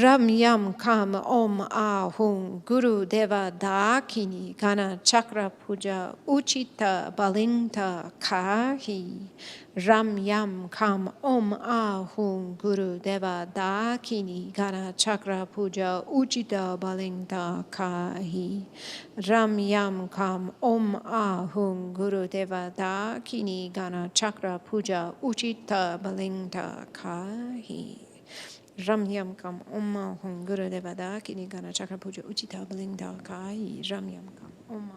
Ram Yam Kam Om Ahum Guru Deva Dakini Gana Chakra Puja Uchita Balingta Kahi. Ram Yam Kam Om Ahum Guru Deva Dakini Gana Chakra Puja Uchita Balingta Kahi. Ram Yam Kam Om Ahum Guru Deva Dakini Gana Chakra Puja Uchita Balingta Kahi. Ram Yam Kam Om Hum Guru Deva Dakini Gana Chakra Puja Uchita Balingta Kai. Ram Yam Kam Om.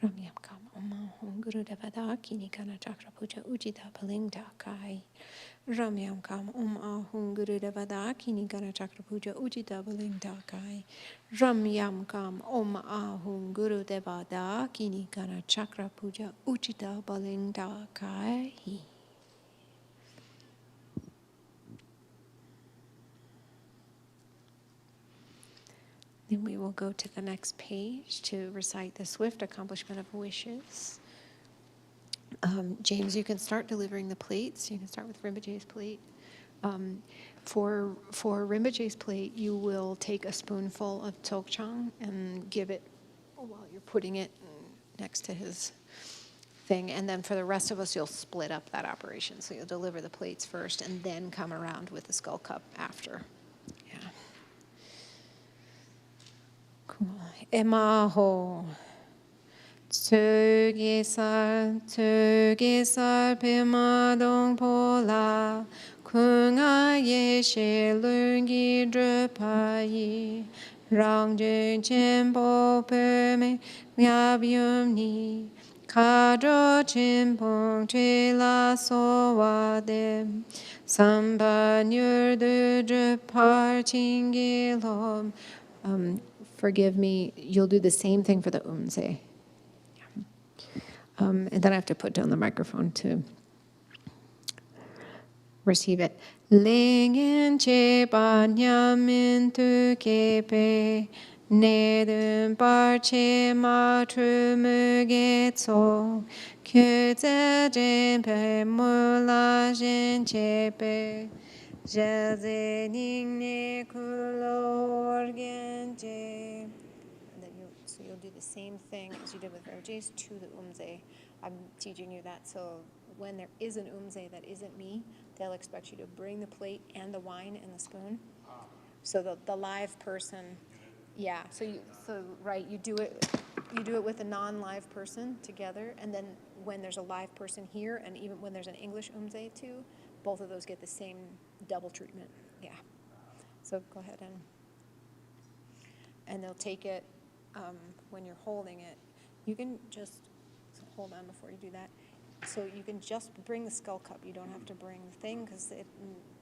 Ramyam kam Om Ahum Guru Devada Kini Kana Chakra Puja Ujita Palingta Kai. Ramyam kam Ahum Guru Devada Kini Kana Chakra Puja Ujita Palingta Kai. Ramyam kam Ahum Guru Devada Kini Kana Chakra Puja Ujita Palingta Kai. Then we will go to the next page to recite the swift accomplishment of wishes. James, you can start delivering the plates. You can start with Rinpoche's plate. For Rinpoche's plate, you will take a spoonful of Tsok and give it while you're putting it next to his thing. And then for the rest of us, you'll split up that operation. So you'll deliver the plates first and then come around with the skull cup after. Yeah. Cool. Emaho. Tsok pima dong po la, kunga ye she lungi drupa yi, rang jun chen po pe me ngab yum ni, kadro chen pong che la so wa dem, samba nyur du drupar chingi lom. Forgive me, you'll do the same thing for the umse. And then I have to put down the microphone to receive it. Lingen che banyamin tu kepe, nedun bar che ma tru mugetso, kyuze jenpe mula jen chepe, jeze ning ne kulo orgen je. So you'll do the same thing as you did with Rinpoche's to the umze. I'm teaching you that so when there is an umze that isn't me, they'll expect you to bring the plate and the wine and the spoon. So the live person, yeah. So you do it with a non-live person together, and then when there's a live person here, and even when there's an English umze too, both of those get the same double treatment. Yeah. So go ahead and they'll take it. When you're holding it, you can just hold on before you do that. So you can just bring the skull cup. You don't have to bring the thing because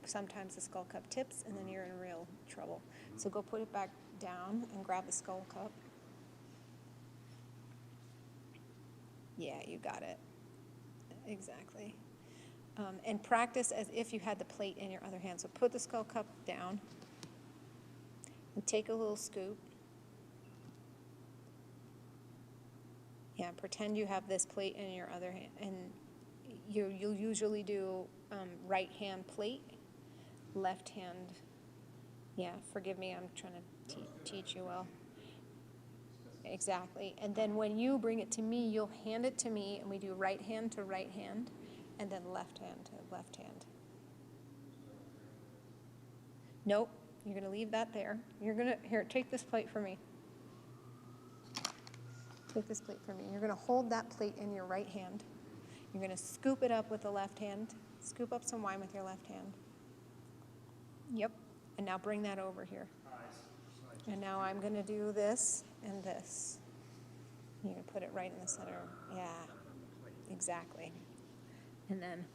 sometimes the skull cup tips and then you're in real trouble. So go put it back down and grab the skull cup. Yeah, you got it. Exactly. And practice as if you had the plate in your other hand. So put the skull cup down and take a little scoop. Yeah, pretend you have this plate in your other hand, and you'll usually do right hand plate, left hand. Yeah, forgive me, I'm trying to teach you well. Exactly, and then when you bring it to me, you'll hand it to me, and we do right hand to right hand, and then left hand to left hand. Nope, you're gonna leave that there. Here, take this plate for me. Take this plate from me. You're going to hold that plate in your right hand. You're going to scoop it up with the left hand. Scoop up some wine with your left hand. Yep. And now bring that over here. And now I'm going to do this and this. You're going to put it right in the center. Yeah, exactly. And then,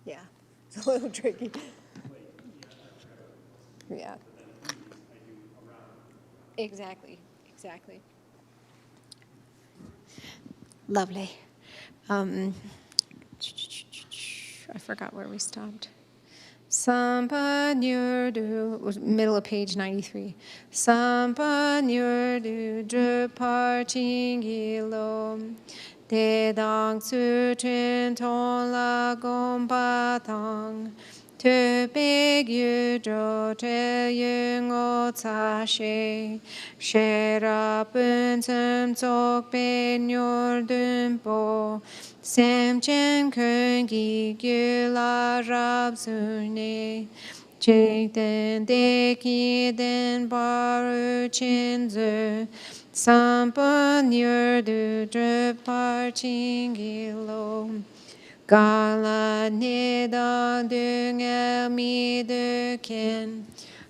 yeah, it's a little tricky. Yeah. Exactly. Lovely. I forgot where we stopped. Sampa Nyurdu, was middle of page 93. Sampa Nyurdu Drupar Chingilo De Dang Su Trin Ton La Gompa Tang Tu Big Yu Dro Tre Yung O Tsa She She Ra Pun Tsum Tsok Be Nyurdun Po Sem Chen Kun Gi Gyu La Rab Sune Jig Den De Ki Den Baru Chin Zu Sampa Nyurdu Drupar Chingilo Gala nedang dung el mi du kin.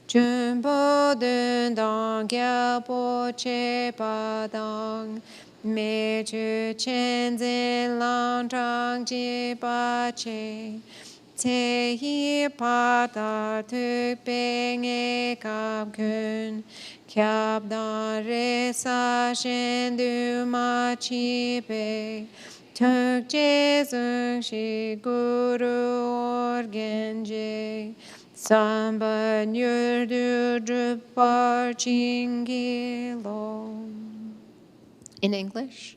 Jun bo dun dang gyal bo che pa dang. Me ju chen zin lang zhang ji ba che. Te yi pa da tu beng e kap kun. Kyab da re sa shen du ma chi be. Tuk je zung shi guru orgen je. Samba nyur du drupar chingi lo. In English.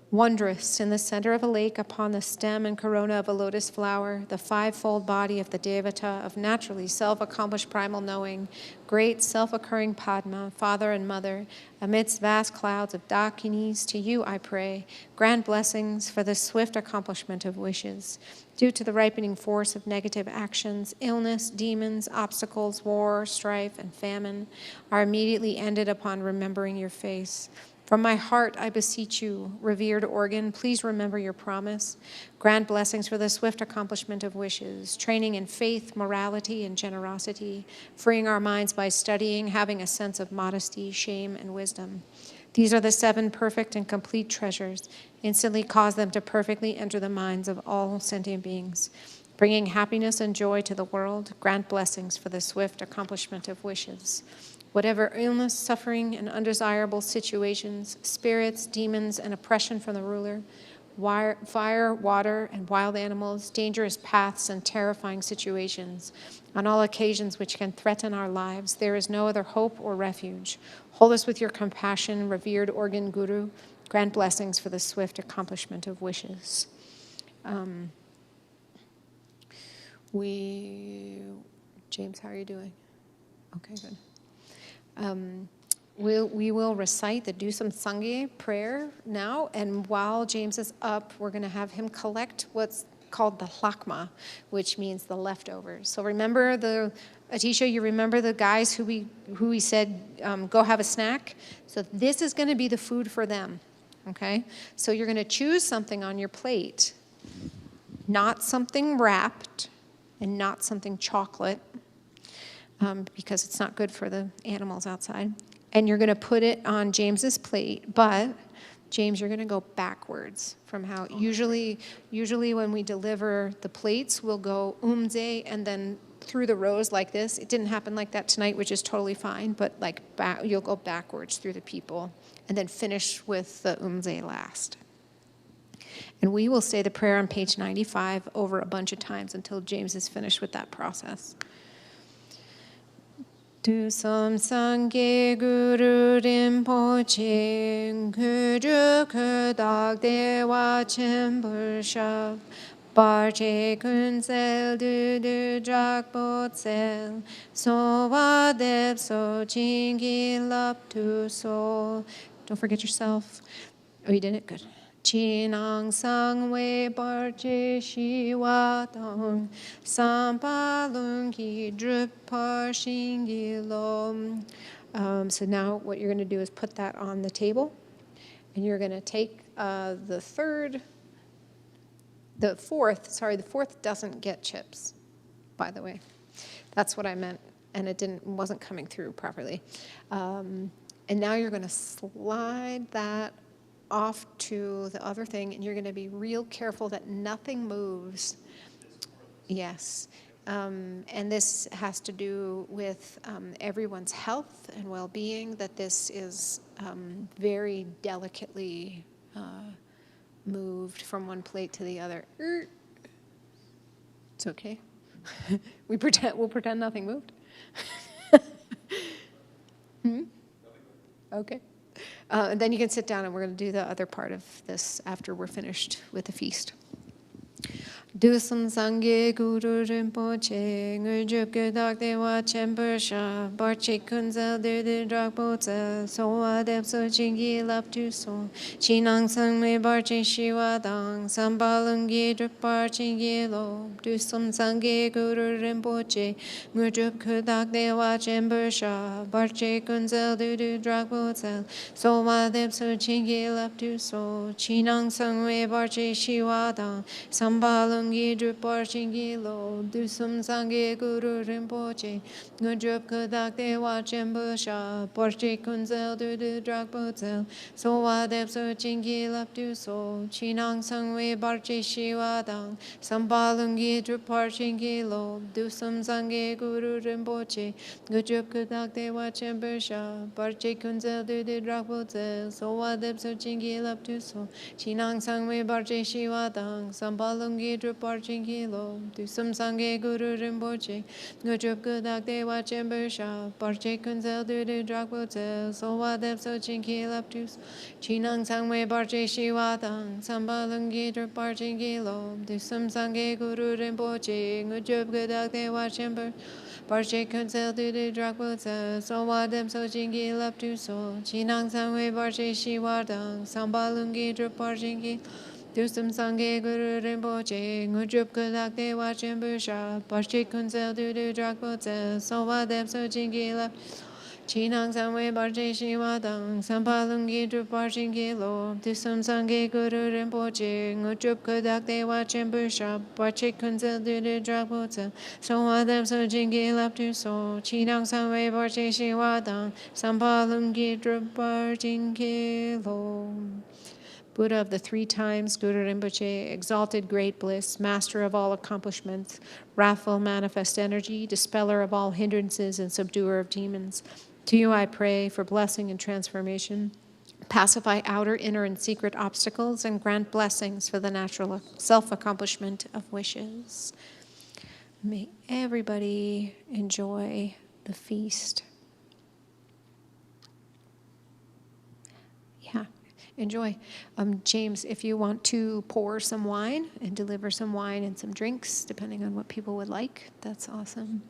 Wondrous, in the center of a lake upon the stem and corona of a lotus flower, the fivefold body of the Devata of naturally self-accomplished primal knowing, great self-occurring Padma, father and mother, amidst vast clouds of Dakinis, to you I pray, grant blessings for the swift accomplishment of wishes. Due to the ripening force of negative actions, illness, demons, obstacles, war, strife, and famine are immediately ended upon remembering your face. From my heart, I beseech you, revered organ, please remember your promise. Grant blessings for the swift accomplishment of wishes, training in faith, morality, and generosity, freeing our minds by studying, having a sense of modesty, shame, and wisdom. These are the 7 perfect and complete treasures. Instantly cause them to perfectly enter the minds of all sentient beings. Bringing happiness and joy to the world, grant blessings for the swift accomplishment of wishes. Whatever illness, suffering, and undesirable situations, spirits, demons, and oppression from the ruler, fire, water, and wild animals, dangerous paths, and terrifying situations, on all occasions which can threaten our lives, there is no other hope or refuge. Hold us with your compassion, revered organ guru. Grant blessings for the swift accomplishment of wishes. James, how are you doing? Okay, good. We will recite the Dusam Sangye prayer now, and while James is up, we're going to have him collect what's called the lakma, which means the leftovers. So remember Atisha, you remember the guys who we said, go have a snack? So this is going to be the food for them, okay? So you're going to choose something on your plate, not something wrapped and not something chocolate, because it's not good for the animals outside. And you're going to put it on James's plate, but James, you're going to go backwards from how usually when we deliver the plates, we'll go umze and then through the rows like this. It didn't happen like that tonight, which is totally fine, but like you'll go backwards through the people and then finish with the umze last. And we will say the prayer on page 95 over a bunch of times until James is finished with that process. Dusam Sangye Guru Rinpoche Guru Kudak Dewa Chembur Shav Barche Kunsel Du Jak Botsel So Wadeb So Chingi Lap Tu So. Don't forget yourself. Oh, you did it? Good. Chinang sang we barche shiwa dong sampalung ki drupar shingi lom. So now what you're going to do is put that on the table, and you're going to take the fourth doesn't get chips, by the way. That's what I meant, and it wasn't coming through properly. And now you're going to slide that off to the other thing, and you're going to be real careful that nothing moves. Yes. And this has to do with everyone's health and well-being, that this is very delicately moved from one plate to the other. It's okay. We'll pretend nothing moved. Okay. And then you can sit down, and we're going to do the other part of this after we're finished with the feast. Dusam Sangye Guru Rinpoche, Ngurjup Gudak Dewa Chembersha, Barche Kunzel Dirdi Drakbota, Soa Depso Chingi Lap Tu So, Chinang Sang Me Barche Shiwa Dang, Sambalungi Drupar Chingi Lo, Dusam Sangye Guru Rinpoche, Ngurjup Gudak Dewa Chembersha, Barche Kunzel Dirdi Drakbota, Soa Depso Chingi Lap Tu So, Chinang Sang Me Barche Shiwa Dang, Sambalungi Drupar Chingi Lo, Dusum Sangye Guru Rinpoche, Ngudrup Kudak Dewa Chembusha, Porche Kunzel Dudu Drakbozel, Sowa Depso Chingi Lap Du So, Chinang Sangwe Barche Shiwa Dang, Sambalungi Drupar Chingi Lo, Dusum Sangye Guru Rinpoche, Ngudrup Kudak Dewa Chembusha, Barche Kunzel Dudu Drakbozel, Sowa Depso Chingi Lap Du So, Chinang Sangwe Barche Shiwa Dang, Sambalungi Drupar Chingi Lo, Dusum Sangye Guru Rinpoche, Ngudrup Kudak Dewa Chembusha, Barche Kunzel Dudu Drakbozel, Sowa Depso Chingi Lap Du So, Chinang Sangwe Barche Shiwa Dang, Sambalungi Drupar Chingi Lo, Dusum Sangye Guru Rinpoche, Ngudrup Kudak Dewa Chembusha, Barche Kunzel Dudu Drakbozel, Sowa Depso Chingi Lap Du So, Chinang Sangwe Barche Shiwa Dang, Sambalungi Drupar Chingi Dusum Sangye Guru Rinpoche, Ngudrup Kudak Dewa Chembusha, Barche Kunzel Dudu Drakbozel, Sowa Depso Chingi Lap Chinang Samwe Barche Shiwa Dang, Sampalungi Drupar Chingi Lo, Dusum Sangye Guru Rinpoche, Ngudrup Kudak Dewa Chembusha, Barche Kunzel Dudu Drakbozel, Sowa Depso Chingi Lap Tu So, Chinang Samwe Barche Shiwa Dang, Sampalungi Drupar Chingi Lo. Buddha of the 3 times, Guru Rinpoche, exalted great bliss, master of all accomplishments, wrathful manifest energy, dispeller of all hindrances and subduer of demons. To you I pray for blessing and transformation. Pacify outer, inner, and secret obstacles and grant blessings for the natural self-accomplishment of wishes. May everybody enjoy the feast. Yeah, enjoy. James, if you want to pour some wine and deliver some wine and some drinks, depending on what people would like, that's awesome.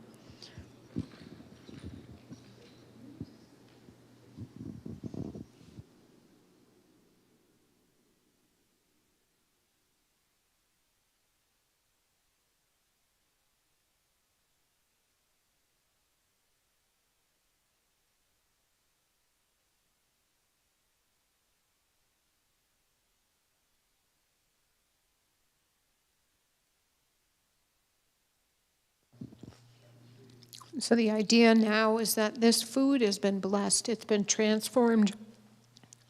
So the idea now is that this food has been blessed. It's been transformed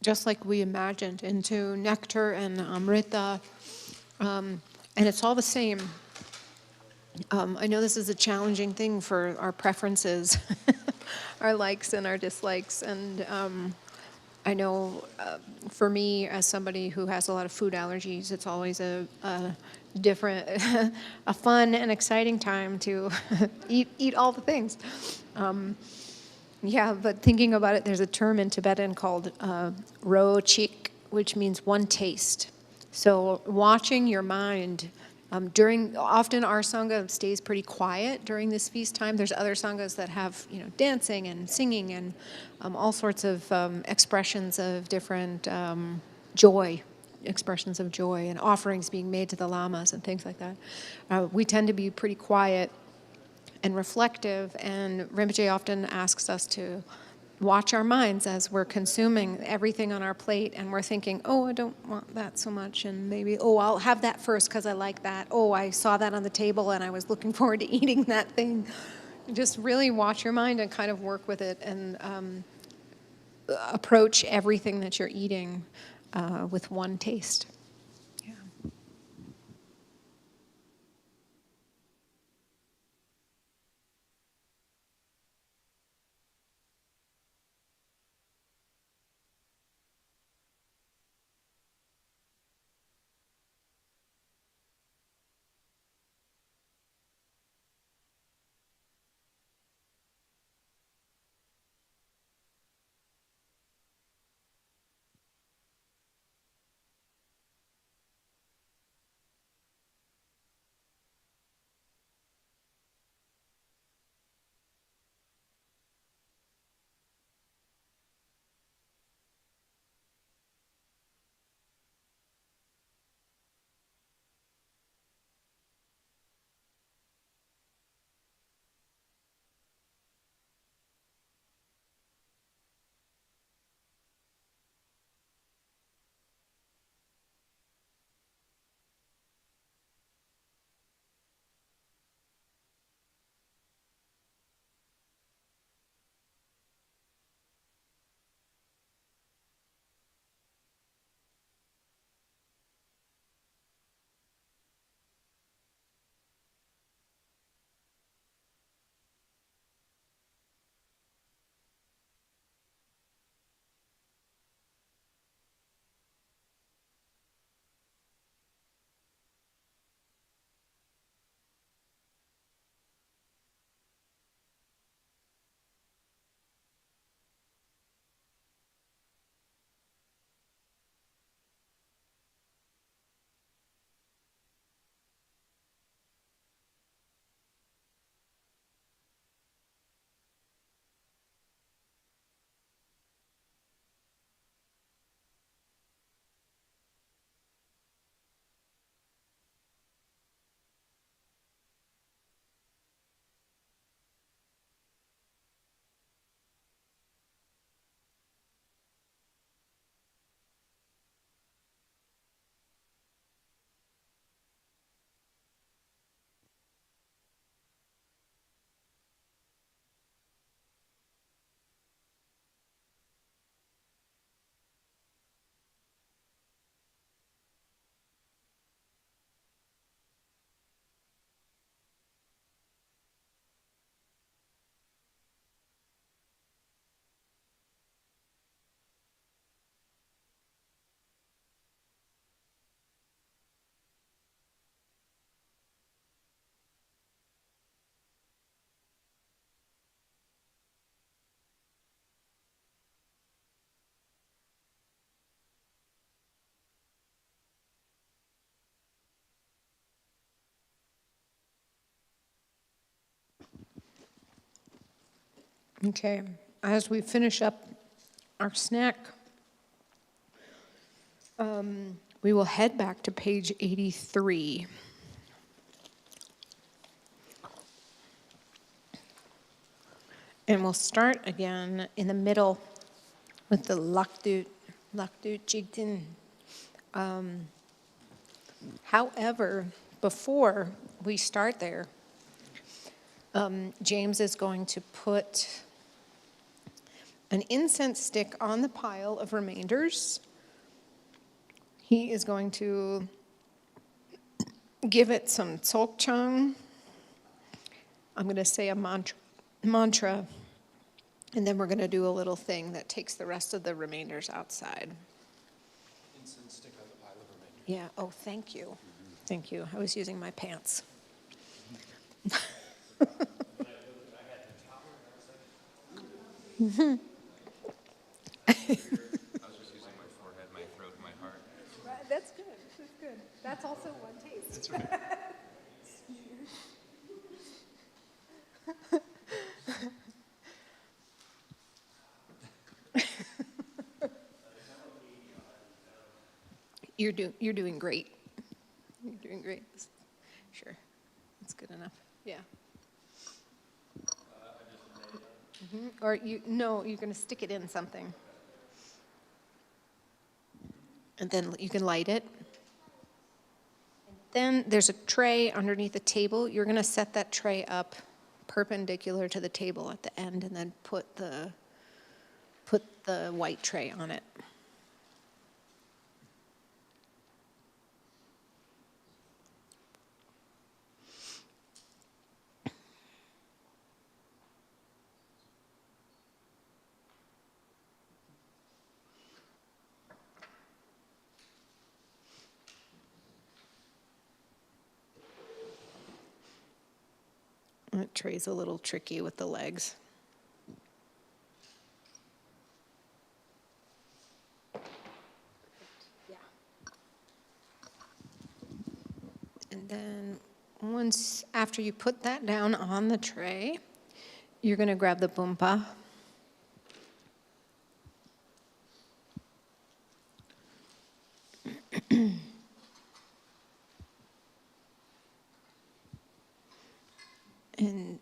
just like we imagined into nectar and amrita. And it's all the same. I know this is a challenging thing for our preferences, our likes and our dislikes. And I know for me, as somebody who has a lot of food allergies, it's always a different, a fun and exciting time to eat all the things. Yeah, but thinking about it, there's a term in Tibetan called ro chik, which means one taste. So watching your mind often our sangha stays pretty quiet during this feast time. There's other sanghas that have, dancing and singing and all sorts of expressions of different joy, expressions of joy and offerings being made to the lamas and things like that. We tend to be pretty quiet and reflective, and Rinpoche often asks us to watch our minds as we're consuming everything on our plate and we're thinking, oh, I don't want that so much, and maybe, oh, I'll have that first because I like that. Oh, I saw that on the table and I was looking forward to eating that thing. Just really watch your mind and kind of work with it and approach everything that you're eating with one taste. Yeah. Okay, as we finish up our snack, we will head back to page 83. And we'll start again in the middle with the Lakdut Jigten. However, before we start there, James is going to put an incense stick on the pile of remainders. He is going to give it some Tsok. I'm going to say a mantra, and then we're going to do a little thing that takes the rest of the remainders outside. Incense stick on the pile of remainders. Yeah, oh, thank you. Thank you. I was using my pants. I was just using my forehead, my throat, and my heart. Right, that's good. This is good. That's also one taste. That's right. You're doing great. You're doing great. Sure, that's good enough. Yeah. Or you're going to stick it in something, and then you can light it. Then there's a tray underneath the table. You're going to set that tray up perpendicular to the table at the end, and then put the white tray on it. That tray's a little tricky with the legs. Yeah. And then after you put that down on the tray, you're going to grab the bumpa. And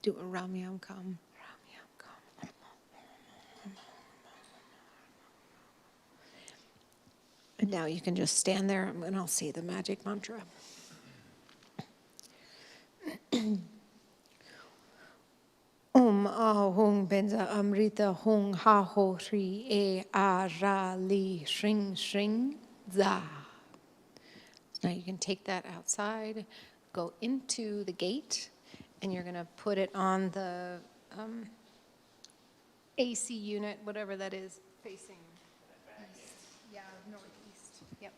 do a ramyam kam. And now you can just stand there and I'll say the magic mantra. Om ahong benza amrita hong ha ho hri e a ra li shring shring za. Now you can take that outside, go into the gate, and you're going to put it on the AC unit, whatever that is, facing east. Yeah, northeast. Yep.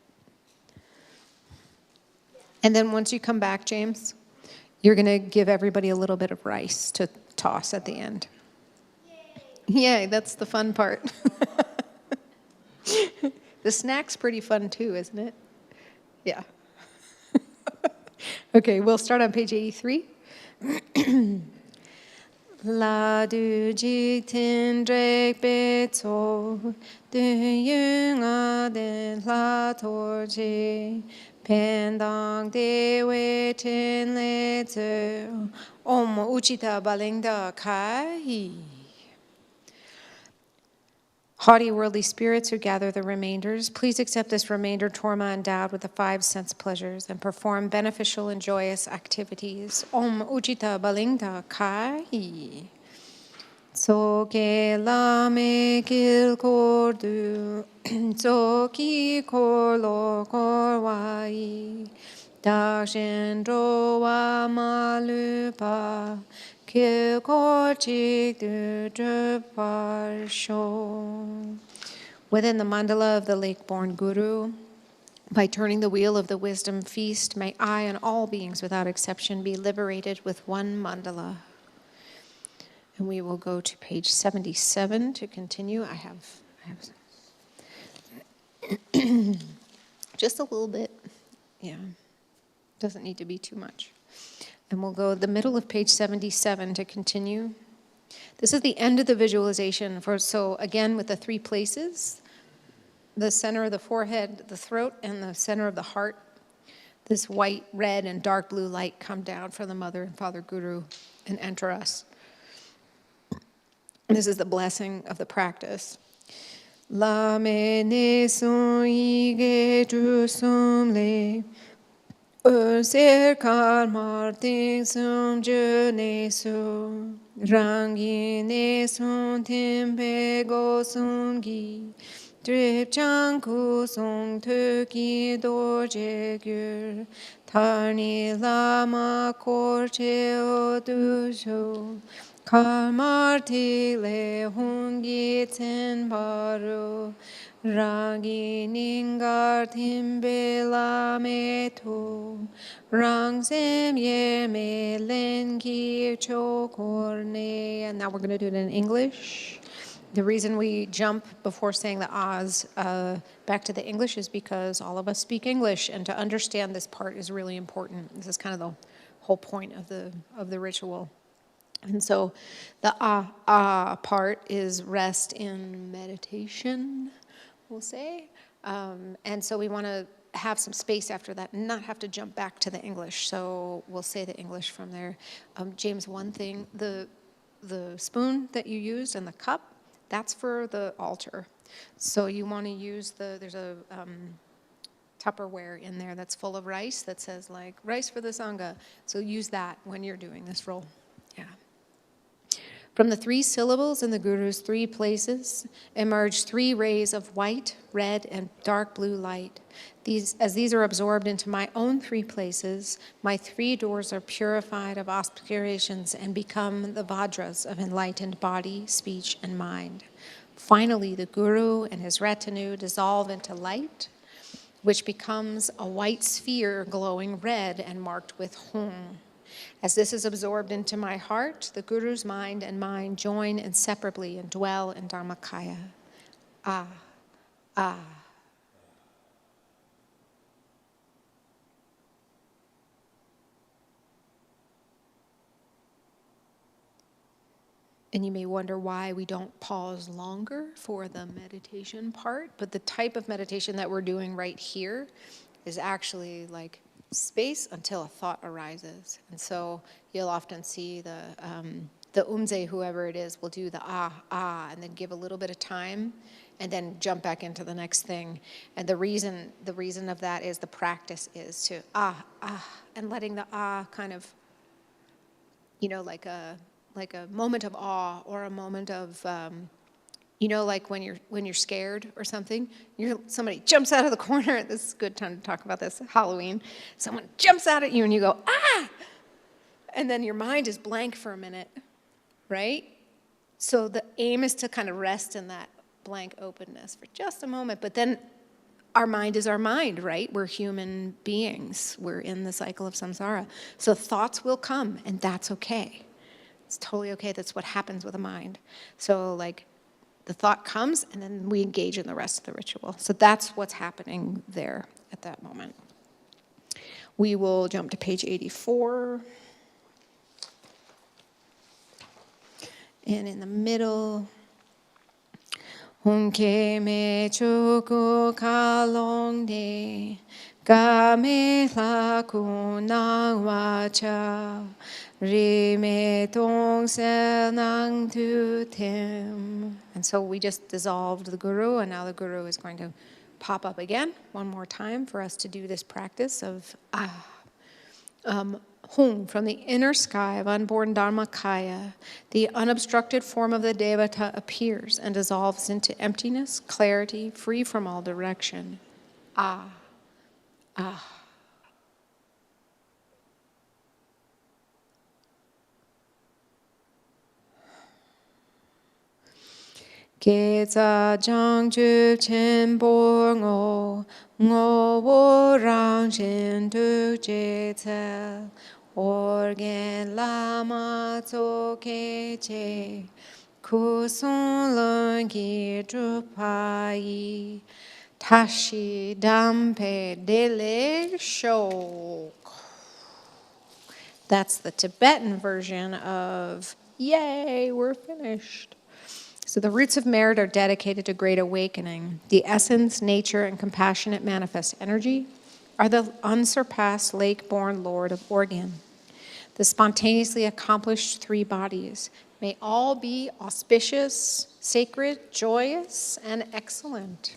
And then once you come back, James, you're going to give everybody a little bit of rice to toss at the end. Yay, that's the fun part. The snack's pretty fun too, isn't it? Yeah. Okay, we'll start on page 83. La du jig tin drek be to du yung a den la tor ji pen dang de we tin le zu om uchita balingda kai. Haughty worldly spirits who gather the remainders, please accept this remainder torma endowed with the 5 sense pleasures and perform beneficial and joyous activities. Om Ujita Balingda Kai. Tsoke lame kil kordu, tsoki korlo korwai, dakshin rowa malupa, within the mandala of the lake-born Guru, by turning the wheel of the wisdom feast, may I and all beings without exception be liberated with one mandala. And we will go to page 77 to continue. I have just a little bit. Yeah, doesn't need to be too much. And we'll go the middle of page 77 to continue. This is the end of the visualization. So again, with the 3 places, the center of the forehead, the throat, and the center of the heart, this white, red, and dark blue light come down from the Mother and Father Guru and enter us. This is the blessing of the practice. La me ne son ige tu som le ser kar martin som je ne so rangi ne son tempe go son gi drip chang ku song tu ki do je gyur tarni lama kor che o du so kar marti le hungi ten baru rangi ningar timbe la me to rang sem ye me len ki chokorne. And now we're going to do it in English. The reason we jump before saying the ahs back to the English is because all of us speak English, and to understand this part is really important. This is kind of the whole point of the ritual. And so the part is rest in meditation, we'll say. And so we want to have some space after that and not have to jump back to the English. So we'll say the English from there. James, one thing, the spoon that you used and the cup, that's for the altar. So you want to use there's a Tupperware in there that's full of rice that says like rice for the Sangha. So use that when you're doing this roll. Yeah. From the 3 syllables in the Guru's 3 places emerge 3 rays of white, red, and dark blue light. As these are absorbed into my own 3 places, my 3 doors are purified of obscurations and become the Vajras of enlightened body, speech, and mind. Finally, the Guru and his retinue dissolve into light, which becomes a white sphere glowing red and marked with Hum. As this is absorbed into my heart, the Guru's mind and mine join inseparably and dwell in Dharmakaya. Ah, ah. And you may wonder why we don't pause longer for the meditation part, but the type of meditation that we're doing right here is actually like space until a thought arises. And so you'll often see the umze, whoever it is, will do the and then give a little bit of time and then jump back into the next thing. And the reason of that is the practice is to and letting the kind of, like a moment of awe or a moment of like when you're scared or something, somebody jumps out of the corner. This is a good time to talk about this. Halloween. Someone jumps out at you and you go, ah! And then your mind is blank for a minute, right? So the aim is to kind of rest in that blank openness for just a moment. But then our mind is our mind, right? We're human beings. We're in the cycle of samsara. So thoughts will come, and that's okay. It's totally okay. That's what happens with a mind. So the thought comes, and then we engage in the rest of the ritual. So that's what's happening there at that moment. We will jump to page 84. And in the middle, Hunke me choku kalong de ga me la ku nang wa cha ri me tong se nang tu tim. And so we just dissolved the Guru, and now the Guru is going to pop up again one more time for us to do this practice of Hung, from the inner sky of unborn Dharmakaya, the unobstructed form of the Devata appears and dissolves into emptiness, clarity, free from all direction. Ah. Geza jang ju chen bor ngo wo rang chen du je tel organ lama Tsok che ku son lung ki dru pa yi tashi dampe dele shok. That's the Tibetan version of Yay, we're finished. So the roots of merit are dedicated to great awakening. The essence, nature, and compassionate manifest energy are the unsurpassed lake-born Lord of Organ. The spontaneously accomplished three bodies may all be auspicious, sacred, joyous, and excellent.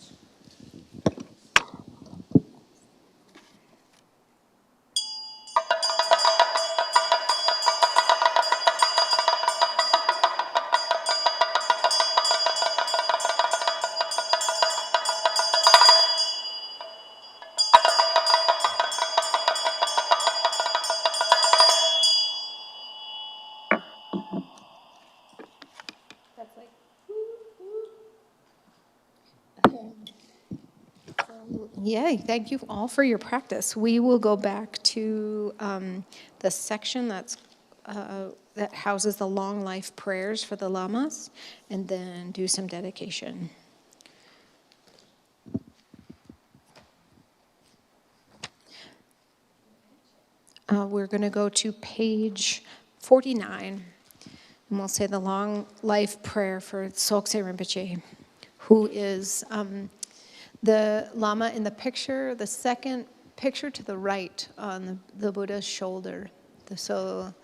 Yay, thank you all for your practice. We will go back to the section that houses the long life prayers for the lamas, and then do some dedication. We're going to go to page 49, and we'll say the long life prayer for Tsok Rinpoche, who is the Lama in the picture, the second picture to the right on the Buddha's shoulder. The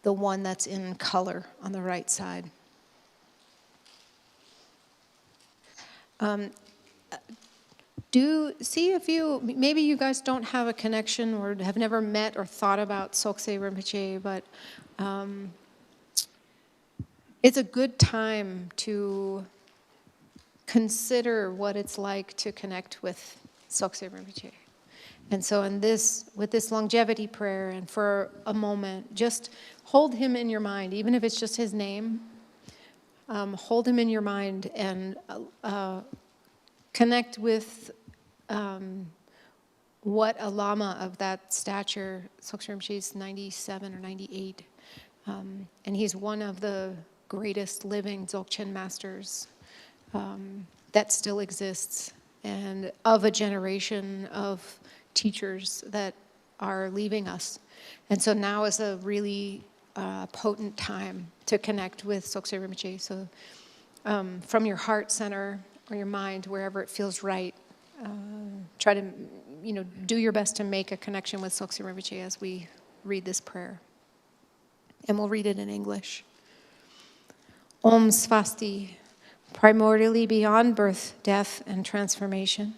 one that's in color on the right side. Do see if maybe you guys don't have a connection or have never met or thought about Tsok Rinpoche, but it's a good time to consider what it's like to connect with Tsok Rinpoche. And so with this longevity prayer, and for a moment, just hold him in your mind, even if it's just his name. Hold him in your mind and connect with what a lama of that stature, Tsok Rinpoche is 97 or 98, and he's one of the greatest living Dzogchen masters that still exists, and of a generation of teachers that are leaving us. And so now is a really potent time to connect with Tsok Rinpoche. So from your heart center or your mind, wherever it feels right, try to do your best to make a connection with Tsok Rinpoche as we read this prayer. And we'll read it in English. Om Svasti, primordially beyond birth, death, and transformation,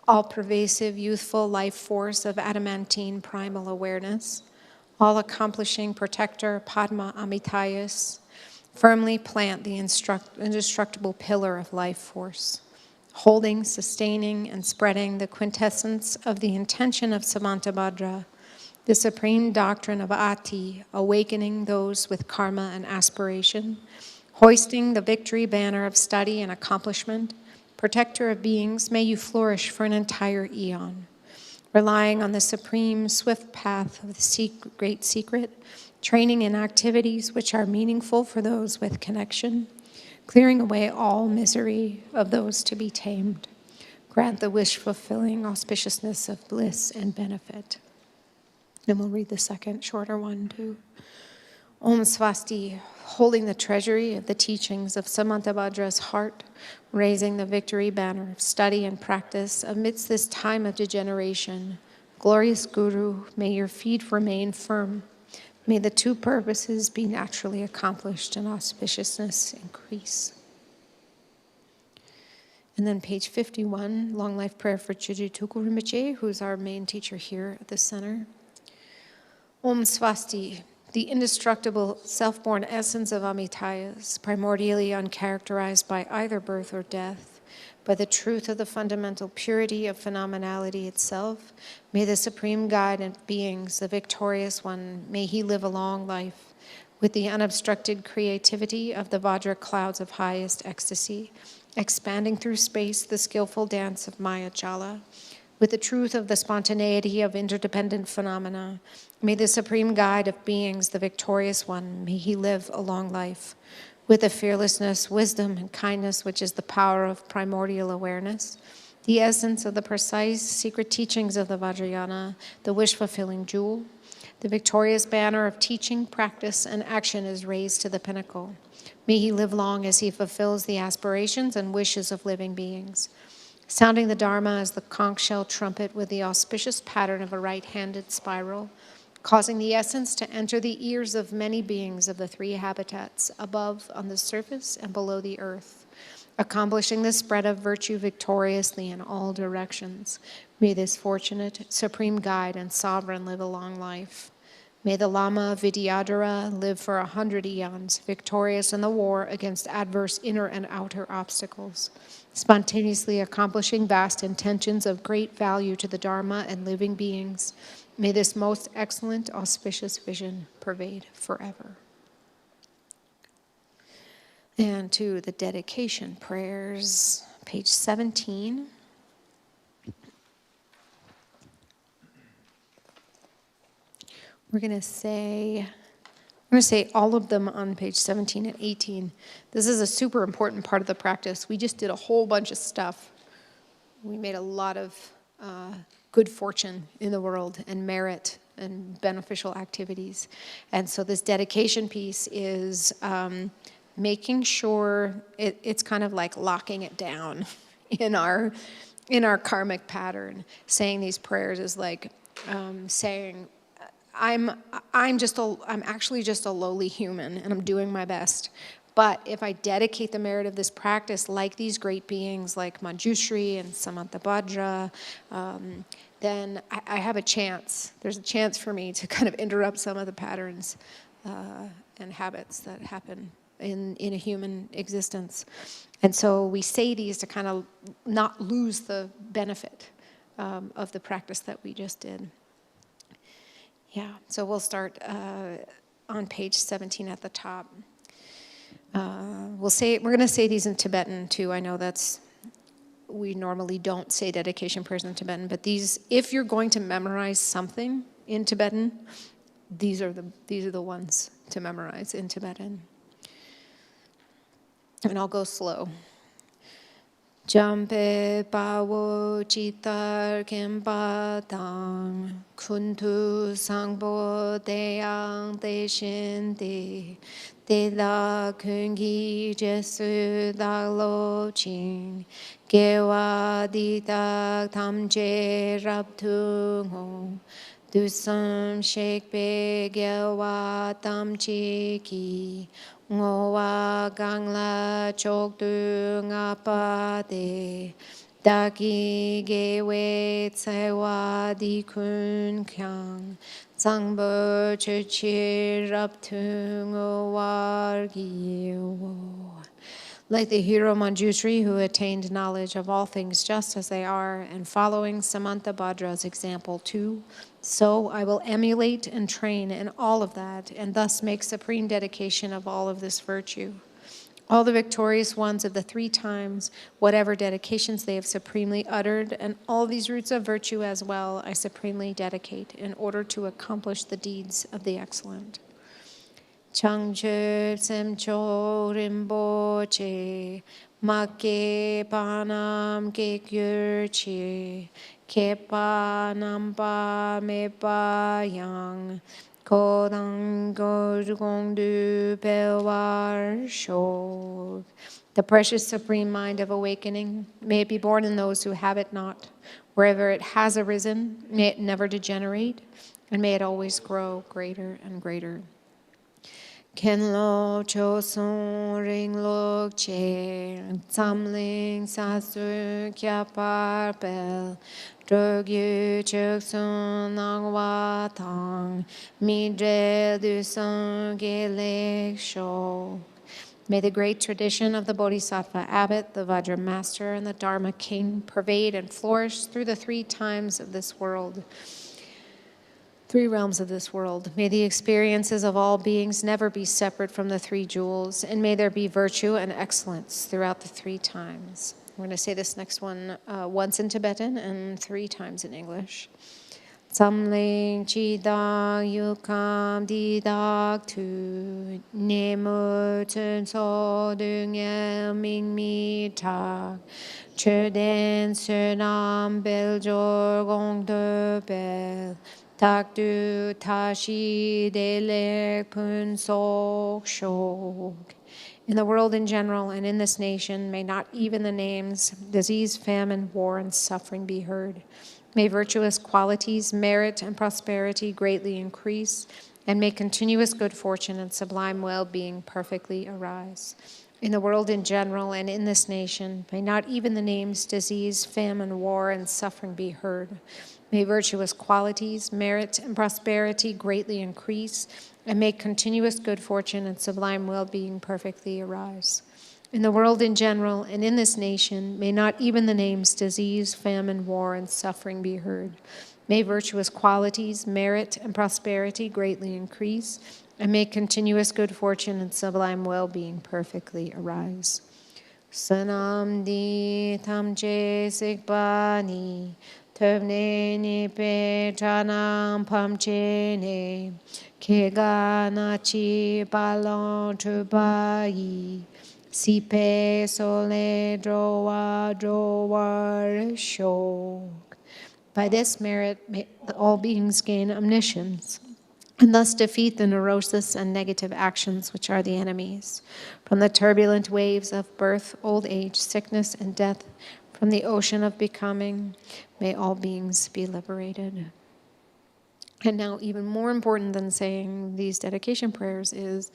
all-pervasive, youthful life force of adamantine primal awareness, all-accomplishing protector Padma Amitayas, firmly plant the indestructible pillar of life force, holding, sustaining, and spreading the quintessence of the intention of Samantabhadra, the supreme doctrine of Ati, awakening those with karma and aspiration, hoisting the victory banner of study and accomplishment, protector of beings, may you flourish for an entire eon. Relying on the supreme, swift path of the great secret, training in activities which are meaningful for those with connection, clearing away all misery of those to be tamed. Grant the wish-fulfilling auspiciousness of bliss and benefit. And we'll read the second, shorter one too. Om Svasti, holding the treasury of the teachings of Samantabhadra's heart, raising the victory banner of study and practice amidst this time of degeneration. Glorious Guru, may your feet remain firm. May the two purposes be naturally accomplished and auspiciousness increase. And then page 51, Long Life Prayer for Chögyam Tulku Rinpoche, who's our main teacher here at the center. Om Svasti, the indestructible self-born essence of Amitayas, primordially uncharacterized by either birth or death, by the truth of the fundamental purity of phenomenality itself, may the supreme guide of beings, the victorious one, may he live a long life with the unobstructed creativity of the Vajra clouds of highest ecstasy, expanding through space the skillful dance of Maya Jala, with the truth of the spontaneity of interdependent phenomena. May the supreme guide of beings, the victorious one, may he live a long life with the fearlessness, wisdom, and kindness which is the power of primordial awareness, the essence of the precise secret teachings of the Vajrayana, the wish-fulfilling jewel, The victorious banner of teaching, practice, and action is raised to the pinnacle. May he live long as he fulfills the aspirations and wishes of living beings. Sounding the Dharma as the conch shell trumpet with the auspicious pattern of a right-handed spiral, causing the essence to enter the ears of many beings of the three habitats, above, on the surface, and below the earth, accomplishing the spread of virtue victoriously in all directions. May this fortunate, supreme guide and sovereign live a long life. May the Lama Vidyadhara live for 100 eons, victorious in the war against adverse inner and outer obstacles, spontaneously accomplishing vast intentions of great value to the Dharma and living beings. May this most excellent, auspicious vision pervade forever. And to the dedication prayers, page 17. We're going to say all of them on page 17 and 18. This is a super important part of the practice. We just did a whole bunch of stuff. We made a lot of good fortune in the world and merit and beneficial activities. And so this dedication piece is making sure it's kind of like locking it down in our karmic pattern. Saying these prayers is like saying, I'm actually just a lowly human, and I'm doing my best. But if I dedicate the merit of this practice like these great beings like Manjushri and Samantabhadra, then I have a chance. There's a chance for me to kind of interrupt some of the patterns and habits that happen in a human existence. And so we say these to kind of not lose the benefit of the practice that we just did. Yeah, so we'll start on page 17 at the top. We're going to say these in Tibetan too. I know we normally don't say dedication prayers in Tibetan, but these, if you're going to memorize something in Tibetan, these are the ones to memorize in Tibetan. And I'll go slow. Jampe pawo chitar kempa tang kuntu sangbo deyang deshin de la kungi jesu da lo ching gewa di tak tamje rabtu ho dusam shekpe gewa tamchi ki ngowa gangla chokdu ngapa de daki gewe tsewa di kun kyang zangbo chuchi rabtu ngowar giwo. Like the hero Manjushri, who attained knowledge of all things just as they are, and following Samantabhadra's example too, so I will emulate and train in all of that, and thus make supreme dedication of all of this virtue. All the victorious ones of the 3 times, whatever dedications they have supremely uttered, and all these roots of virtue as well, I supremely dedicate in order to accomplish the deeds of the excellent. Changchö semcho rimboche makke panam kekyurche kepa nampa mepa yang kodang gongdu pewar shog. The precious supreme mind of awakening, may it be born in those who have it not. Wherever it has arisen, may it never degenerate, and may it always grow greater and greater. Kenlo chosun ring lok che tamling sasu kya parpel drogyu chuksun nangwa tang midre du sang gelek shok. May the great tradition of the Bodhisattva abbot, the Vajra master, and the Dharma king pervade and flourish through the 3 times of this world. 3 realms of this world. May the experiences of all beings never be separate from the 3 jewels, and may there be virtue and excellence throughout the 3 times. We're going to say this next one once in Tibetan and 3 times in English. Tsamling chidang yukam didak tu nemu tun so dung el ming mi tak chuden sunam bel jor gong de bel takdu tashi delek pun sok shok. In the world in general and in this nation, may not even the names disease, famine, war, and suffering be heard. May virtuous qualities, merit, and prosperity greatly increase, and may continuous good fortune and sublime well-being perfectly arise. In the world in general and in this nation, may not even the names disease, famine, war, and suffering be heard. May virtuous qualities, merit, and prosperity greatly increase, and may continuous good fortune and sublime well-being perfectly arise. In the world in general and in this nation, may not even the names disease, famine, war, and suffering be heard. May virtuous qualities, merit, and prosperity greatly increase, and may continuous good fortune and sublime well-being perfectly arise. Sanam di tamche sikpani, tevne ni pe chanam pamche ne, kega nachi balon tubai, si pe sole drowa drowa shok. By this merit, may all beings gain omniscience, and thus defeat the neurosis and negative actions which are the enemies. From the turbulent waves of birth, old age, sickness, and death, from the ocean of becoming, may all beings be liberated. And now, even more important than saying these dedication prayers is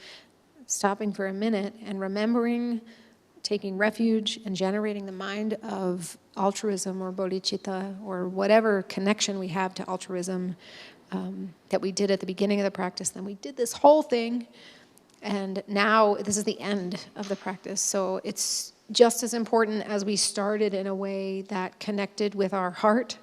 stopping for a minute and remembering, taking refuge and generating the mind of altruism or bodhicitta or whatever connection we have to altruism that we did at the beginning of the practice. Then we did this whole thing, and now this is the end of the practice. So it's just as important as we started in a way that connected with our heart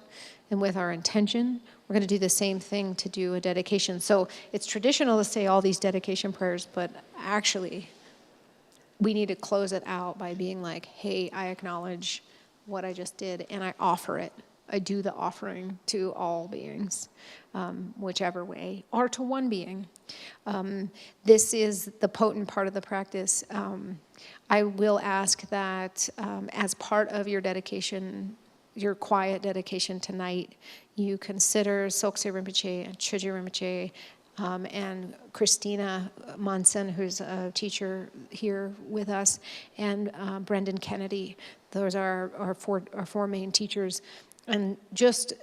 and with our intention. We're going to do the same thing to do a dedication. So it's traditional to say all these dedication prayers, but actually we need to close it out by being like, hey, I acknowledge what I just did, and I offer it. I do the offering to all beings, whichever way, or to one being. This is the potent part of the practice. I will ask that as part of your dedication, your quiet dedication tonight, you consider Tsok Rinpoche and Choji Rinpoche and Christina Monson, who's a teacher here with us, and Brendan Kennedy. Those are our four main teachers. And just,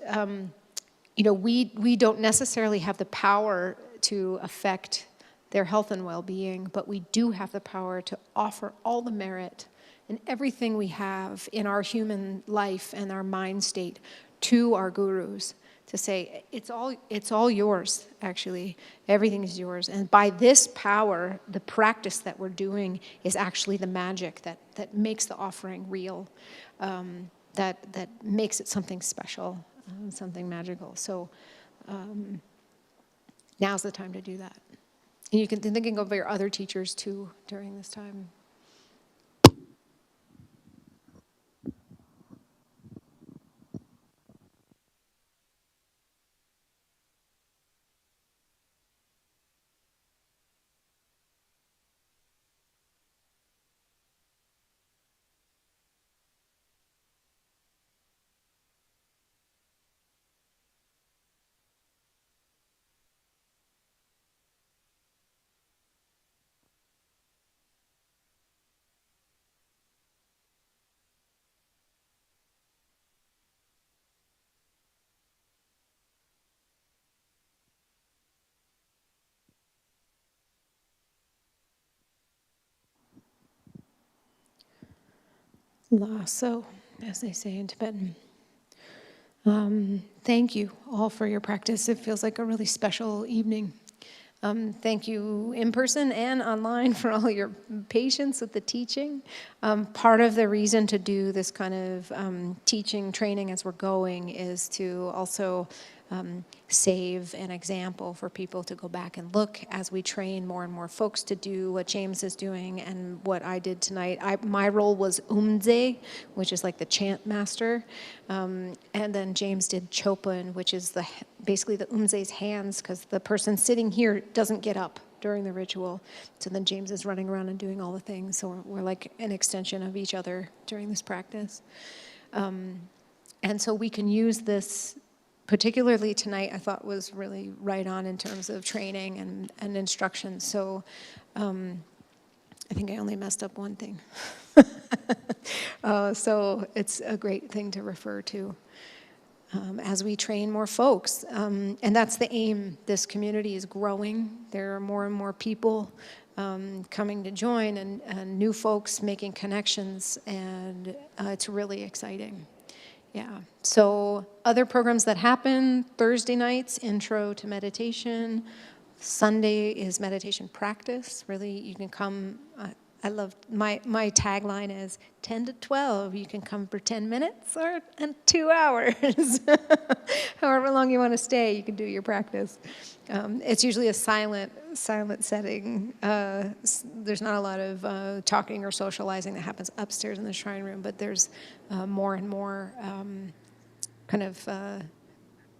we don't necessarily have the power to affect their health and well-being, but we do have the power to offer all the merit and everything we have in our human life and our mind state to our gurus, to say, it's all yours, actually. Everything is yours. And by this power, the practice that we're doing is actually the magic that makes the offering real, that makes it something special, something magical. So now's the time to do that. And you can be thinking of your other teachers, too, during this time. Lasso, as they say in Tibetan. Thank you all for your practice. It feels like a really special evening. Thank you in person and online for all your patience with the teaching. Part of the reason to do this kind of teaching training as we're going is to also save an example for people to go back and look as we train more and more folks to do what James is doing and what I did tonight. My role was umze, which is like the chant master, and then James did chopin, which is basically the umze's hands, because the person sitting here doesn't get up during the ritual. So then James is running around and doing all the things. So we're like an extension of each other during this practice. And so we can use this particularly tonight, I thought was really right on in terms of training and instruction. So I think I only messed up one thing. So it's a great thing to refer to as we train more folks. And that's the aim. This community is growing. There are more and more people coming to join and new folks making connections, and it's really exciting. Yeah. So other programs that happen, Thursday nights, intro to meditation. Sunday is meditation practice. Really, you can come. I love, my tagline is 10 to 12. You can come for 10 minutes or 2 hours. However long you want to stay, you can do your practice. It's usually a silent setting. There's not a lot of talking or socializing that happens upstairs in the shrine room, but there's more and more kind of,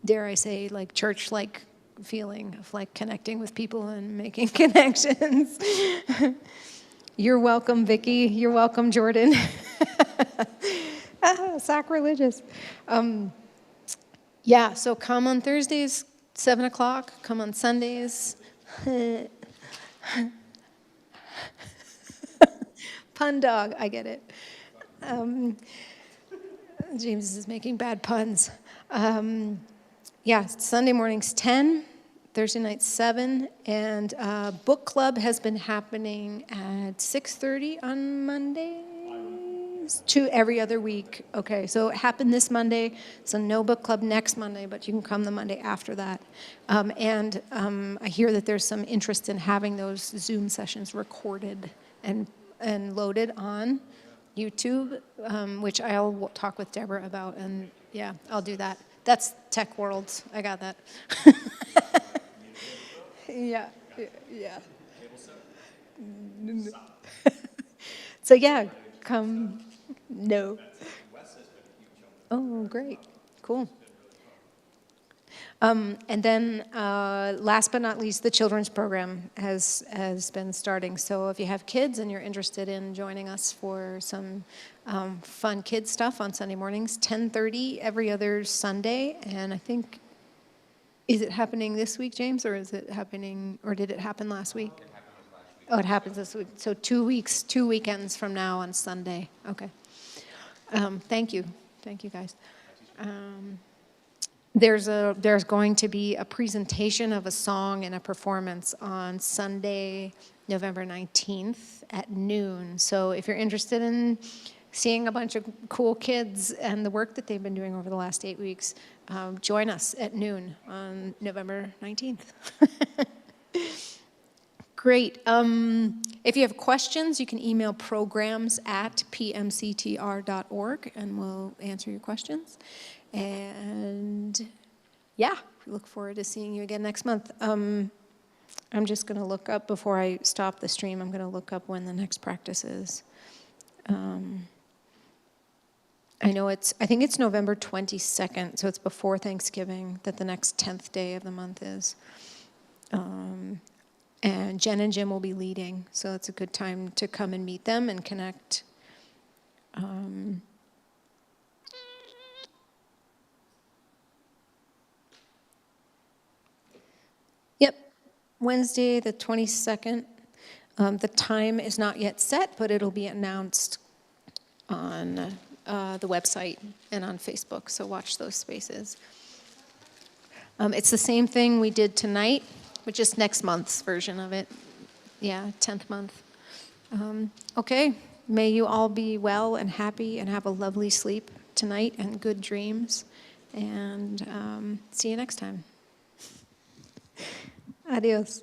dare I say, like church-like feeling of like connecting with people and making connections. You're welcome, Vicki. You're welcome, Jordan. Sacrilegious. Yeah, so come on Thursdays, 7 o'clock. Come on Sundays. Pun dog, I get it. James is making bad puns. Yeah, Sunday mornings 10. Thursday night 7, and book club has been happening at 6:30 on Mondays to every other week. Okay, so it happened this Monday, so no book club next Monday, but you can come the Monday after that. And I hear that there's some interest in having those Zoom sessions recorded and loaded on YouTube, which I'll talk with Deborah about, and yeah, I'll do that. That's tech world. I got that. Yeah. So yeah, come. No. Oh, great. Cool. And then last but not least, the children's program has been starting. So if you have kids and you're interested in joining us for some fun kids stuff on Sunday mornings, 10:30 every other Sunday, and I think, is it happening this week, James, or is it happening, or did it happen last week? Oh, it happens this week. So 2 weeks, 2 weekends from now on Sunday. Okay. Thank you. Thank you, guys. There's going to be a presentation of a song and a performance on Sunday, November 19th at noon. So if you're interested in seeing a bunch of cool kids and the work that they've been doing over the last 8 weeks, join us at noon on November 19th. Great. If you have questions, you can email programs@pmctr.org, and we'll answer your questions. And yeah, we look forward to seeing you again next month. I'm just going to look up, before I stop the stream, I'm going to look up when the next practice is. I think it's November 22nd, so it's before Thanksgiving that the next 10th day of the month is. And Jen and Jim will be leading, so it's a good time to come and meet them and connect. Yep, Wednesday the 22nd. The time is not yet set, but it'll be announced on the website and on Facebook, so watch those spaces. It's the same thing we did tonight, but just next month's version of it. Yeah, 10th month. Okay, may you all be well and happy and have a lovely sleep tonight and good dreams. And see you next time. Adios.